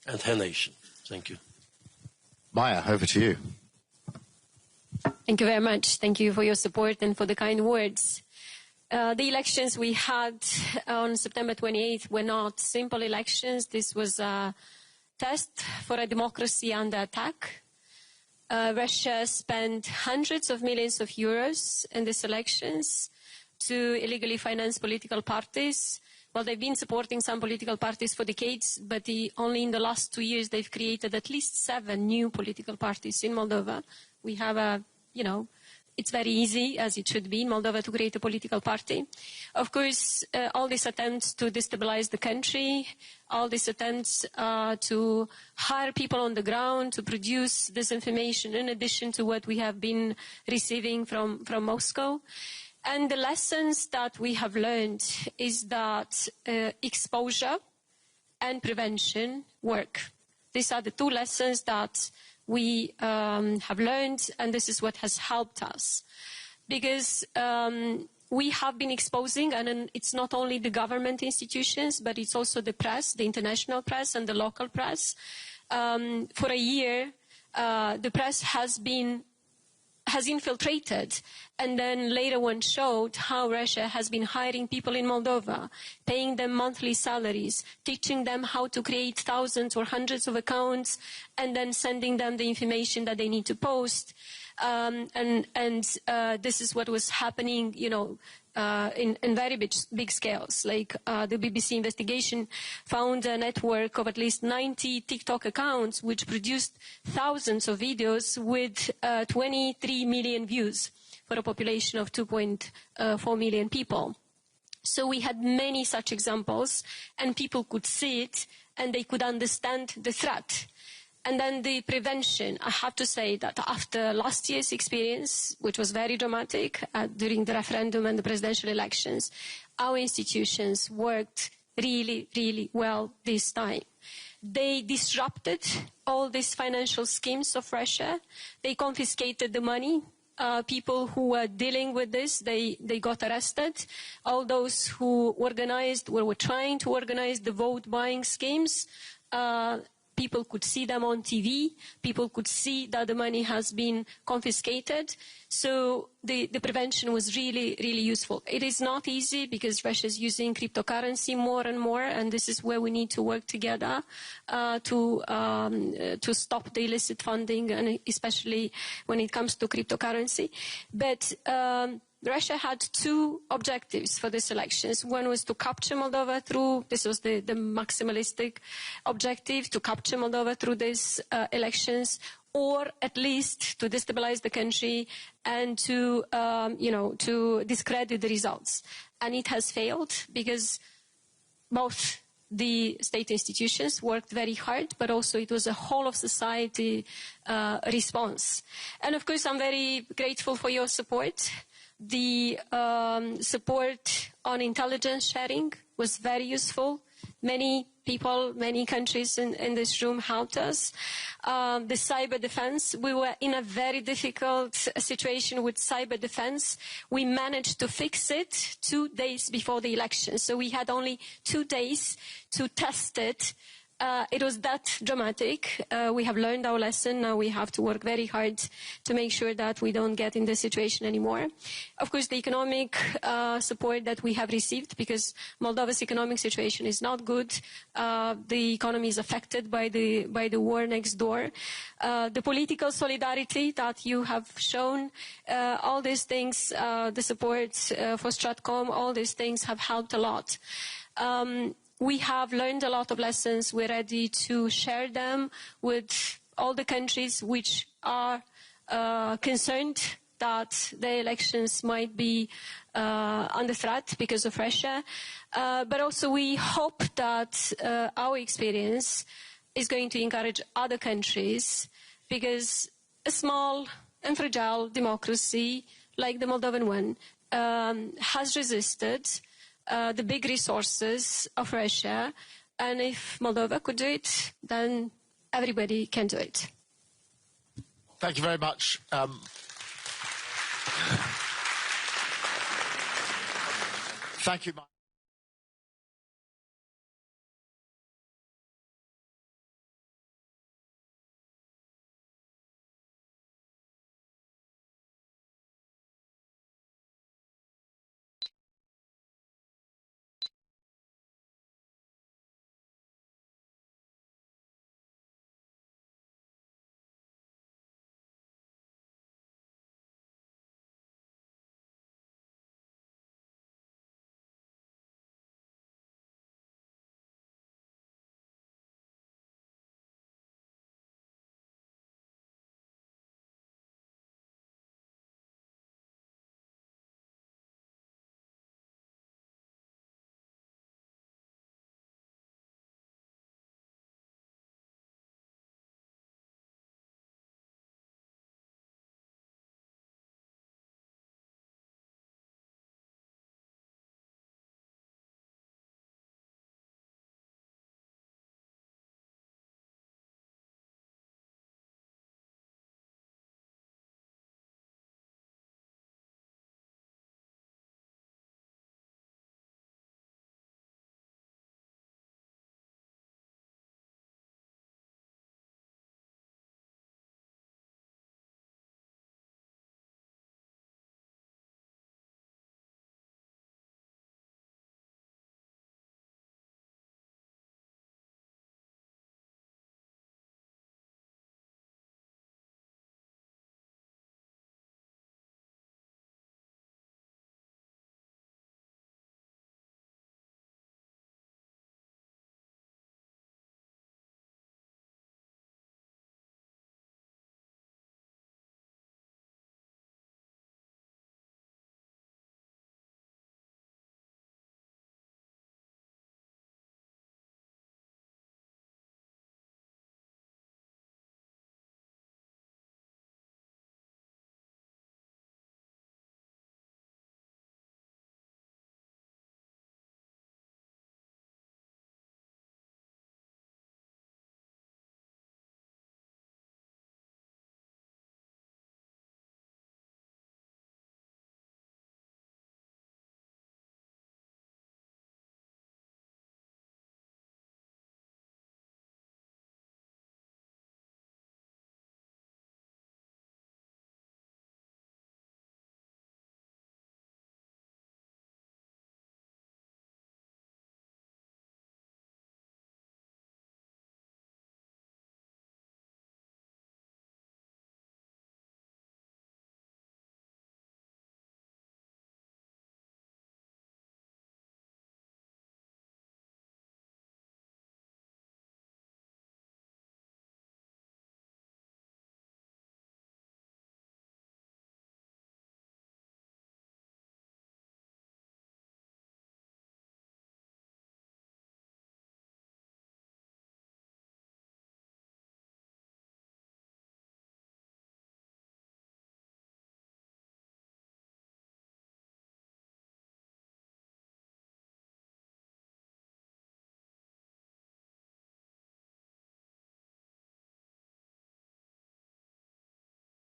and her nation. Thank you. Maya, over to you. Thank you very much. Thank you for your support and for the kind words. The elections we had on September 28th were not simple elections. This was a test for a democracy under attack. Russia spent hundreds of millions of euros in these elections to illegally finance political parties. Well, they've been supporting some political parties for decades, but only in the last 2 years they've created at least 7 new political parties in Moldova. We have it's very easy, as it should be in Moldova, to create a political party. Of course, all these attempts to destabilize the country, all these attempts to hire people on the ground to produce disinformation in addition to what we have been receiving from Moscow. And the lessons that we have learned is that exposure and prevention work. These are the 2 lessons that we have learned, and this is what has helped us. Because we have been exposing, and it's not only the government institutions, but it's also the press, the international press and the local press. For a year, the press has infiltrated And then later one showed how Russia has been hiring people in Moldova, paying them monthly salaries, teaching them how to create thousands or hundreds of accounts, and then sending them the information that they need to post. This is what was happening, in very big scales. Like the BBC investigation found a network of at least 90 TikTok accounts which produced thousands of videos with 23 million views for a population of 2.4 million people. So we had many such examples, and people could see it and they could understand the threat. And then the prevention, I have to say that after last year's experience, which was very dramatic during the referendum and the presidential elections, our institutions worked really, really well this time. They disrupted all these financial schemes of Russia. They confiscated the money. People who were dealing with this, they got arrested. All those who organized, were trying to organize the vote buying schemes, people could see them on TV. People could see that the money has been confiscated. So the prevention was really, really useful. It is not easy because Russia is using cryptocurrency more and more, and this is where we need to work together to stop the illicit funding, and especially when it comes to cryptocurrency. But Russia had two objectives for these elections. One was to capture Moldova through, this was the maximalistic objective, to capture Moldova through these elections, or at least to destabilize the country and to, to discredit the results. And it has failed because both the state institutions worked very hard, but also it was a whole of society response. And of course, I'm very grateful for your support. The support on intelligence sharing was very useful. Many people, many countries in this room helped us. The cyber defense, we were in a very difficult situation with cyber defense. We managed to fix it 2 days before the election. So we had only 2 days to test it. It was that dramatic. We have learned our lesson. Now we have to work very hard to make sure that we don't get in this situation anymore. Of course, the economic support that we have received, because Moldova's economic situation is not good. The economy is affected by the war next door. The political solidarity that you have shown, all these things, the support for Stratcom, all these things have helped a lot. We have learned a lot of lessons. We're ready to share them with all the countries which are concerned that the elections might be under threat because of Russia. But also we hope that our experience is going to encourage other countries, because a small and fragile democracy like the Moldovan one has resisted the big resources of Russia, and if Moldova could do it, then everybody can do it. Thank you very much. Thank you.